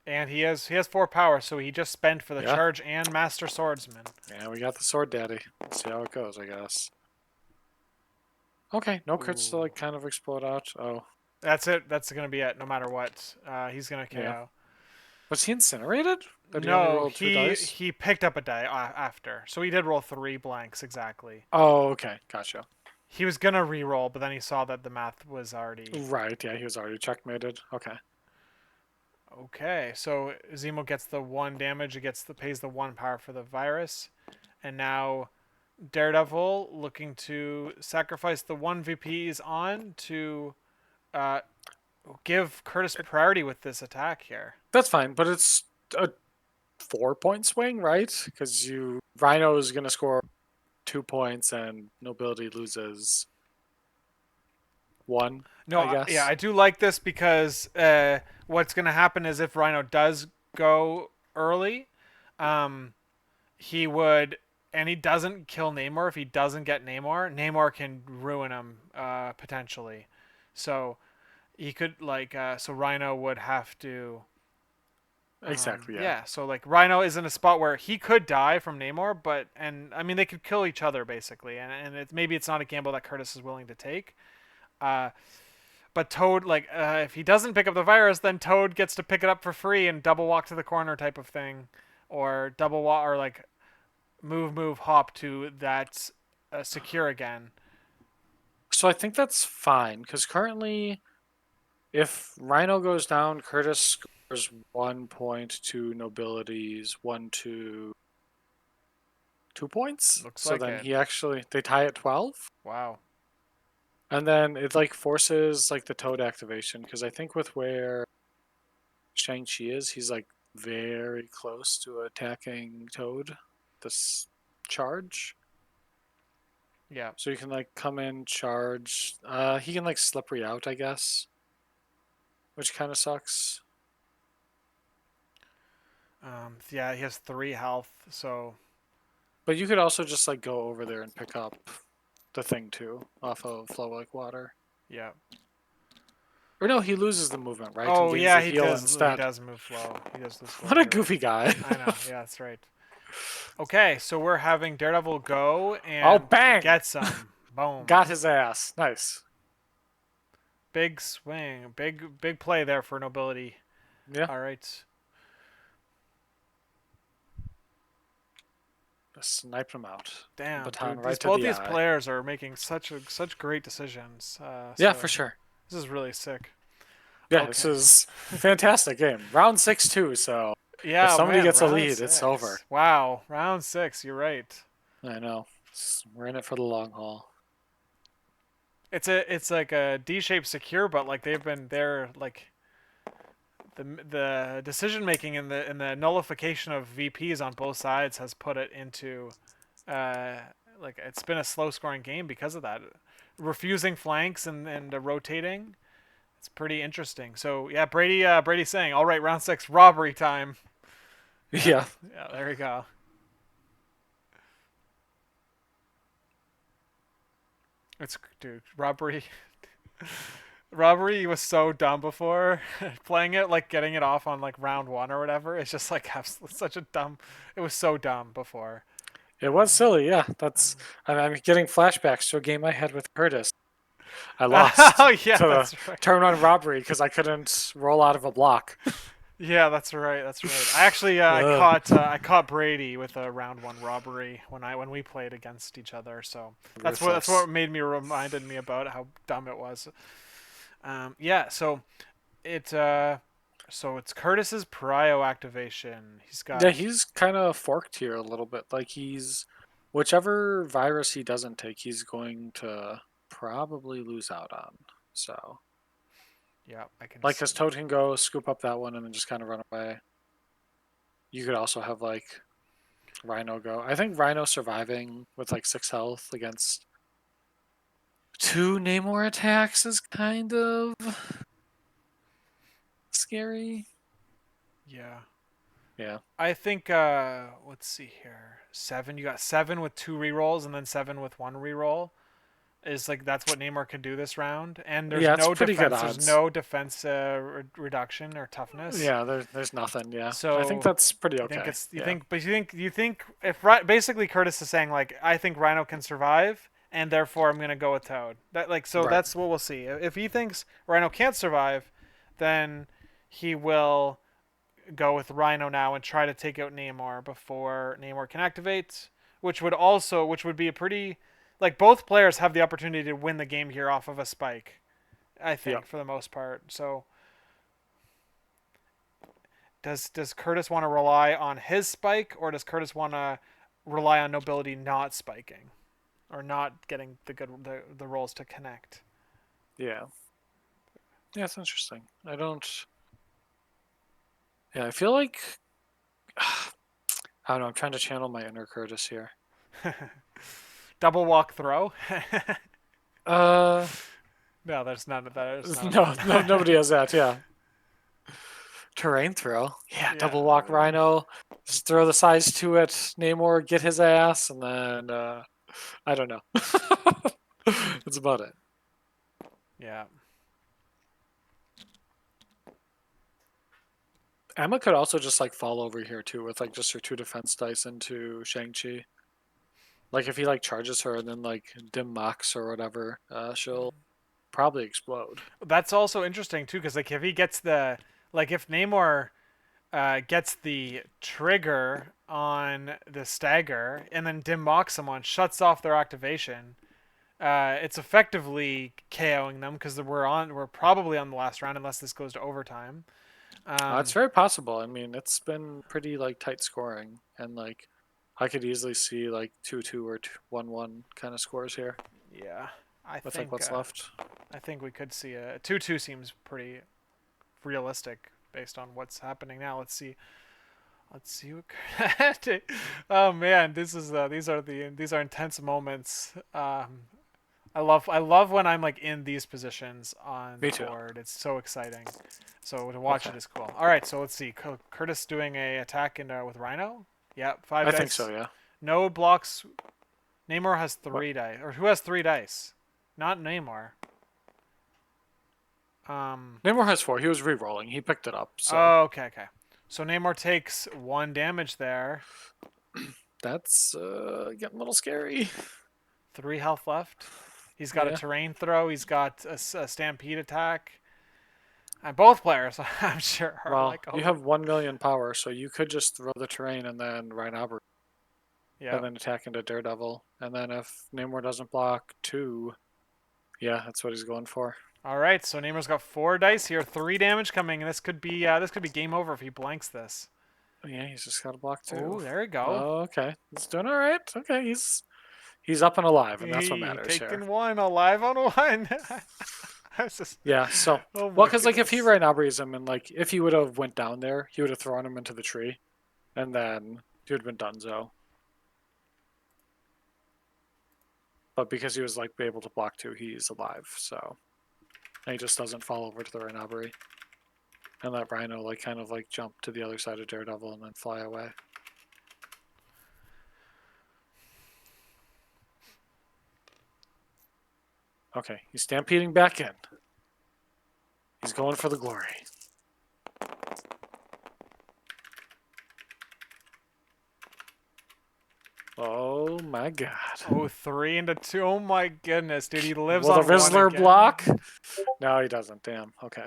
And he has 4 power, so he just spent for the Yeah, charge and Master Swordsman. yeah, we got the sword daddy. Let's see how it goes, I guess. Okay, no crits to Ooh. like kind of explode out. Oh, That's it. That's going to be it no matter what. He's going to yeah. KO. Was he incinerated? But he only No, rolled 2 dice? he picked up a die after. So he did roll 3 blanks exactly. Oh, okay, gotcha. He was going to re-roll, but then he saw that the math was already Right, yeah, he was already checkmated. Okay. okay. So Zemo gets the 1 damage, pays the 1 power for the virus. And now Daredevil looking to sacrifice the 1 VP he's on to uh, give Kurtis priority with this attack here. That's fine, but it's a 4 point swing, right? Because Rhino is gonna score 2 points and Nobility loses one, No, I yeah, guess. I do like this because what's going to happen is if Rhino does go early, um, he would, and he doesn't kill Namor. If he doesn't get Namor, Namor can ruin him potentially. So he could so Rhino would have to. Exactly, yeah. Yeah, so like Rhino is in a spot where he could die from Namor, but and I mean they could kill each other basically, and maybe it's not a gamble that Curtis is willing to take. Uh, but Toad, if he doesn't pick up the virus, then Toad gets to pick it up for free and double walk to the corner type of thing, or double walk or like move hop to that secure again. So I think that's fine because currently, if Rhino goes down, Curtis scores 1 point to Nobility's 2 points. Looks So like then it. he actually they tie at 12, Wow. and then it like forces like the Toad activation because I think with where Shang-Chi is, he's like very close to attacking Toad. This charge. Yeah. So you can like come in, charge. He can like slippery out, I guess, which kind of sucks. Yeah, he has 3 health, so But you could also just like go over there and pick up the thing too off of flow like water. yeah. Or no, he loses the movement, right, and Oh gains yeah, the he heal does. He instead. does move slow. He does move slow. What a You're right. goofy guy! I know. Yeah, that's right. Okay, so we're having Daredevil go Oh, and bang! get some. Boom. Got his ass. Nice. Big swing. Big play there for Nobility. Yeah, All right. just sniped him out. Damn, Baton dude. right These to both the these eye. players are making such great decisions. Yeah, for So sure. this is really sick. Yeah, this Okay. is a fantastic game. Round 6 too, so if Yeah, somebody man. gets a Round lead, it's over. 6. Wow. Round 6. You're right. I know. We're in it for the long haul. It's like a D-shaped secure, but like they're like the decision making and the nullification of VPs on both sides has put it into uh, like it's been a slow scoring game because of that. Refusing flanks and rotating. It's pretty interesting. So yeah, Brady's saying, all right, round 6 robbery time. Yeah, Yeah. yeah, there you go. It's dude robbery. Robbery was so dumb before playing it, like getting it off on like round 1 or whatever. It's just like such a dumb. It was so dumb before. It was silly, yeah. I'm getting flashbacks to a game I had with Kurtis. I lost Oh yeah, to the that's right. turn on robbery because I couldn't roll out of a block. Yeah, that's right. That's right. I actually Ugh, I caught Brady with a round 1 robbery when we played against each other. So that's ruthless. what made me reminded me about how dumb it was. Yeah. It so it's Curtis's prio activation. He's Yeah, got he's kind of forked here a little bit. Like he's whichever virus he doesn't take, he's going to probably lose out on. So, yeah. I can like, see. because Toad can go scoop up that one and then just kind of run away. You could also have like Rhino go. I think Rhino surviving with like 6 health against 2 Namor attacks is kind of scary. Yeah. Yeah. I think let's see here. 7. You got 7 with 2 rerolls and then 7 with 1 reroll. Is like that's what Namor can do this round, and there's Yeah, it's no pretty good defense. There's odds. no defense reduction or toughness. Yeah, there's nothing. Yeah, I think So that's pretty you think okay. it's Yeah, you think if basically Curtis is saying like I think Rhino can survive, and therefore I'm gonna go with Toad. That like so right. that's what we'll see. If he thinks Rhino can't survive, then he will go with Rhino now and try to take out Namor before Namor can activate, which would be a pretty like both players have the opportunity to win the game here off of a spike. I Yeah, think for the most part. So does Curtis want to rely on his spike or does Curtis want to rely on Nobility not spiking or not getting the rolls to connect? yeah, yeah. It's interesting. I don't. Yeah, I feel like I don't know. I'm trying to channel my inner Curtis here. Double walk throw. Uh, No, there's none of that. There's none of No, no, that. nobody has that. Yeah. Terrain throw. Yeah, Yeah. double walk Rhino. Just throw the size to it. Namor get his ass, and then I don't know. That's about it. Yeah. Emma could also just like fall over here too with like just her 2 defense dice into Shang-Chi. Like if he like charges her and then like dim mocks or whatever, she'll probably explode. That's also interesting too, because like if he gets the like if Namor gets the trigger on the stagger and then dim mocks someone, shuts off their activation. It's effectively KOing them because we're probably on the last round unless this goes to overtime. It's very possible. I mean, it's been pretty like tight scoring, and like I could easily see like 2-2 or 1-1 kind of scores here Yeah, I with like think what's left. I think we could see a 2-2 seems pretty realistic based on what's happening now. Let's see. Let's see what. Oh man, this is these are intense moments. I love when I'm like in these positions on Me the too. board. It's so exciting. So to watch Okay, it is cool. All right, so let's see. Kurtis doing a attack with Rhino. Yep, five I think so. dice. Yeah. No blocks. Namor has What? 3 dice, or who has 3 dice? Not Namor. Um. Namor has 4. He was re-rolling. He picked it up, so Oh, okay, okay. So Namor takes 1 damage there. that's getting a little scary. 3 health left. He's got a Yeah. terrain throw. He's got a stampede attack. And both players, I'm sure, are Well, like, you oh, have 1 million power, so you could just throw the terrain and then Rhino and yep. then attack into Daredevil. And then if Namor doesn't block 2, yeah, that's what he's going for. All right, so Namor's got 4 dice here, 3 damage coming, and this could be game over if he blanks this. Yeah, he's just got to block 2. Oh, there we go. Oh, okay. He's doing all right. Okay, he's up and alive, and that's what He matters here. taking one alive on one. That's just, Yeah. So, oh well, my because like if he goodness. right now breeds him, and like if he would have went down there, he would have thrown him into the tree, and then he would have been donezo. But because he was like able to block 2, he's alive. So and he just doesn't fall over to the Rhino, and let Rhino like kind of like jump to the other side of Daredevil and then fly away. Okay, he's stampeding back in. He's going for the glory. Oh my god. Oh, 3 into 2. Oh my goodness, dude. He lives Will the on one Rizzler again. block? No, he doesn't. Damn. Okay.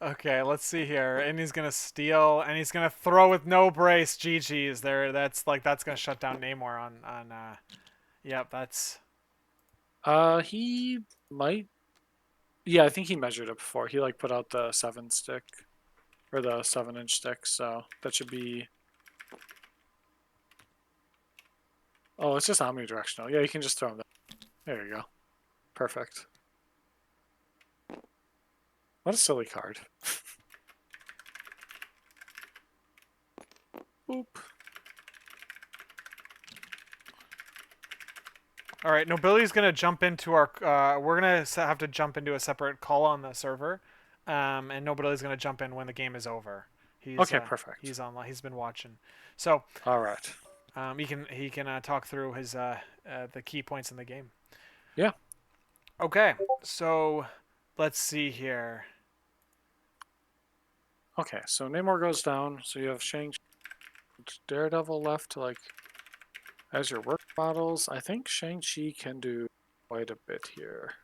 Okay, let's see here. And he's gonna steal, and he's gonna throw with no brace. GG's there. That's gonna shut down Namor on. Yep, that's. He might. Yeah, I think he measured it before. He like put out the 7 stick or the 7-inch stick, so that should be. Oh, it's just omnidirectional. Yeah, you can just throw him. There you go. Perfect. What a silly card. Boop. All right, Nobility's gonna jump into our. We're gonna have to jump into a separate call on the server, and Nobility's gonna jump in when the game is over. He's Okay, uh, perfect. he's online. He's been watching, so All right. he can talk through his the key points in the game. Yeah. Okay, so let's see here. Okay, so Namor goes down. So you have Daredevil left to like as your work models. I think Shang-Chi can do quite a bit here.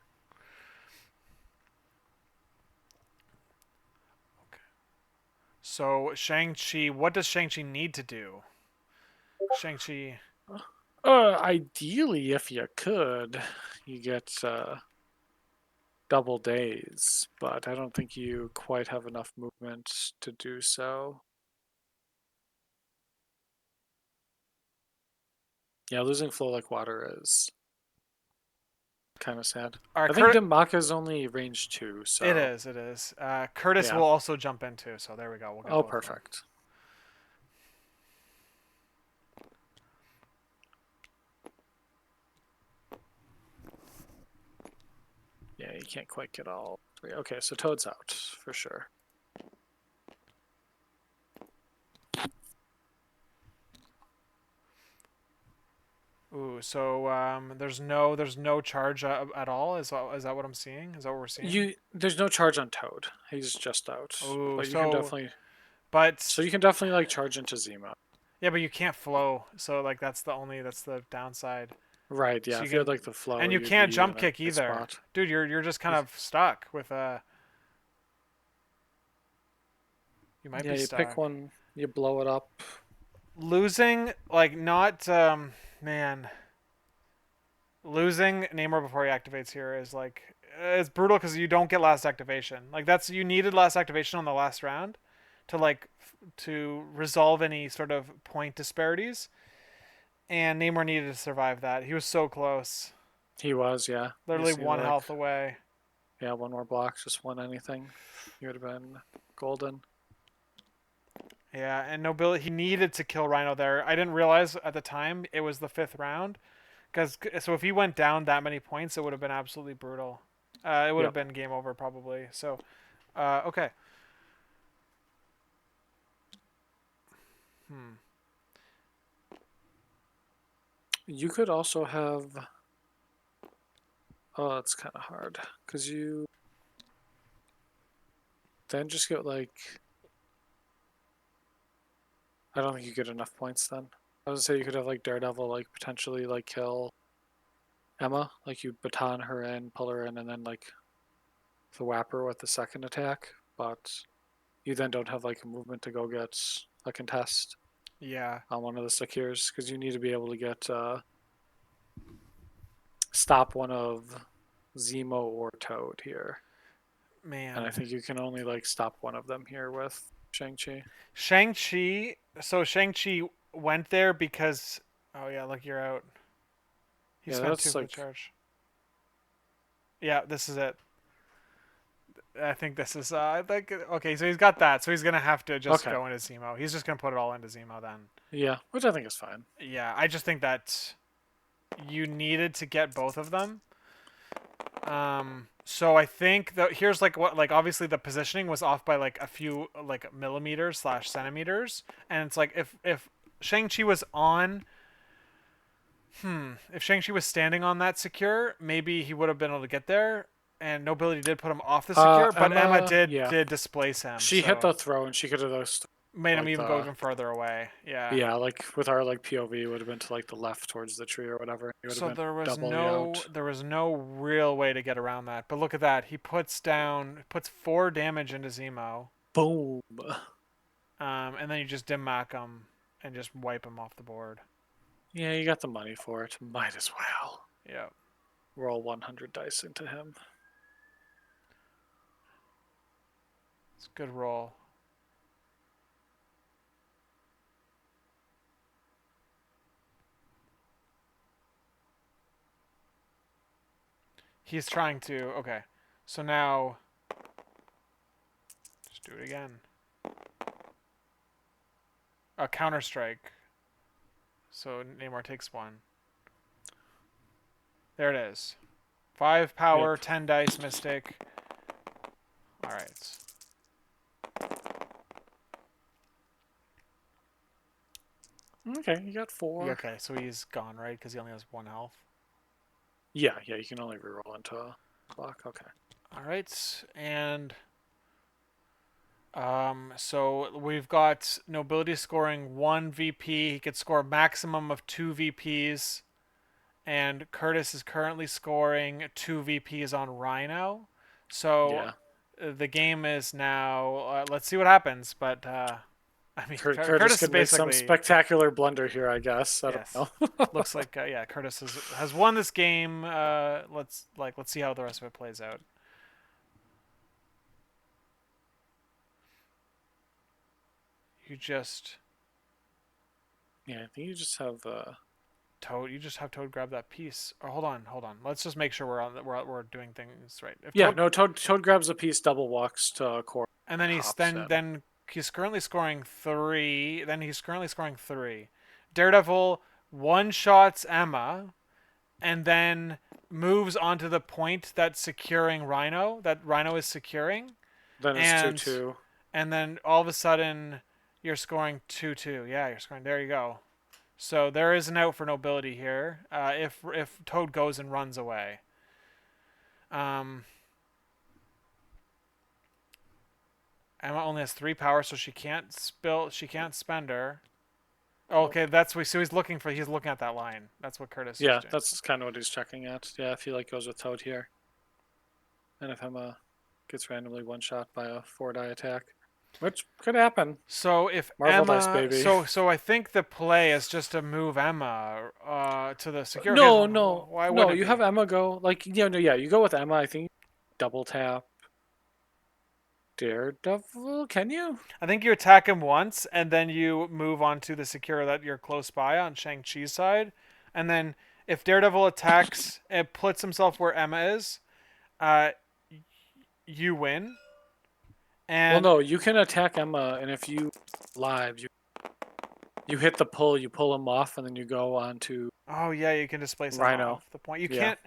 So Shang-Chi, what does Shang-Chi need to do? Shang-Chi. Ideally, if you could, you get double days, but I don't think you quite have enough movement to do so. Yeah, losing flow like water is kind of sad. All right, I think Dimaka is only range 2, It so is. It is. Kurtis yeah. will also jump in too. So there we go. We'll get Oh, both of them. perfect. can't quite get all three. Okay, so Toad's out for sure. Ooh, so there's no charge at all. Is that what I'm seeing? Is that what we're seeing? There's no charge on Toad. He's just out. Ooh, But you can so definitely but you can definitely like charge into Zemo. yeah, but you can't flow. So like that's the downside. Right, yeah. So you If you had can like the flow, and you you'd can't be jump in a kick good either. spot. Dude, you're just kind of stuck with you might Yeah, be you pick stuck. one, you blow it up. Losing like not man, losing Namor before he activates here is like it's brutal because you don't get last activation. Like that's you needed last activation on the last round to to resolve any sort of point disparities, and Namor needed to survive that. He was so close, He was, yeah. You literally just need one like, health away. yeah, one more block, just one anything. You would have been golden. Yeah, and Nobility he needed to kill Rhino there. I didn't realize at the time it was the fifth round, because so if he went down that many points, it would have been absolutely brutal. It would have Yep. been game over probably. So, okay. Hmm. You could also have. Oh, that's kind of hard because you then just get like. I don't think you get enough points then. I was gonna say you could have like Daredevil like potentially like kill Emma, like you baton her in, pull her in, and then like the whapper with the second attack, but you then don't have like a movement to go get a contest Yeah, on one of the secures because you need to be able to get stop one of Zemo or Toad here, and I man. think you can only like stop one of them here with Shang-Chi. Shang-Chi. So Shang-Chi went there because. Oh yeah, look, you're out. He Yeah, spent two that's for the like charge. Yeah, this is it. I think this is. I think okay. So he's got that. So he's gonna have to just okay. go into Zemo. He's just gonna put it all into Zemo then. Yeah, which I think is fine. Yeah, I just think that you needed to get both of them. So I think that here's like what like obviously the positioning was off by like a few like millimeters slash centimeters, and it's like if Shang-Chi was on, if Shang-Chi was standing on that secure, maybe he would have been able to get there. And Nobility did put him off the secure, but Emma Emma, did yeah, did displace him, she hit so the throw and she could have those made him like even go the even further away. Yeah. yeah, like with our like POV, it would have been to like the left towards the tree or whatever. It would have So been there was doubly no out. there was no real way to get around that. But look at that. He puts 4 damage into Zemo. Boom. And then you just dim mac him and just wipe him off the board. Yeah, you got the money for it. Might as well. Yeah. Roll 100 dice into him. It's a good roll. He's trying to okay. So now just do it again. A counter strike. So Namor takes one. There it is. 5 Yep. power, 10 dice, Mystic. Alright. Okay, you got 4. Okay, so he's gone, right? Because he only has 1 health. Yeah, you can only reroll into a block. Okay. Alright, and so we've got Nobility scoring 1 VP. He could score a maximum of 2 VPs. And Kurtis is currently scoring 2 VPs on Rhino. So Yeah. the game is now. Let's see what happens. But I mean, Curtis Kurtis is could make some basically spectacular blunder here, I guess. I don't yes. know. Looks like yeah, Kurtis has won this game. Let's see how the rest of it plays out. You just Yeah, I think you just have Toad. You just have Toad grab that piece. Or hold on. Let's just make sure we're doing things right. If yeah, Toad no, Toad grabs a piece, double walks to core, and and then he's hops in. then he's currently scoring 3. Then he's currently scoring 3. Daredevil one shots Emma, and then moves onto the point that's securing Rhino, that Rhino is securing, Then it's two and two. and then all of a sudden you're scoring 2-2. Yeah, you're scoring. There you go. So there is an out for Nobility here. If Toad goes and runs away. Um, Emma only has 3 power, so she can't spill. She can't spend her. Oh, Nope. okay, that's what. So he's looking for. He's looking at that line. That's what Kurtis is Yeah, doing. that's kind of what he's checking at. Yeah, if he like goes with Toad here, and if Emma gets randomly one shot by a 4-die attack, which could happen. So if Marvel dice, Emma, baby. so I think the play is just to move Emma to the secure. Okay, No, no, why no. wouldn't it You be? have Emma go like no, yeah. You go with Emma. I think double tap Daredevil. Can you? I think you attack him once, and then you move on to the secure that you're close by on Shang-Chi's side, and then if Daredevil attacks and puts himself where Emma is, uh, you win. Well, And no. You can attack Emma, and if you live, you hit the pull. You pull him off, and then you go on to oh yeah, you can displace Emma Rhino. off the point. You Yeah, can't.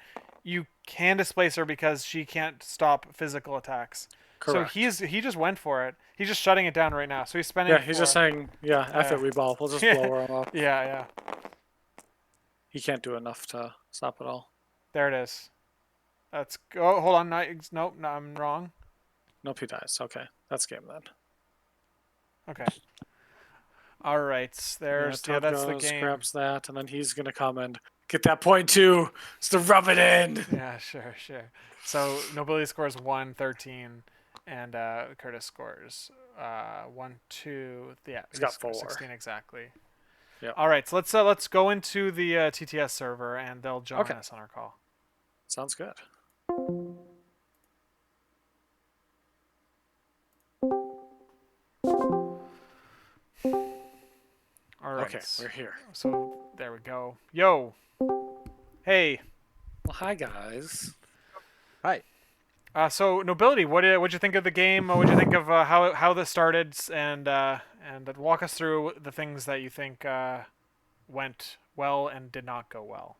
You can displace her because she can't stop physical attacks. So correct. he just went for it. He's just shutting it down right now. So he's spending Yeah, he's just 4. saying, yeah, F it, we ball. We'll just Yeah, blow him up. yeah. He can't do enough to stop it all. There it is. That's. Oh, hold on. Nope. No, I'm wrong. Nope, he dies. Okay, that's game then. Okay. All right. Yeah, There's. Yeah, Toad that's the goes, game. grabs that, and then he's gonna come and get that point too. Just to rub it in. Yeah, sure. So Nobility scores 113, and Kurtis scores 1-2. Yeah, He's he got scores 4. 16 exactly. Yep. All right, so let's go into the TTS server, and they'll join Okay, us on our call. sounds good. All Okay, right. we're here. So there we go. Yo. Hey. Well, hi guys. Hi. So Nobility, what'd you think of the game? What'd you think of how this started, and walk us through the things that you think went well and did not go well.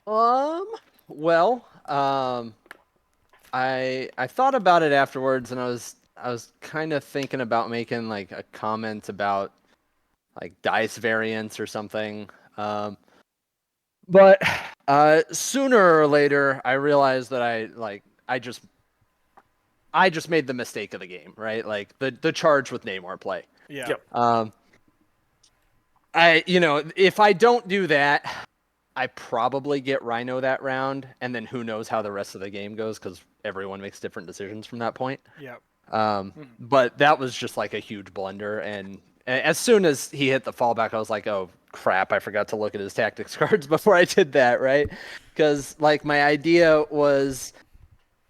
Um, well, I thought about it afterwards, and I was kind of thinking about making like a comment about like dice variants or something. But sooner or later, I realized that I just made the mistake of the game, right? Like the charge with Namor play. Yeah. Yep. If I don't do that, I probably get Rhino that round, and then who knows how the rest of the game goes because everyone makes different decisions from that point. Yep. But that was just like a huge blunder, and as soon as he hit the fallback, I was like, oh crap, I forgot to look at his tactics cards before I did that, right? Because like my idea was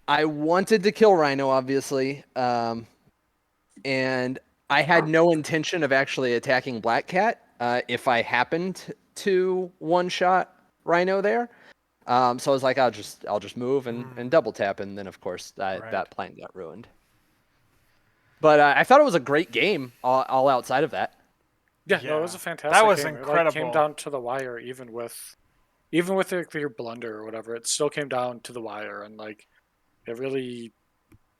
I wanted to kill Rhino, obviously, and I had no intention of actually attacking Black Cat if I happened to one shot Rhino there. So I was like, I'll just move and double tap, and then of course Right. that plan got ruined. But I thought it was a great game, all outside of that. Yeah, no, it was a fantastic That was game. It like came incredible. down to the wire, even with your blunder or whatever. It still came down to the wire, and like it really,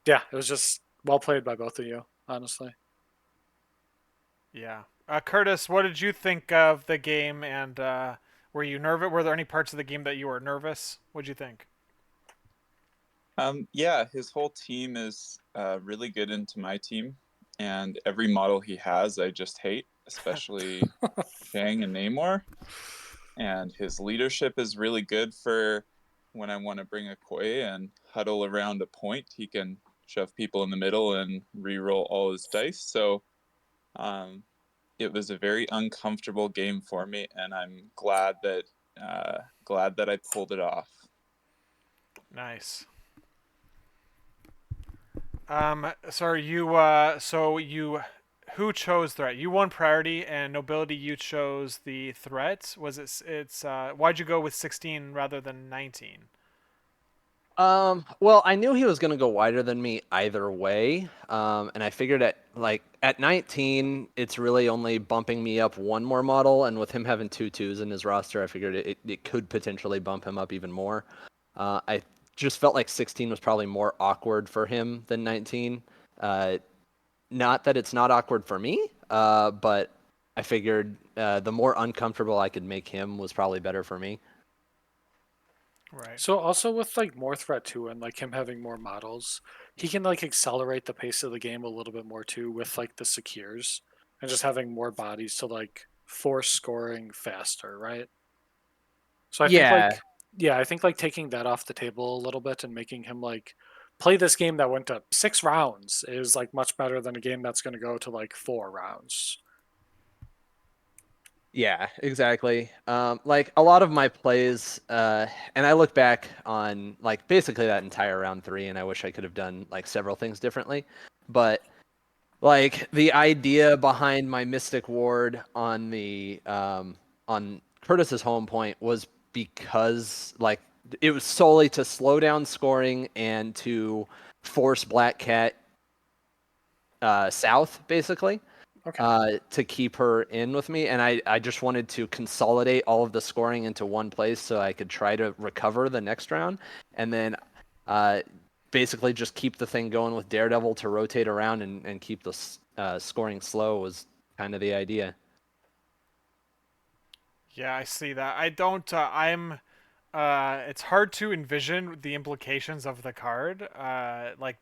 yeah, it was just well played by both of you, honestly. Yeah. Kurtis, what did you think of the game? And were you nervous? Were there any parts of the game that you were nervous? What'd you think? Yeah, his whole team is really good into my team, and every model he has, I just hate, especially Shang and Namor. And his leadership is really good for when I want to bring a Koi and huddle around a point. He can shove people in the middle and re-roll all his dice. So it was a very uncomfortable game for me, and I'm glad that I pulled it off. Nice. Who chose threat? You won priority, and Nobility, you chose the threat. Was it? Why'd you go with 16 rather than 19? Well, I knew he was going to go wider than me either way. And I figured at 19, it's really only bumping me up one more model. And with him having 2 2s in his roster, I figured it could potentially bump him up even more. I just felt like 16 was probably more awkward for him than 19. Not that it's not awkward for me, but I figured the more uncomfortable I could make him was probably better for me. Right. So also with like more threat too, and like him having more models, he can like accelerate the pace of the game a little bit more too with like the secures and just having more bodies to like force scoring faster, right? So I think Yeah, like yeah, I think like taking that off the table a little bit and making him like play this game that went to 6 rounds is like much better than a game that's going to go to like 4 rounds. yeah, exactly. Like a lot of my plays, and I look back on like basically that entire round 3, and I wish I could have done like several things differently. But like the idea behind my Mystic Ward on the on Kurtis's home point was because like it was solely to slow down scoring and to force Black Cat south, basically. Okay. To keep her in with me, and I just wanted to consolidate all of the scoring into one place so I could try to recover the next round, and then uh, basically just keep the thing going with Daredevil to rotate around and keep the scoring slow was kind of the idea. Yeah, I see that. I don't. I'm. It's hard to envision the implications of the card. Like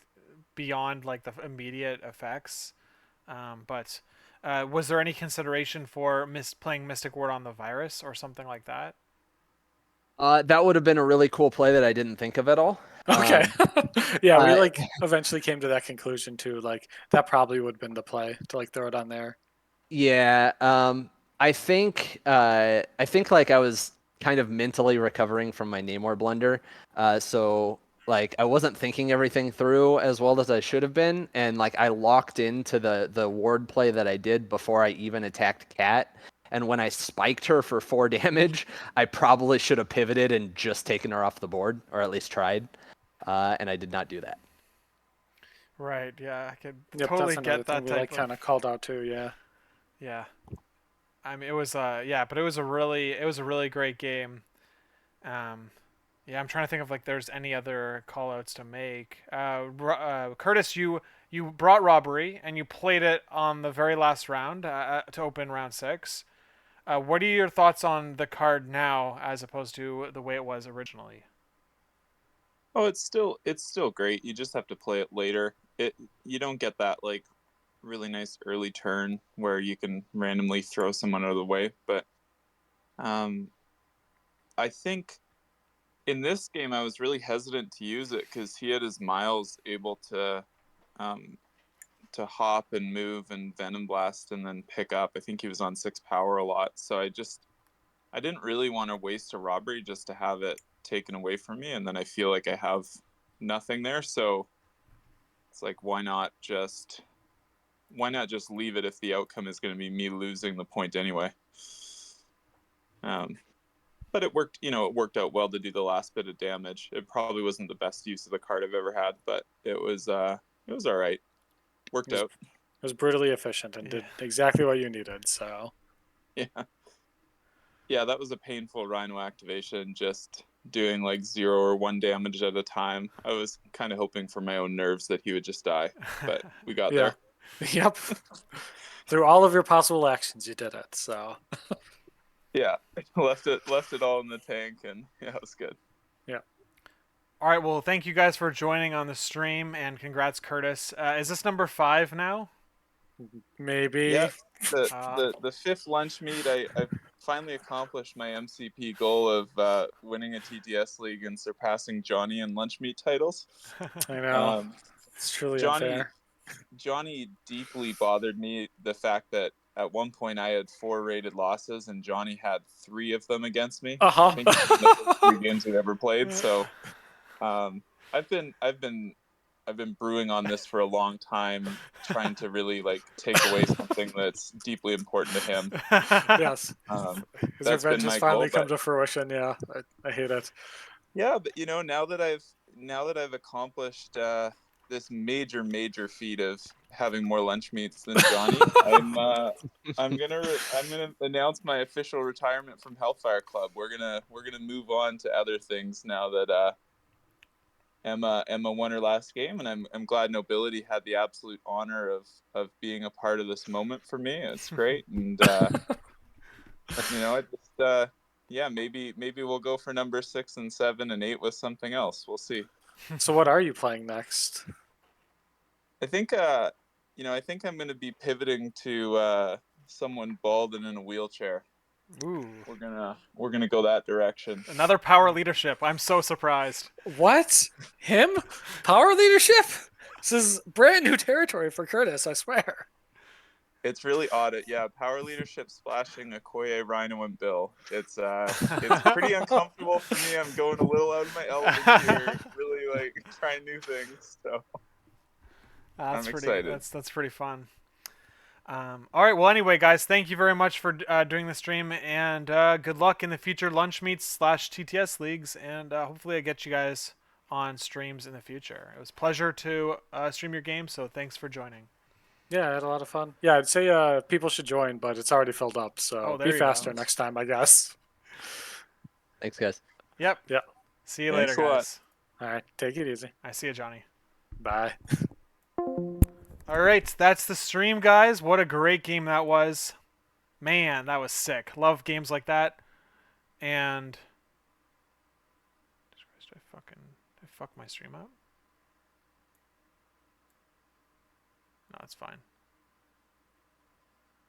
beyond like the immediate effects. But was there any consideration for playing Mystic Ward on the virus or something like that? That would have been a really cool play that I didn't think of at all. Okay. Yeah, we Uh, like eventually came to that conclusion too. Like that probably would have been the play to like throw it on there. Yeah, I think like I was kind of mentally recovering from my Namor blunder, so like I wasn't thinking everything through as well as I should have been, and like I locked into the ward play that I did before I even attacked Cat, and when I spiked her for 4 damage, I probably should have pivoted and just taken her off the board, or at least tried, and I did not do that. Right. Yeah, I could Yep, that's totally another get thing that we like type of. kind of called out too. Yeah. Yeah. I mean, it was yeah, but it was a really great game. Um, yeah, I'm trying to think of like there's any other call outs to make. Kurtis, you brought robbery and you played it on the very last round to open round 6. What are your thoughts on the card now as opposed to the way it was originally? Oh, it's still great. You just have to play it later. You don't get that like really nice early turn where you can randomly throw someone out of the way. But um, I think in this game I was really hesitant to use it because he had his Miles able um, to hop and move and Venom Blast and then pick up. I think he was on 6 power a lot, so I didn't really want to waste a robbery just to have it taken away from me, and then I feel like I have nothing there. So it's like, why not just leave it if the outcome is going to be me losing the point anyway? Um, but it worked. It worked out well to do the last bit of damage. It probably wasn't the best use of the card I've ever had, but it was all right. It Worked was, out. it was brutally efficient and Yeah. did exactly what you needed. So Yeah, yeah. That was a painful Rhino activation. Just doing like 0 or 1 damage at a time. I was kind of hoping for my own nerves that he would just die, but we got yeah. there. Yep. Through all of your possible actions, you did it. So Yeah, left it all in the tank, and yeah, it was good. yeah. All right. Well, thank you guys for joining on the stream, and congrats, Curtis. Is this number 5 now? Maybe. Yeah, the Uh, the the fifth lunch meet, I finally accomplished my MCP goal of winning a TTS league and surpassing Johnny in lunch meet titles. I know. Um, It's truly Johnny unfair. Johnny deeply bothered me, the fact that at one point I had 4 rated losses and Johnny had 3 of them against me. Uh I think in the first huh. 3 games we've ever played. So I've been brewing on this for a long time, trying to really like take away something that's deeply important to him. Yes. Um, His that's revenge been has my finally goal. come But to fruition. Yeah. I hate it. yeah, but now that now that I've accomplished this major feat of having more lunch meets than Johnny, I'm gonna announce my official retirement from Hellfire Club. We're gonna move on to other things now that Emma won her last game, and I'm glad Nobility had the absolute honor of being a part of this moment for me. It's great, and I just yeah, maybe we'll go for number 6 and 7 and 8 with something else. We'll see. So what are you playing next? I think I think I'm going to be pivoting to someone bald and in a wheelchair. Ooh. We're gonna go that direction. Another power leadership. I'm so surprised. What? Him? Power leadership? This is brand new territory for Kurtis, I swear. It's really odd. Yeah, power leadership splashing Okoye, Rhino, and Bill. It's pretty uncomfortable for me. I'm going a little out of my element here, really like trying new things. So I'm excited. That's pretty fun. All right. Well, anyway, guys, thank you very much for doing the stream, and good luck in the future lunch meets / TTS leagues, and hopefully I get you guys on streams in the future. It was a pleasure to stream your game, so thanks for joining. Yeah, I had a lot of fun. Yeah, I'd say people should join, but it's already filled up, so be faster next time, I guess. Thanks, guys. Yep. Yeah. See you Thanks later, a lot. guys. All right, take it easy. I see you, Johnny. Bye. All right, that's the stream, guys. What a great game that was. Man, that was sick. Love games like that. And did I fuck my stream up? No, it's fine.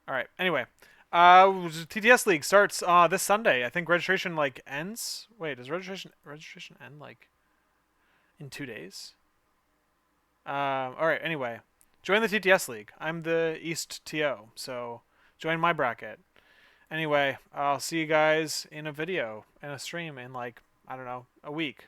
All right. Anyway, TTS League starts this Sunday. I think registration ends. Wait, does registration end in 2 days? All right. Anyway, join the TTS League. I'm the East TO, so join my bracket. Anyway, I'll see you guys in a video and a stream in I don't know, a week.